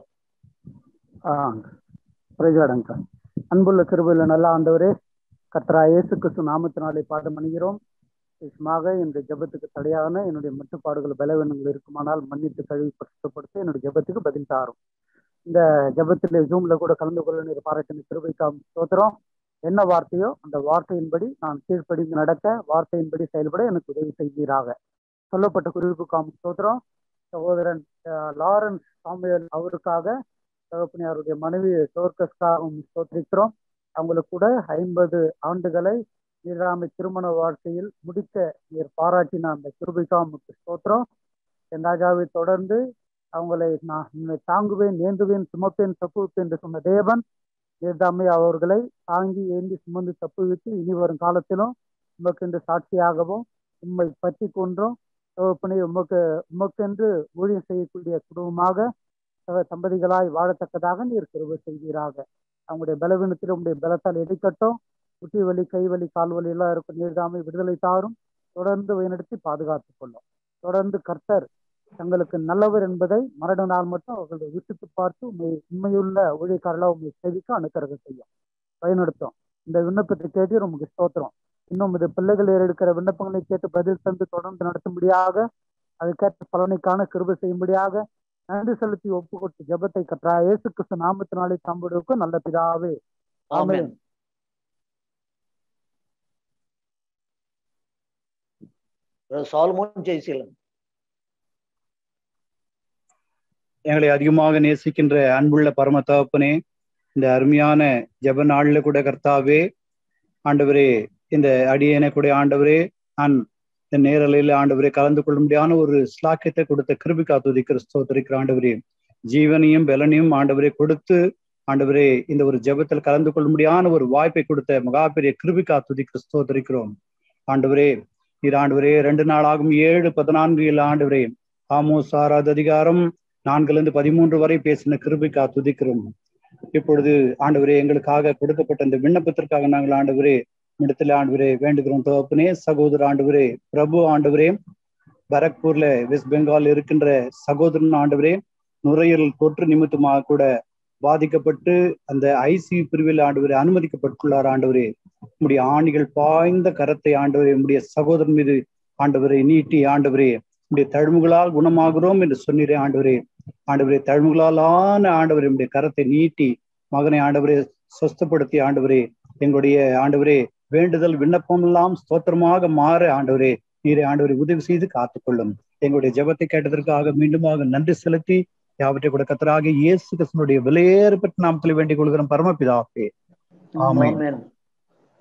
அன்புள்ள கிருபையுள்ள நல்ல ஆண்டவரே, கர்த்தராகிய இயேசு கிறிஸ்து நாமத்தினாலே பாதம் அணிகிறோம். விசேஷமாக என்னுடைய ஜெபத்துக்கு தடையான என்னுடைய மட்டுப்பாடுகள் பலவீனங்கள் இருக்குமானால் மன்னித்து கழுவி பரிசுத்தப்படுத்த என்னுடைய ஜெபத்துக்கு பதில் தாரும். இந்த ஜெபத்தில் ஜூம்ல கூட கலந்து கொள்ள நீர் பாராட்டின கிருபைக்காக ஸ்தோத்திரம். என்ன வார்த்தையோ அந்த வார்த்தையின்படி நான் கீழ்ப்படிந்து நடக்க, வார்த்தையின்படி செயல்பட எனக்கு உதவி செய்வீராக. சொல்லப்பட்ட குறிப்புக்காக ஸ்தோத்திரம். சகோதரன் லாரன்ஸ் சாமுவேல் அவருக்காக, தகப்பனே அவருடைய மனைவி டோர்கஸ்காகவும் ஸ்தோத்திரிக்கிறோம். அவங்களுக்கு கூட 50 ஆண்டுகளை நீராமை திருமண வாழ்க்கையில் முடிக்க நீர் பாராட்டின அந்த கிருபைக்காக ஸ்தோத்திரம். என் ராஜாவை தொடர்ந்து அவங்களை நான் தாங்குவேன், ஏந்துவேன், சுமப்பேன், தப்புவிப்பேன் என்று சொன்ன தேவன் நீர்தாமை அவர்களை தாங்கி ஏந்தி சுமந்து தப்புவித்து இனி வரும் காலத்திலும் உமக்கென்று சாட்சியாகவும் உம்மை பற்றி கொன்றும் தகப்பனே உமக்கென்று ஊழியம் செய்யக்கூடிய குடும்பமாக தம்பதிகளாய் வாழத்தக்கதாக நீர் கிருபை செய்வீராக. அவங்களுடைய பலவீனத்தில் உங்களுடைய பலத்தால் இடைக்கட்டும். குட்டி வலி, கை வலி, கால் வலி எல்லாம் இருக்கும் நீர்தாமை விடுதலை தாரும். தொடர்ந்து வழிநடத்தி பாதுகாத்துக் கொள்ளும். தொடர்ந்து கர்த்தர் தங்களுக்கு நல்லவர் என்பதை மரண நாள் மட்டும் அவர்களை விசித்து பார்த்து உண்மையுள்ள ஊழியக்காரர்களாக உண்மை சேவிக்க அனுக்கிரகம் செய்யும், பயன்படுத்தும். இந்த விண்ணப்பத்தை கேட்டு உங்களுக்கு ஸ்தோத்திரம். இன்னும் இது பிள்ளைகள் எடுக்கிற விண்ணப்பங்களை கேட்டு பதில் தந்து தொடர்ந்து நடத்தும்படியாக, அதுக்கேற்ற பலனை காண கிருபை செய்யும்படியாக நன்றி செலுத்தி ஒப்பு கொடுத்து ஜெபத்தை கற்றா இயேசு கிறிஸ்து நாமத்தினாலே தம்புடுக்கும் நல்ல பிதாவே, ஆமென். சாலமோன் ஜெயசீலன். எங்களை அதிகமாக நேசிக்கின்ற அன்புள்ள பரம தகப்பனே, இந்த அருமையான ஜெப நாள்ல கூட கர்த்தாவே ஆண்டவரே, இந்த அடியேனை கூட ஆண்டவரே நான் இந்த நேரலையில் ஆண்டவரே கலந்து கொள்ள முடியாத ஒரு ஸ்லாக்கியத்தை கொடுத்த கிருபிக்கா துதிக்கிற ஸ்தோத்திரிக்கிற ஆண்டவரே, ஜீவனையும் பலனையும் ஆண்டவரே கொடுத்து ஆண்டவரே இந்த ஒரு ஜெபத்தில் கலந்து கொள்ள முடியாத ஒரு வாய்ப்பை கொடுத்த மகாபெரிய கிருபிக்கா துதிக்கிற ஸ்தோத்திரிக்கிறோம் ஆண்டவரே. நீர் ஆண்டவரே 2 நாளாகும் 7:14 ஆண்டவரே ஆமோஸ் 6வது அதிகாரம் 4-13 வரை பேசின கிருபைக்கா துதிக்கிறோம். இப்பொழுது ஆண்டவரே எங்களுக்காக கொடுக்கப்பட்ட இந்த விண்ணப்பத்திற்காக நாங்கள் ஆண்டவரே இடத்துல ஆண்டவரே வேண்டுகிறோம் தகப்பனே. சகோதர ஆண்டவரே பிரபு ஆண்டவரே, பரக்பூர்ல வெஸ்ட் பெங்கால் இருக்கின்ற சகோதரன் ஆண்டவரே நுரையீரல் தொற்று நிமித்தமாக கூட பாதிக்கப்பட்டு அந்த ஐசியு பிரிவில் ஆண்டவரே அனுமதிக்கப்பட்டுள்ளார் ஆண்டவரே. உம்முடைய ஆணிகள் பாய்ந்த கரத்தை ஆண்டவரே உம்முடைய சகோதரன் மீது ஆண்டவரை நீட்டி ஆண்டவரே உடைய தழும்புகளால் குணமாகிறோம் என்று சொன்னீரே ஆண்டவரே. ஆண்டவரே தழும்புகளாலான ஆண்டவரே உடைய கரத்தை நீட்டி மகனை ஆண்டவரே சொஸ்தப்படுத்தி ஆண்டவரே எங்களுடைய ஆண்டவரே வேண்டுதல் விண்ணப்பம் எல்லாம் ஸ்தோத்திரமாக மாற ஆண்டவரே நீரை ஆண்டவரை உதவி செய்து காத்துக்கொள்ளும். எங்களுடைய ஜெபத்தை கேட்டதற்காக மீண்டுமாக நன்றி செலுத்தி யாவற்றை கூட கர்த்தராகிய இயேசு கிறிஸ்துவினுடைய விலையேறப்பட்ட நாமத்தில் வேண்டிக் கொள்கிறோம் பரமபிதாவே, ஆமென்.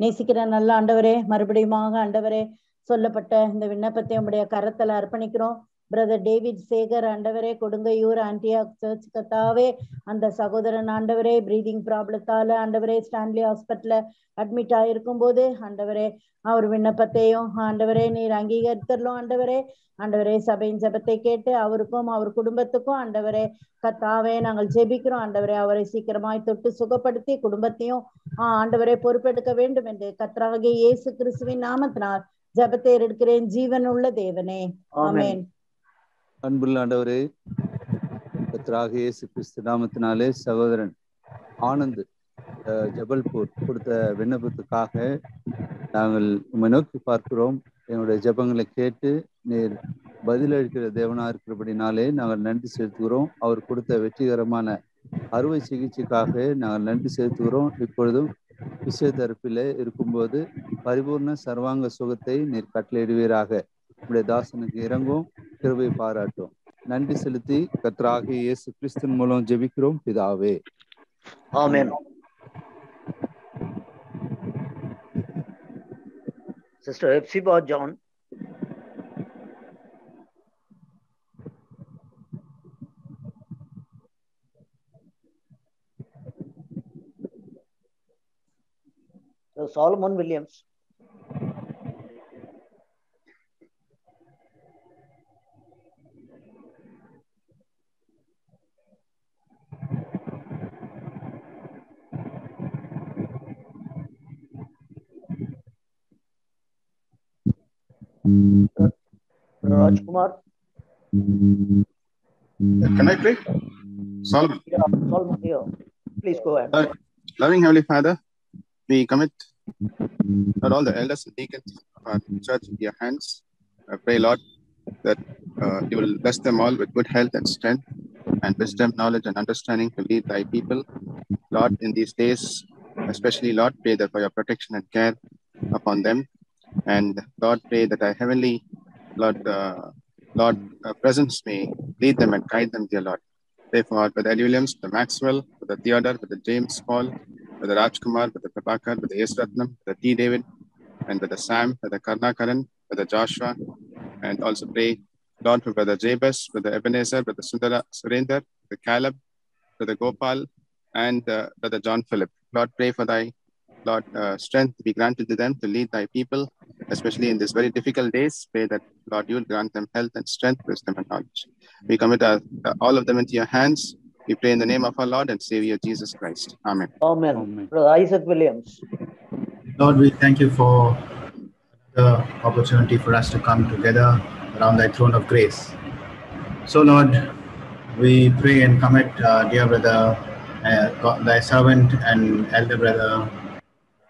நேசிக்கிற நல்ல ஆண்டவரே, மறுபடியுமாக ஆண்டவரே சொல்லப்பட்ட இந்த விண்ணப்பத்தை உங்களுடைய கரத்துல அர்ப்பணிக்கிறோம். பிரதர் டேவிட் சேகர் ஆண்டவரே, கொடுங்கையூர் ஆன்டியாக் சர்ச் கத்தாவே, அந்த சகோதரன் ஆண்டவரே பிரீதிங் ப்ராப்ளத்தால ஆண்டவரே ஸ்டான்லி ஹாஸ்பிட்டல்ல அட்மிட் ஆயிருக்கும் போது ஆண்டவரே அவர் விண்ணப்பத்தையும் ஆண்டவரே நீர் அங்கீகரித்தரலும் ஆண்டவரே. ஆண்டவரே சபையின் ஜெபத்தை கேட்டு அவருக்கும் அவர் குடும்பத்துக்கும் ஆண்டவரே கத்தாவே நாங்கள் ஜெபிக்கிறோம் ஆண்டவரே. அவரை சீக்கிரமாய் தொட்டு சுகப்படுத்தி குடும்பத்தையும் ஆண்டவரே பொறுப்பெடுக்க வேண்டும் என்று கர்த்தராகிய இயேசு கிறிஸ்துவின் நாமத்தினால் ஜெபத்தை எடுக்கிறேன் ஜீவன் உள்ள தேவனே, ஆமென். அன்புள்ள ஆண்டவரே, கர்த்தராகிய இயேசு கிறிஸ்து நாமத்தினாலே சகோதரன் ஆனந்த் ஜபல்பூர் கொடுத்த விண்ணப்பத்துக்காக நாங்கள் உம்மை நோக்கி பார்க்கிறோம். என்னுடைய ஜெபங்களை கேட்டு நீர் பதிலளிக்கிற தேவனா இருக்கிறபடினாலே நாங்கள் நன்றி செலுத்துகிறோம். அவர் கொடுத்த வெற்றிகரமான அறுவை சிகிச்சைக்காக நாங்கள் நன்றி செலுத்துகிறோம். இப்பொழுதும் பிசியோதெரப்பில இருக்கும்போது பரிபூர்ண சர்வாங்க சுகத்தை நீர் கட்டளையிடுவீராக. உடைய தாசனுக்கு இறங்கும், கிருபை பாராட்டும். நன்றி செலுத்தி கர்த்தராகிய இயேசு கிறிஸ்துவின் மூலம் ஜெபிக்கிறோம் பிதாவே, amen. Sister Epsiba John. Solomon Williams. Rajkumar. Can I pray? Solomon. Yeah, Solomon here. Please go ahead. Loving Heavenly Father, we commit all the elders and deacons of our church in your hands. I pray, Lord, that you will bless them all with good health and strength and wisdom, knowledge and understanding to lead thy people. Lord, in these days Especially, Lord, pray that for your protection and care upon them. And Lord, pray that our heavenly presence may lead them and guide them, dear Lord. Pray for Brother Eddie Williams, Brother Maxwell, Brother Theodore, Brother James Paul, Brother Rajkumar, Brother Prabhakar, Brother S. Ratnam, Brother T. David, and Brother Sam, Brother Karnakaran, Brother Joshua, and also pray, Lord, for Brother Jabez, Brother Ebenezer, Brother Surender, Brother Caleb, Brother Gopal, and Brother John Philip. Lord, pray for thy, Lord, strength to be granted to them to lead thy people, especially in these very difficult days. Pray that, Lord, you will grant them health and strength, wisdom and knowledge. We commit all of them into your hands. We pray in the name of our Lord and Savior, Jesus Christ. Amen. Amen. Brother Isaac Williams. Lord, we thank you for the opportunity for us to come together around thy throne of grace. So, Lord, we pray and commit dear brother, thy servant and elder brother,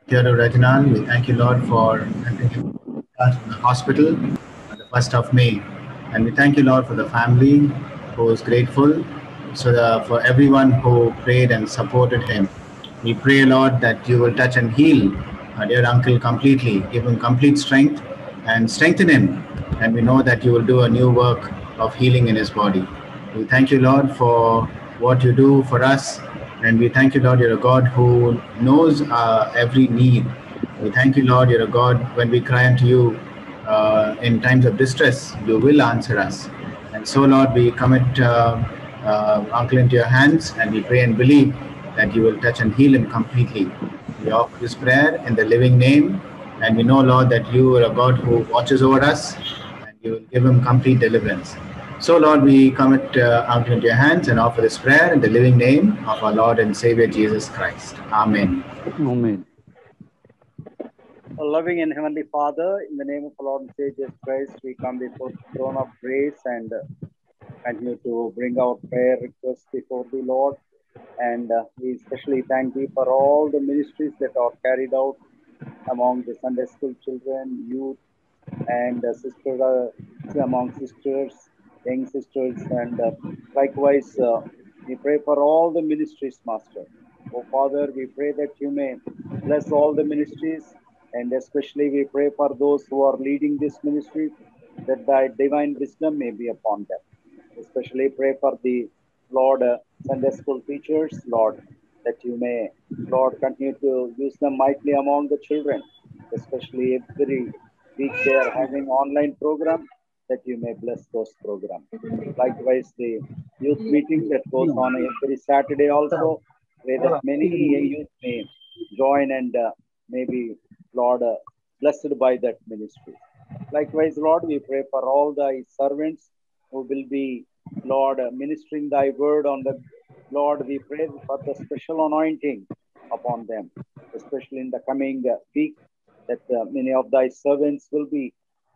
Theodore Reginald. We thank you, Lord, for entering him in the hospital on the 1st of May. And we thank you, Lord, for the family who is grateful. So for everyone who prayed and supported him. We pray, Lord, that you will touch and heal our dear uncle completely, give him complete strength and strengthen him. And we know that you will do a new work of healing in his body. We thank you, Lord, for what you do for us. And we thank you, Lord, you're a God who knows every need. We thank you, Lord, you're a God, when we cry unto you in times of distress, you will answer us. And so, Lord, we commit uncle into your hands, and we pray and believe that you will touch and heal him completely. We offer this prayer in the living name, and we know, Lord, that you are a God who watches over us, and you will give him complete deliverance. So, Lord, we commit uncle into your hands and offer this prayer in the living name of our Lord and Savior, Jesus Christ. Amen. Amen. Loving and Heavenly Father, in the name of our Lord and Savior Jesus Christ, we come before the throne of grace and continue to bring our prayer requests before the Lord. And we especially thank you for all the ministries that are carried out among the Sunday school children, youth, and among sisters, young sisters, and likewise we pray for all the ministries, Master. Oh Father, we pray that you may bless all the ministries, and especially we pray for those who are leading this ministry, that thy divine wisdom may be upon them. Especially pray for the Lord Sunday school teachers, Lord, that you may, Lord, continue to use them mightily among the children, especially every week they are having online program, that you may bless those programs. Likewise, the youth meeting that goes on every Saturday also, pray that many youth may join and maybe, Lord, blessed by that ministry. Likewise, Lord, we pray for all thy servants who will be, Lord, ministering thy word on the, Lord, we pray for the special anointing upon them, especially in the coming week, that many of thy servants will be,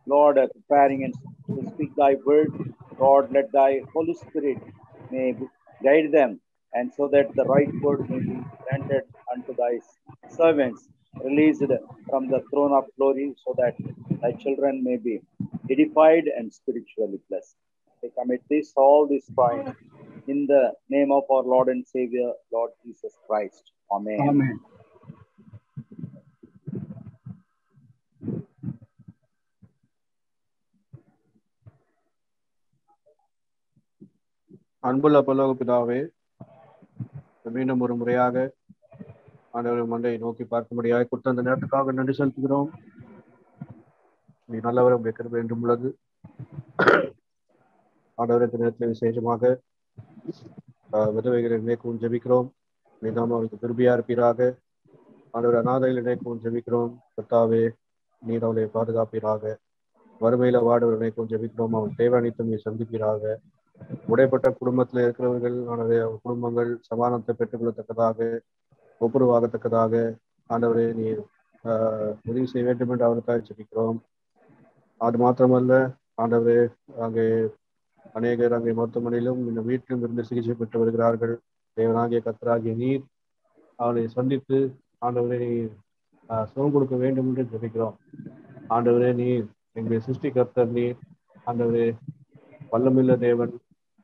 Lord, preparing and to speak thy word. Lord, let thy Holy Spirit may guide them, and so that the right word may be granted unto thy servants, released from the throne of glory, so that thy children may be edified and spiritually blessed. We commit all these prayers in the name of our Lord and Savior, Lord Jesus Christ. Amen. Amen. அன்புள்ள பரலோக பிதாவே, மீண்டும் ஒரு முறையாக ஆண்டவர் மண்டையை நோக்கி பார்க்கும்படியாக கொடுத்த அந்த நேரத்துக்காக நன்றி செலுத்துகிறோம். நீ நல்லவரும் வைக்க வேண்டும் உள்ளது. ஆண்டவருக்கு நேரத்தில் விசேஷமாக விதவைகளை நினைக்கவும் ஜெபிக்கிறோம். நீதாம் அவருக்கு திருப்பியா இருப்பீராக. ஆண்டவர் அநாதைகளை நினைக்கவும் ஜெபிக்கிறோம். கர்த்தாவே, நீர் அவளை பாதுகாப்பீராக. வறுமையில வாடுவர் நினைக்கவும் ஜெபிக்கிறோம். அவன் தேவை அனைத்தும் நீ சந்திப்பீராக. உடைப்பட்ட குடும்பத்தில் இருக்கிறவர்கள் ஆனவே குடும்பங்கள் சமாதானத்தை பெற்றுக்கொள்ளத்தக்கதாக, ஒப்புரவாகத்தக்கதாக ஆண்டவரே நீர் உதவி செய்ய வேண்டும் என்று அவனுக்காக ஜெபிக்கிறோம். அது மாத்திரமல்ல ஆண்டவரே, அங்கே அநேகர் அங்கே மருத்துவமனையிலும் இந்த வீட்டிலும் இருந்து சிகிச்சை பெற்று வருகிறார்கள். தேவனாகிய கர்த்தராகிய நீர் அவனை சந்தித்து ஆண்டவரே நீர் சுகம் கொடுக்க வேண்டும் என்று ஜெபிக்கிறோம். ஆண்டவரே நீர் எங்களுடைய சிருஷ்டி கர்த்தர், நீர் ஆண்டவரே வல்லமில்ல தேவன்.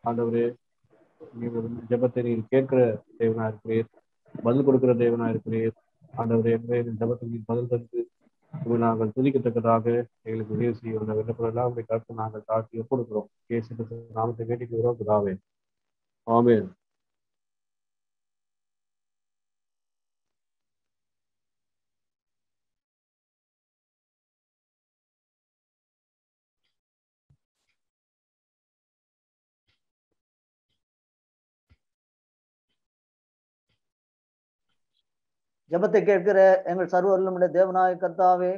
ஆண்டவரே நீர் ஜெபத்தை நீர் கேட்கிற தேவனா இருக்கிறீர், பதில் கொடுக்கிற தேவனா இருக்கிறீர். ஆண்டவரே இந்த ஜபத்துக்கு பதில் தந்து நாங்கள் துதிக்கத்தக்கதாக எங்களுக்கு உதவி செய்ய வந்த விண்ணப்பெல்லாம் உங்களை கருத்து நாங்கள் தாழ்த்தி ஒப்படுக்கிறோம். இயேசு கிறிஸ்து நாமத்தை வேண்டிக்கிறோம் பிதாவே. ஆமென். ஜெபத்தை கேட்கிற எங்கள் சர்வர்களுடைய தேவனாய கர்த்தாவே,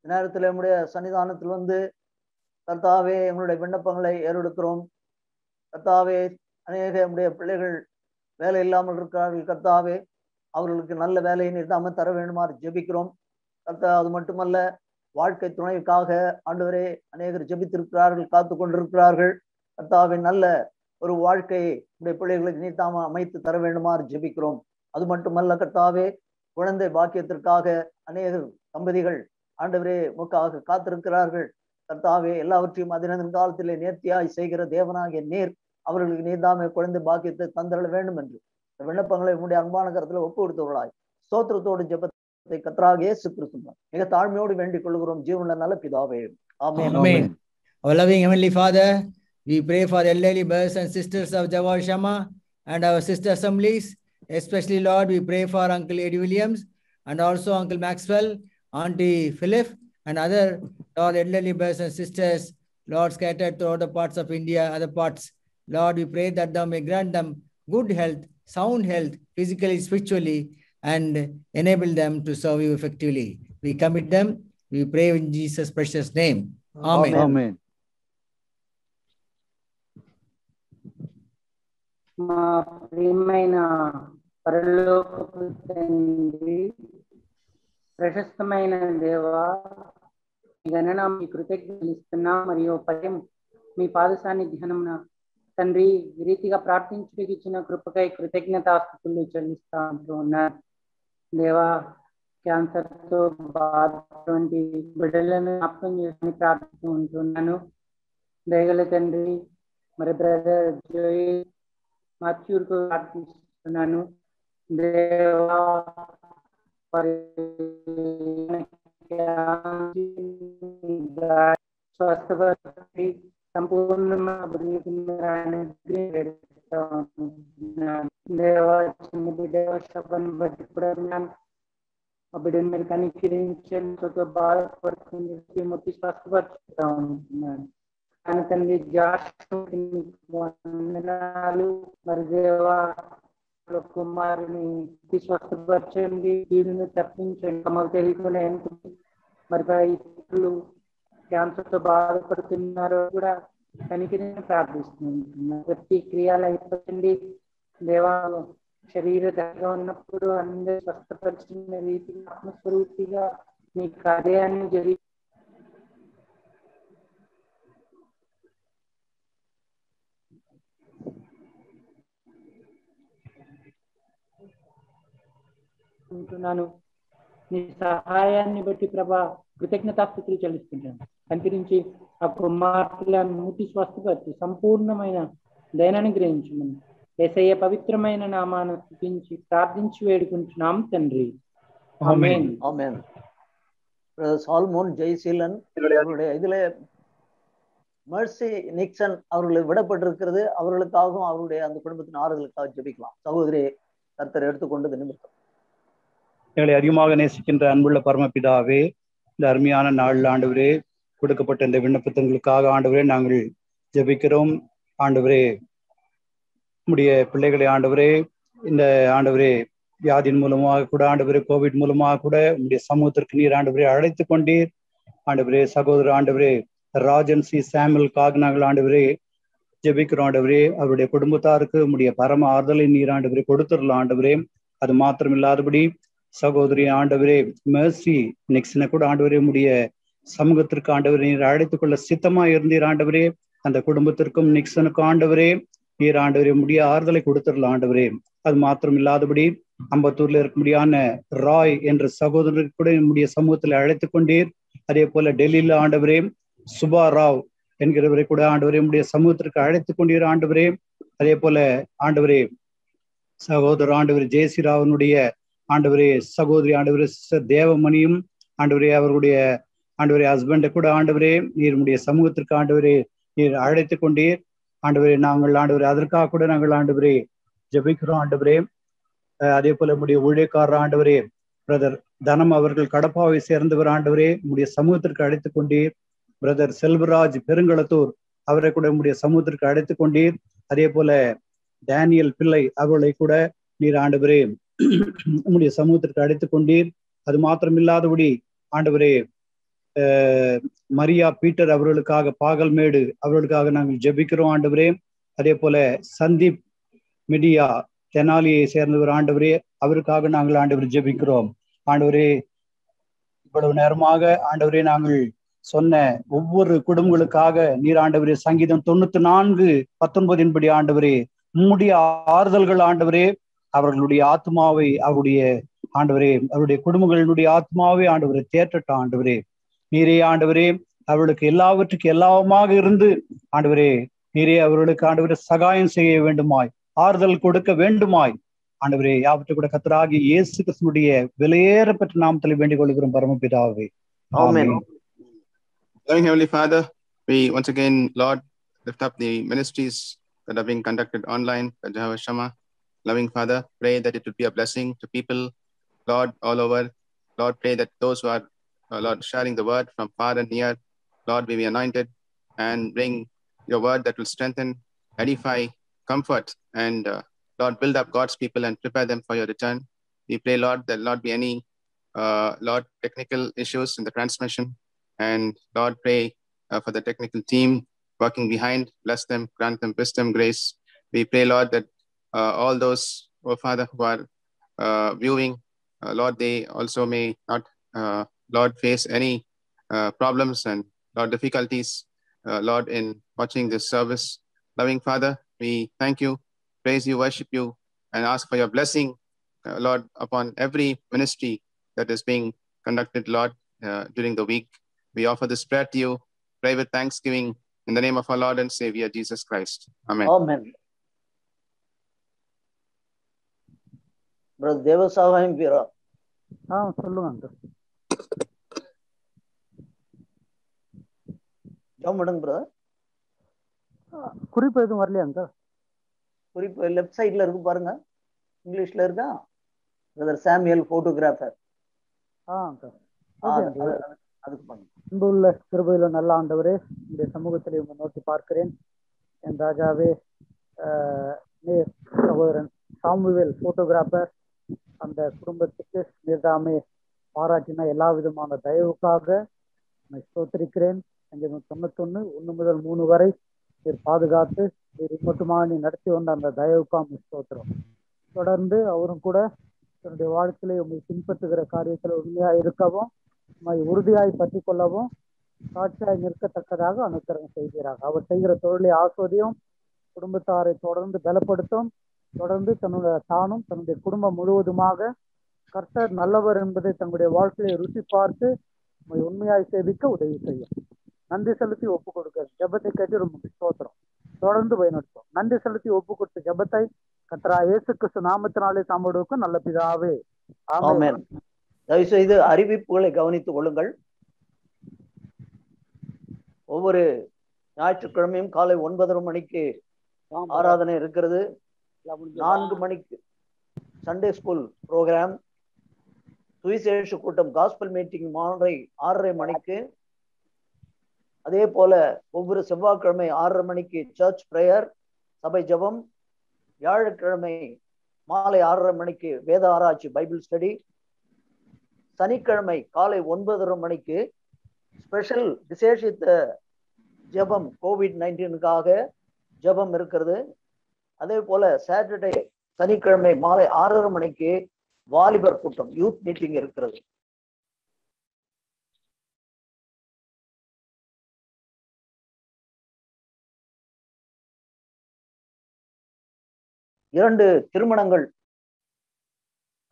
நேரத்தில் நம்முடைய சன்னிதானத்தில் வந்து கர்த்தாவே எங்களுடைய விண்ணப்பங்களை ஏறெடுக்கிறோம். கர்த்தாவே, அநேக நம்முடைய பிள்ளைகள் வேலை இல்லாமல் இருக்கிறார்கள். கர்த்தாவே, அவர்களுக்கு நல்ல வேலையை நிறுத்தாமல் தர வேண்டுமாறு ஜெபிக்கிறோம். கர்த்தா, அது மட்டுமல்ல, வாழ்க்கை துணைக்காக ஆண்டவரே அநேகர் ஜெபித்திருக்கிறார்கள், காத்து கொண்டிருக்கிறார்கள். கர்த்தாவே, நல்ல ஒரு வாழ்க்கையை நம்முடைய பிள்ளைகளுக்கு நீட்டாம அமைத்து தர வேண்டுமாறு ஜெபிக்கிறோம். அது மட்டுமல்ல கர்த்தாவே, குழந்தை பாக்கியத்திற்காக அநேக தம்பதிகள் ஆண்டவரே உமக்காக காத்திருக்கிறார்கள். கர்த்தாவே, எல்லாவற்றையும் அதினதன் காலத்திலே நேர்த்தியாய் செய்கிற தேவனாகிய நீர் அவர்களுக்கு நீர்தாமே குழந்தை பாக்கியத்தை தந்திர வேண்டும் என்று விண்ணப்பங்களை உடைய அன்பான கருத்துல ஒப்பு கொடுத்தவர்களாய் ஸ்தோத்திரத்தோடு ஜெபத்தை கர்த்தராகிய இயேசு கிறிஸ்து மிக தாழ்மையோடு வேண்டிக் கொள்கிறோம் ஜீவனுள்ள நல்ல பிதாவே. ஆமென். Amen. Our loving Heavenly Father, we pray for elderly brothers and sisters of Jawar Shama and our sister assemblies. Especially, Lord, we pray for Uncle Eddie Williams and also Uncle Maxwell, Auntie Philip, and other Lord elderly brothers and sisters, Lord, scattered throughout the parts of India, other parts. Lord, we pray that thou may grant them good health, sound health, physically, spiritually, and enable them to serve you effectively. We commit them. We pray in Jesus' precious name. Amen. Amen. మా ప్రియమైన పరలోకపు తండ్రి, ప్రశస్తమైన దేవా, మీ గణన మీ కృతజ్ఞతలు ఇస్తున్నా మరియు పర్యం మీ పాద సాన్నిధ్యానమున తండ్రి ఈ రీతిగా ప్రార్థించడానికి ఇచ్చిన కృపకై కృతజ్ఞతాస్తుతులు చెల్లిస్తా ఉంటూ ఉన్నారు. దేవా, క్యాన్సర్తో బాధటువంటి బిడ్డలను జ్ఞాపకం చేసుకుని ప్రార్థిస్తూ ఉంటున్నాను. దయగల తండ్రి, మరి బ్రదర్ జోయి మాథ్యూర్కు ప్రార్థిస్తున్నాను. దేవా, స్వస్థపడి సంపూర్ణమైన దేవా, చిన్న బిడ్డ శబ్దం బట్టి కూడా ఆ బిడ్డను మీరు కనికరించడంతో బాధపడుతుంది మొత్తి స్వస్థపరుచుతా ఉంటున్నాను. కానీ తండ్రి వందనాలు. మరి దేవా, కుమారుని స్వస్థపరచండి, వీడిని తప్పించండి. మాకు తెలియకుండా మరి ఇతరులు క్యాన్సర్తో బాధపడుతున్నారో కూడా కనికరిని ప్రార్థిస్తున్నాను. ప్రతి క్రియలు అయిపోతుంది దేవా. శరీర దగ్గర ఉన్నప్పుడు అందరూ స్వస్థపరిచిన రీతిగా ఆత్మస్వరూపిగా మీ కార్యాన్ని జరిగి ఉంటున్నాను. నీ సహాయాన్ని బట్టి ప్రభా కృతజ్ఞతాస్తుతులు చెల్లిస్తుంటాను. కనికరించి ఆ కుమార్తెలను మూతి స్వస్థపరిచి సంపూర్ణమైన దయనని గ్రహించమని యేసయ్య పవిత్రమైన నామాన్ని స్తుతించి ప్రార్థించి వేడుకుంటున్నాం తండ్రి. ஆமென். ஆமென். சால்மோன் ஜெய்சீலன் அவருடைய இதுல மெர்சி நிக்சன் அவர்களுக்கு விடப்பட்டிருக்கிறது. அவர்களுக்காகவும் அவருடைய அந்த குடும்பத்தின் ஆறுதலுக்காக ஜெபிக்கலாம். சகோதரி கர்த்தர் எடுத்துக்கொண்டு நிமித்தம் எங்களை அதிகமாக நேசிக்கின்ற அன்புள்ள பரமபிதாவே, இந்த அருமையான நாளில் ஆண்டவரே கொடுக்கப்பட்ட இந்த விண்ணப்பத்தங்களுக்காக ஆண்டவரே நாங்கள் ஜெபிக்கிறோம். ஆண்டவரே, நம்முடைய பிள்ளைகளை ஆண்டவரே இந்த ஆண்டவரே வியாதியின் மூலமாக கூட ஆண்டவரே கோவிட் மூலமாக கூட உங்களுடைய சமூகத்திற்கு நீர் ஆண்டவரே அழைத்து கொண்டீர். ஆண்டவரே சகோதரர் ஆண்டவரே ராஜன் சி சாமுவேலுக்காக நாங்கள் ஆண்டவரே ஜெபிக்கிறோம். ஆண்டவரே அவருடைய குடும்பத்தாருக்கு உங்களுடைய பரம ஆறுதலை நீர் ஆண்டவரே கொடுத்துடலாம். ஆண்டவரே அது மாத்திரம் இல்லாதபடி சகோதரி ஆண்டவரே மெர்சி நிக்சனை கூட ஆண்டவரே உடைய சமூகத்திற்கு ஆண்டவரே நீர் அழைத்துக் கொள்ள சித்தமா இருந்தீர். ஆண்டவரே அந்த குடும்பத்திற்கும் நிக்சனுக்கும் ஆண்டவரே நீர் ஆண்டவரே முடிய ஆறுதலை கொடுத்துடலாம். ஆண்டவரே அது மாத்திரம் இல்லாதபடி அம்பத்தூர்ல இருக்க முடியான ராய் என்ற சகோதரருக்கு கூட நம்முடைய சமூகத்தில் அழைத்துக் கொண்டீர். அதே போல டெல்லியில ஆண்டவரே சுபா ராவ் என்கிறவரை கூட ஆண்டவரே நம்முடைய சமூகத்திற்கு அழைத்துக் கொண்டீர். ஆண்டவரே அதே போல ஆண்டவரே சகோதரர் ஆண்டவர் ஜெயசி ராவனுடைய ஆண்டவரே சகோதரி ஆண்டவரே சிஸ்டர் தேவமணியும் ஆண்டவரே அவர்களுடைய ஆண்டவரே ஹஸ்பண்டை கூட ஆண்டவரே நீர் உடைய சமூகத்திற்கு ஆண்டவரே நீர் அழைத்து கொண்டீர். ஆண்டவரே நாங்கள் ஆண்டவரே அதற்காக கூட நாங்கள் ஆண்டவரே ஜெபிக்கிறோம். ஆண்டவரே அதே போல உடைய ஊழியக்காரர் ஆண்டவரே பிரதர் தனம் அவர்கள் கடப்பாவை சேர்ந்தவர் ஆண்டவரே உடைய சமூகத்திற்கு அழைத்து கொண்டீர். பிரதர் செல்வராஜ் பெருங்களத்தூர் அவரை கூட உடைய சமூகத்திற்கு அழைத்து கொண்டீர். அதே போல டேனியல் பிள்ளை அவர்களை கூட நீர் ஆண்டவரே உடைய சமூகத்திற்கு அழைத்து கொண்டீர். அது மாத்திரமில்லாதபடி ஆண்டவரே மரியா பீட்டர் அவர்களுக்காக பாகல்மேடு அவர்களுக்காக நாங்கள் ஜெபிக்கிறோம் ஆண்டவரே. அதே போல சந்தீப் மிடியா தெனாலியை சேர்ந்தவர் ஆண்டவரே அவருக்காக நாங்கள் ஆண்டவரை ஜெபிக்கிறோம். ஆண்டவரே இவ்வளவு நேரமாக ஆண்டவரே நாங்கள் சொன்ன ஒவ்வொரு குடும்பங்களுக்காக நீர் ஆண்டவரே சங்கீதம் 94:19 படி ஆண்டவரே உம்முடைய ஆறுதல்கள் ஆண்டவரே அவர்களுடைய ஆத்மாவை அவருடைய ஆண்டவரே அவருடைய குடும்பங்களுடைய ஆத்மாவை ஆண்டவரை தேற்றட்டும் ஆண்டவரே. நீரே ஆண்டவரே அவர்களுக்கு எல்லாவற்றுக்கும் எல்லாமாக இருந்து ஆண்டவரே நீரே அவர்களுக்கு ஆண்டவரே சகாயம் செய்ய வேண்டுமாய் ஆறுதல் கொடுக்க வேண்டுமாய் ஆண்டவரே யாவற்றை கூட கர்த்தராகிய இயேசு கிறிஸ்துவினுடைய விலையேறப்பெற்ற நாமத்தில் வேண்டிக் கொள்கிறோம் பரமபிதாவே. ஆமென். Loving Heavenly Father, we once again, Lord, lift up the ministries that are being conducted online by Jehovah Shammah. Loving Father, pray that it would be a blessing to people, Lord, all over. Lord, pray that those who are, Lord, sharing the word from far and near, Lord, may be anointed and bring your word that will strengthen, edify, comfort, and Lord, build up God's people and prepare them for your return. We pray, Lord, there will not be any, Lord, technical issues in the transmission. And Lord, pray for the technical team working behind. Bless them, grant them wisdom, grace. We pray, Lord, that all those, oh Father, who are viewing, Lord, they also may not, Lord, face any problems and, Lord, difficulties, Lord, in watching this service. Loving Father, we thank you, praise you, worship you, and ask for your blessing, Lord, upon every ministry that is being conducted, Lord, during the week. We offer this prayer to you, pray with thanksgiving in the name of our Lord and Savior, Jesus Christ. Amen. Amen. Brother Devasahayam Veera. சொல்லுங்க uncle. ஜாமடங் brother. குறிப்பு எதுவும் வரலையா uncle? குறிப்பு left சைட்ல இருக்கு பாருங்க, இங்கிலீஷ்ல இருக்கா? Brother Samuel photographer. அங்கிள் அதுக்கு பண்ணுங்க. அன்புள்ள கிருபையில நல்ல ஆண்டவரே இந்த சமூகத்தில் உங்களை நோக்கி பார்க்கிறேன். என் ராஜாவே சகோதரன் சாமுவேல் போட்டோகிராஃபர் அந்த குடும்பத்துக்கு நீர்தாமே பாராட்டின எல்லா விதமான தயவுக்காக ஸ்தோத்திரிக்கிறேன். 91 முதல் 3 வரை நீர் பாதுகாத்து நீர் மட்டுமாக நீ நடத்தி வந்த அந்த தயவுக்காக ஸ்தோத்திரம். தொடர்ந்து அவரும் கூட தன்னுடைய வாழ்க்கையில உண்மை பின்பற்றுகிற காரியத்தில் உண்மையாக இருக்கவும் உறுதியாய் பற்றி கொள்ளவும் சாட்சியாய் நிற்கத்தக்கதாக அனுக்கிரகம் செய்கிறார். அவர் செய்கிற தொழிலை ஆஸ்வதியும் குடும்பத்தாரை தொடர்ந்து பலப்படுத்தும். தொடர்ந்து தானும் தன்னுடைய குடும்பம் முழுவதுமாக கர்த்தர் நல்லவர் என்பதை தங்களுடைய வாழ்க்கையை ருசி பார்த்து உண்மையாய் சேவிக்க உதவி செய்யும். நன்றி செலுத்தி ஒப்பு கொடுக்க ஜெபத்தை கேட்டு ரொம்ப ஸ்தோத்திரம். தொடர்ந்து பயன்படுத்தும். நன்றி செலுத்தி ஒப்பு கொடுத்த ஜெபத்தை கர்த்தராகிய இயேசு கிறிஸ்து நாமத்தினாலே சாம்படுவதற்கு நல்ல பிதாவே ஆமென். தயவு செய்து அறிவிப்புகளை கவனித்துக் கொள்ளுங்கள். ஒவ்வொரு ஞாயிற்றுக்கிழமையும் காலை 9:30 மணிக்கு ஆராதனை இருக்கிறது. 4 மணிக்கு சண்டே ஸ்கூல் ப்ரோக்ராம், சுவிசேஷ கூட்டம் காஸ்பல் மீட்டிங் மாலை 6:30 மணிக்கு. அதே போல ஒவ்வொரு செவ்வாய்க்கிழமை 6:30 மணிக்கு சர்ச் பிரேயர் சபை ஜபம். வியாழக்கிழமை மாலை 6:30 மணிக்கு வேத ஆராய்ச்சி பைபிள் ஸ்டடி. சனிக்கிழமை காலை 9:30 மணிக்கு ஸ்பெஷல் விசேஷித்த ஜபம் COVID-19க்காக ஜபம் இருக்கிறது. அதே போல சாட்டர்டே சனிக்கிழமை மாலை 6:30 மணிக்கு வாலிபர் கூட்டம் யூத் மீட்டிங் இருக்கிறது. இரண்டு திருமணங்கள்,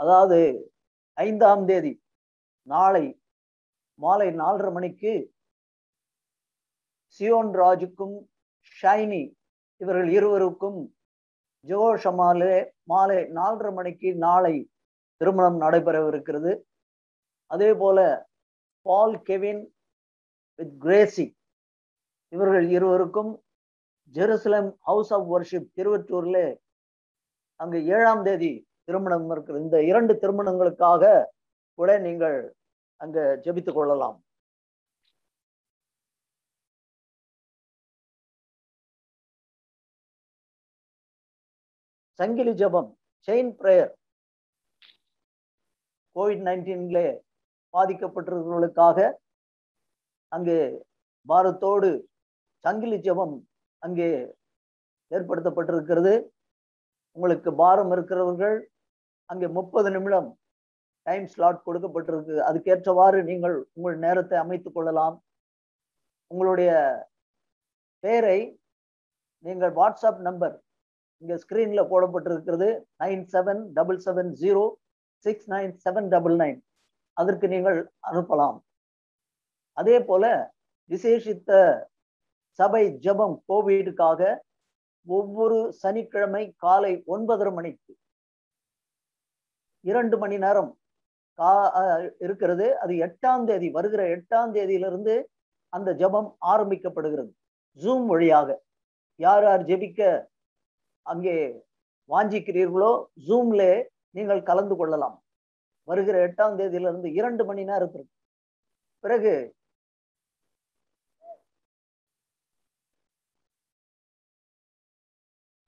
அதாவது 5ஆம் தேதி நாளை மாலை 4:30 மணிக்கு சியோன் ராஜுக்கும் ஷைனி இவர்கள் இருவருக்கும் ஜெகோவா ஷம்மாவிலே மாலை 4:30 மணிக்கு நாளை திருமணம் நடைபெறவிருக்கிறது. அதே போல பால் கெவின் வித் கிரேசி இவர்கள் இருவருக்கும் ஜெருசலம் ஹவுஸ் ஆஃப் வர்ஷிப் திருவற்றூர்ல அங்கு 7ஆம் தேதி திருமணம் இருக்கிறது. இந்த 2 திருமணங்களுக்காக கூட நீங்கள் அங்க ஜெபித்துக் கொள்ளலாம். சங்கிலி ஜெபம், செயின் பிரேயர், COVID-19 பாதிக்கப்பட்டிருக்கிறவர்களுக்காக அங்கே பாரத்தோடு சங்கிலி ஜெபம் அங்கே ஏற்படுத்தப்பட்டிருக்கிறது. உங்களுக்கு பாரம் இருக்கிறவர்கள் அங்கே 30 நிமிடம் டைம் ஸ்லாட் கொடுக்கப்பட்டிருக்கு. அதுக்கேற்றவாறு நீங்கள் உங்கள் நேரத்தை அமைத்துக் கொள்ளலாம். உங்களுடைய பெயரை நீங்கள் வாட்ஸ்அப் நம்பர் இங்க ஸ்கிரீன்ல போடப்பட்டிருக்கிறது 9770697999 அதற்கு நீங்கள் அனுப்பலாம். அதே போல விசேஷித்த சபை ஜெபம் கோவிடுக்காக ஒவ்வொரு சனிக்கிழமை காலை 9:30 மணிக்கு 2 மணி நேரம் இருக்கிறது. அது 8ஆம் தேதி, வருகிற 8ஆம் தேதியிலிருந்து அந்த ஜெபம் ஆரம்பிக்கப்படுகிறது. ஜூம் வழியாக யார் யார் ஜெபிக்க அங்கே வாஞ்சிக்கிறீர்களோ ஜூம்ல நீங்கள் கலந்து கொள்ளலாம். வருகிற 8ஆம் தேதியிலிருந்து 2 மணி நேரத்திற்கு பிறகு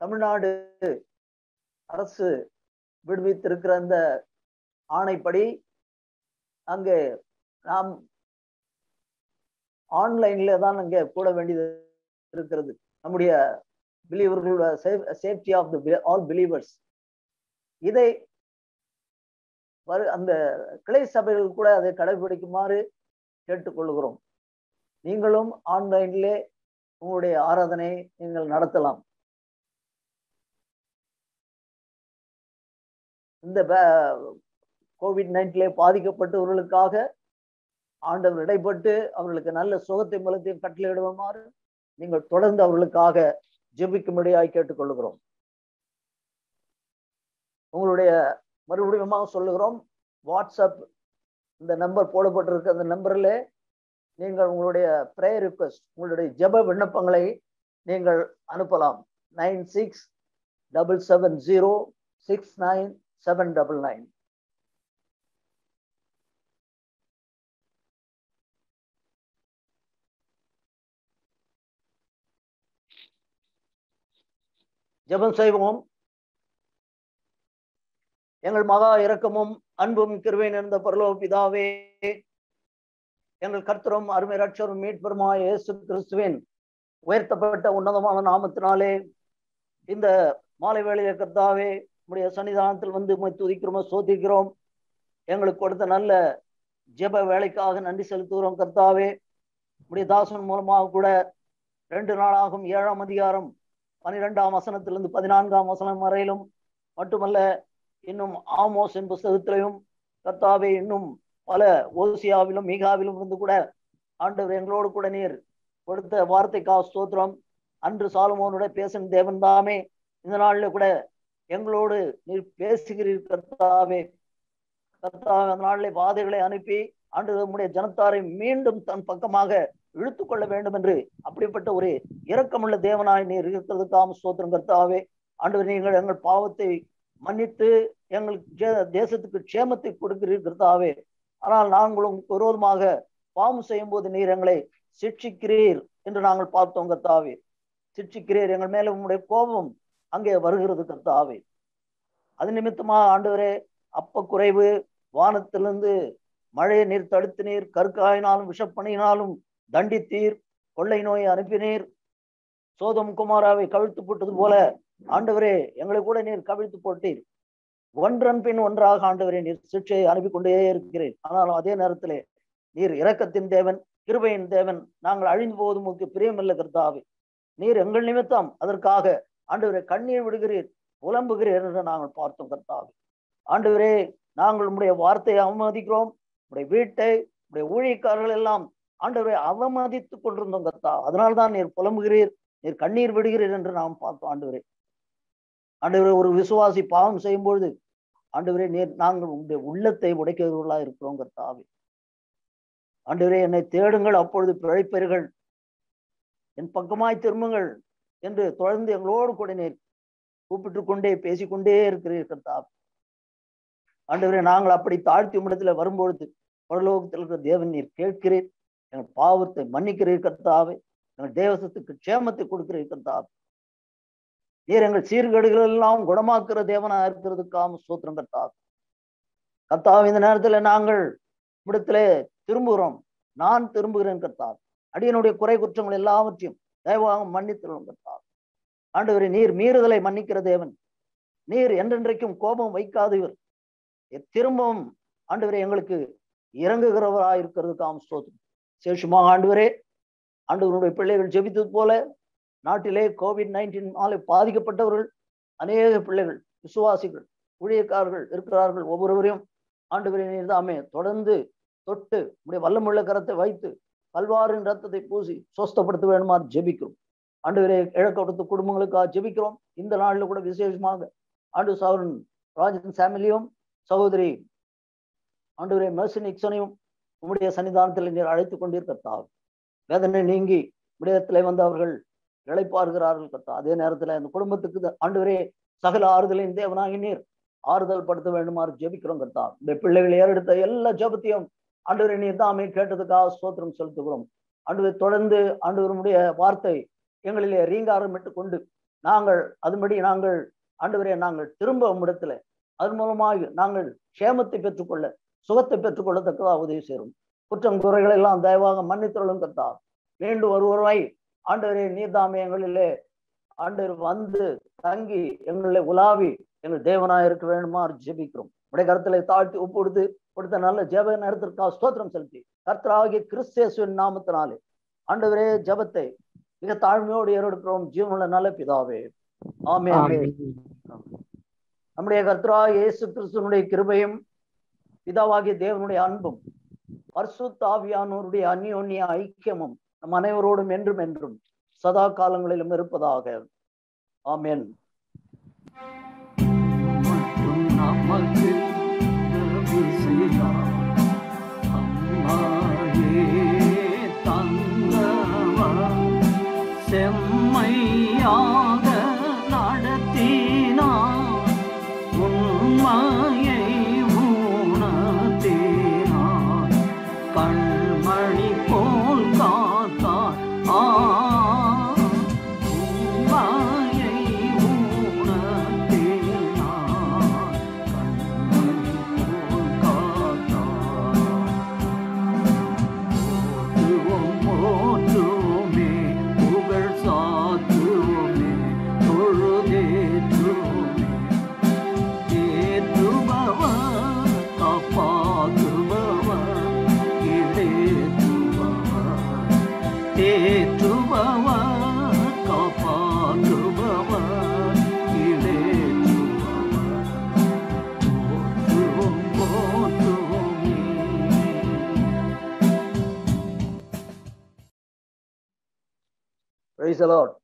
தமிழ்நாடு அரசு விடுவித்திருக்கிற அந்த ஆணைப்படி அங்கே நாம் ஆன்லைன்ல தான் அங்கே கூட வேண்டியது இருக்கிறது. நம்முடைய பிலீவர்களோட safety of the all believers இதை அந்த கிளை சபைகள் கூட அதை கடைபிடிக்குமாறு கேட்டுக்கொள்கிறோம். நீங்களும் ஆன்லைன்லே உங்களுடைய ஆராதனை நீங்கள் நடத்தலாம். இந்த COVID-19 பாதிக்கப்பட்டவர்களுக்காக ஆண்டவர் இடைப்பட்டு அவர்களுக்கு நல்ல சுகத்தை பலத்தையும் கட்டளையிடுமாறு நீங்கள் தொடர்ந்து அவர்களுக்காக ஜெபிக்கும்படியாய் கேட்டுக்கொள்கிறோம். உங்களுடைய மறுபடியும் சொல்லுகிறோம், வாட்ஸ்அப் இந்த நம்பர் போடப்பட்டிருக்க அந்த நம்பர்ல நீங்கள் உங்களுடைய பிரேயர் ரிக்வெஸ்ட், உங்களுடைய ஜெப விண்ணப்பங்களை நீங்கள் அனுப்பலாம். 9677069799. ஜெபம் செய்வோம். எங்கள் மகா இரக்கமும் அன்பும் கிருபை நிறைந்த பரலோக பிதாவே, எங்கள் கர்த்தரும் அருமை ரட்சகரும் மீட்பருமாய இயேசு கிறிஸ்துவின் உயர்த்தப்பட்ட உன்னதமான நாமத்தினாலே இந்த மாலை வேளையிலே கர்த்தாவே உம்முடைய சன்னிதானத்தில் வந்து உம்மை துதிக்கிறோம், சோதிக்கிறோம். எங்களுக்கு கொடுத்த நல்ல ஜெப வேலைக்காக நன்றி செலுத்துகிறோம் கர்த்தாவே. உம்முடைய தாசன் மூலமாக கூட 2 நாளாகும் 7ஆம் அதிகாரம் 12ஆம் வசனத்திலிருந்து 14ஆம் வசனம் வரையிலும் மட்டுமல்ல, இன்னும் ஆமோஸின் புஸ்தகத்திலையும் கர்த்தாவே இன்னும் பல ஓசியாவிலும் மீகாவிலும் இருந்து கூட ஆண்டவர் எங்களோடு கூட நீர் கொடுத்த வார்த்தைக்காக ஸ்தோத்திரம். அன்று சாலமோனுடைய பேசின தேவன் தாமே இந்த நாள்ல கூட எங்களோடு நீர் பேசுகிறீர் கர்த்தாவே. கர்த்தாவே அந்த நாளிலே வாதைகளை அனுப்பி ஆண்டு நம்முடைய ஜனத்தாரை மீண்டும் தன் பக்கமாக இழுத்து கொள்ள வேண்டும் என்று அப்படிப்பட்ட ஒரு இரக்கமுள்ள தேவனாய் நீர் இருக்கிறதுக்காக ஸ்தோத்திரம் கர்த்தாவே. ஆண்டவர் நீங்கள் எங்கள் பாவத்தை மன்னித்து எங்களுக்கு தேசத்துக்கு க்ஷேமத்தை கொடுக்கிறீர் கர்த்தாவே. ஆனால் நாங்களும் விரோதமாக பாவம் செய்யும் போது நீர் எங்களை சிட்சிக்கிறீர் என்று நாங்கள் பார்த்தோம் கர்த்தாவே. சிட்சிக்கிறீர், எங்கள் மேல உங்களுடைய கோபம் அங்கே வருகிறது கர்த்தாவே. அது நிமித்தமா ஆண்டவரே அப்ப குறைவு, வானத்திலிருந்து மழையை நீர் தடுத்து நீர், கற்காயினாலும் விஷப்பணியினாலும் தண்டித்தீர், கொள்ளை நோயை அனுப்பினீர், சோதம் குமாராவை கவிழ்த்து போட்டது போல ஆண்டவரே எங்களை கூட நீர் கவிழ்த்து போட்டீர். ஒன்றன் பின் ஒன்றாக ஆண்டவரே நீர் சிக்ஷையை அனுப்பி கொண்டே இருக்கிறேன். ஆனாலும் அதே நேரத்திலே நீர் இரக்கத்தின் தேவன், கிருபையின் தேவன். நாங்கள் அழிந்து போவதும் உங்களுக்கு பிரியமில்லை கர்த்தாவே. நீர் எங்கள் நிமித்தம் அதற்காக ஆண்டவரே கண்ணீர் விடுகிறீர், புலம்புகிறீர் என்று நாங்கள் பார்த்தோம் கர்த்தாவே. ஆண்டவரே நாங்கள் உம்முடைய வார்த்தையை அவமதிக்கிறோம், உடைய வீட்டை, உடைய ஊழியக்காரர்கள் எல்லாம் ஆண்டவரை அவமதித்துக் கொண்டிருந்தோம் கர்த்தா. அதனால்தான் நீர் புலம்புகிறீர், நீர் கண்ணீர் விடுகிறீர் என்று நாம் பார்த்தோம் ஆண்டவரே. ஆண்டவரே ஒரு விசுவாசி பாவம் செய்யும் பொழுது ஆண்டவரே நாங்கள் உங்களுடைய உள்ளத்தை உடைக்கிறவர்களா இருக்கிறோம் கர்த்தாவே. ஆண்டவரே என்னை தேடுங்கள், அப்பொழுது பிழைப்பீர்கள், என் பக்கமாய் திரும்புங்கள் என்று தொடர்ந்து எங்களோடு கூட நீர் கூப்பிட்டு கொண்டே பேசிக்கொண்டே இருக்கிறீர்கள் கர்த்தாவே. ஆண்டவரே நாங்கள் அப்படி தாழ்த்தி உம்மிடத்துல வரும்பொழுது பரலோகத்தில் இருக்கிற தேவன் நீர் கேட்கிறீர், எங்கள் பாவத்தை மன்னிக்கிறீர் கர்த்தாவே, எங்கள் தேவசத்துக்கு க்ஷேமத்தை கொடுக்கிறீர் கர்த்தாவே. நீர் எங்கள் சீர்கேடுகள் எல்லாம் குணமாக்குற தேவனா இருக்கிறதுக்காக ஸ்தோத்திரம் கர்த்தாவே. கர்த்தாவே இந்த நேரத்துல நாங்கள் இடத்திலே திரும்புகிறோம், நான் திரும்புகிறேன் கர்த்தாவே. அடியனுடைய குறை குற்றங்கள் எல்லாவற்றையும் தயவாக மன்னித்துள்ளோம் கர்த்தாவே. ஆண்டவரே நீர் மீறுதலை மன்னிக்கிற தேவன், நீர் என்றென்றைக்கும் கோபம் வைக்காதவர், திரும்பவும் ஆண்டவரே எங்களுக்கு இறங்குகிறவராக இருக்கிறதுக்காக ஸ்தோத்திரம். சேஷமாக ஆண்டவரே, ஆண்டவருடைய பிள்ளைகள் ஜெபித்தது போல நாட்டிலே COVID-19 பாதிக்கப்பட்டவர்கள் அநேக பிள்ளைகள், விசுவாசிகள், ஊழியக்காரர்கள் இருக்கிறார்கள். ஒவ்வொருவரையும் ஆண்டவரே நீர் தாமே தொடர்ந்து தொட்டு உடைய வல்லமுள்ள கரத்தை வைத்து கல்வாரின் ரத்தத்தை பூசி சொஸ்தப்படுத்த வேண்டுமாறு ஜெபிக்கிறோம். ஆண்டவரே இழக்கப்பட்ட குடும்பங்களுக்காக ஜெபிக்கிறோம். இந்த நாளில் கூட விசேஷமாக ஆண்டு சகோதரன் ராஜன் சாமிலியும் சகோதரி ஆண்டவரே மெர்சி நிக்சனையும் உம்முடைய சன்னிதானத்தில் நீர் அழைத்துக் கொண்டிருக்கிறார். வேதனை நீங்கி விடயத்திலே வந்து அவர்கள் இழைப்பார்கள் கர்த்தா. அதே நேரத்தில் அந்த குடும்பத்துக்கு ஆண்டவரே சகல ஆறுதலின் தேவனாகி நீர் ஆறுதல் படுத்த வேண்டுமாறு ஜெபிக்கிறோம் கர்த்தா. இந்த பிள்ளைகள் ஏறெடுத்த எல்லா ஜெபத்தையும் ஆண்டவரே நீர் தாமே கேட்டதுக்காக ஸ்தோத்திரம் செலுத்துகிறோம். ஆண்டவரை தொடர்ந்து ஆண்டவருடைய வார்த்தை எங்களிலே ரீங்காரமிட்டு கொண்டு நாங்கள் அதன்படி நாங்கள் ஆண்டவரே நாங்கள் திரும்ப உம்மிடத்துல அதன் மூலமாக நாங்கள் க்ஷேமத்தை பெற்றுக்கொள்ள, சுகத்தை பெற்றுக்கொள்ளத்தக்கதாக உதவி செய்கிறோம். குற்றம் குறைகளை எல்லாம் தயவாக மன்னித்தருளும் கர்த்தா. மீண்டும் ஒருவராய் ஆண்டவரே நீர்தாமே எங்களிலே ஆண்டவர் வந்து தங்கி எங்களிலே உலாவி எங்கள் தேவனாக இருக்க வேண்டுமா ஜெபிக்கிறோம். உடைய கருத்துல தாழ்த்தி ஒப்புடுத்து கொடுத்த நல்ல ஜெப நேரத்திற்காக ஸ்தோத்திரம் செலுத்தி கர்த்தராகிய கிறிஸ்தேசுவின் நாமத்தினாலே ஆண்டவரே ஜெபத்தை மிக தாழ்மையோடு ஏறெடுக்கிறோம் ஜீவனுள்ள நல்ல பிதாவே, ஆமென். நம்முடைய கர்த்தராகிய இயேசு கிறிஸ்துவினுடைய கிருபையும் பிதாவாகிய தேவனுடைய அன்பும் பரிசுத்த ஆவியானவருடைய அந்யோன்ய ஐக்கியமும் நம் அனைவரோடும் என்றும் என்றும் சதா காலங்களிலும் இருப்பதாக. ஆமென். செம்மையாக நடத்தினார், உண்மையை உணர்த்தினார், கண்மணி போல் காத்தார், உண்மையை உணர்த்தினார், கண்மணி போல் காத்தார். போற்றுவோமே புகழ் சாத்துவோமே தொழுதேற்றுவோமே, ஏற்றுபவர் காப்பாற்றுபவர் இடேற்றுபவர், ஏற்றுபவர் காப்பாற்றுபவர் இடேற்றுபவர், போற்றுவோம் போற்றுவோமே. Praise the Lord.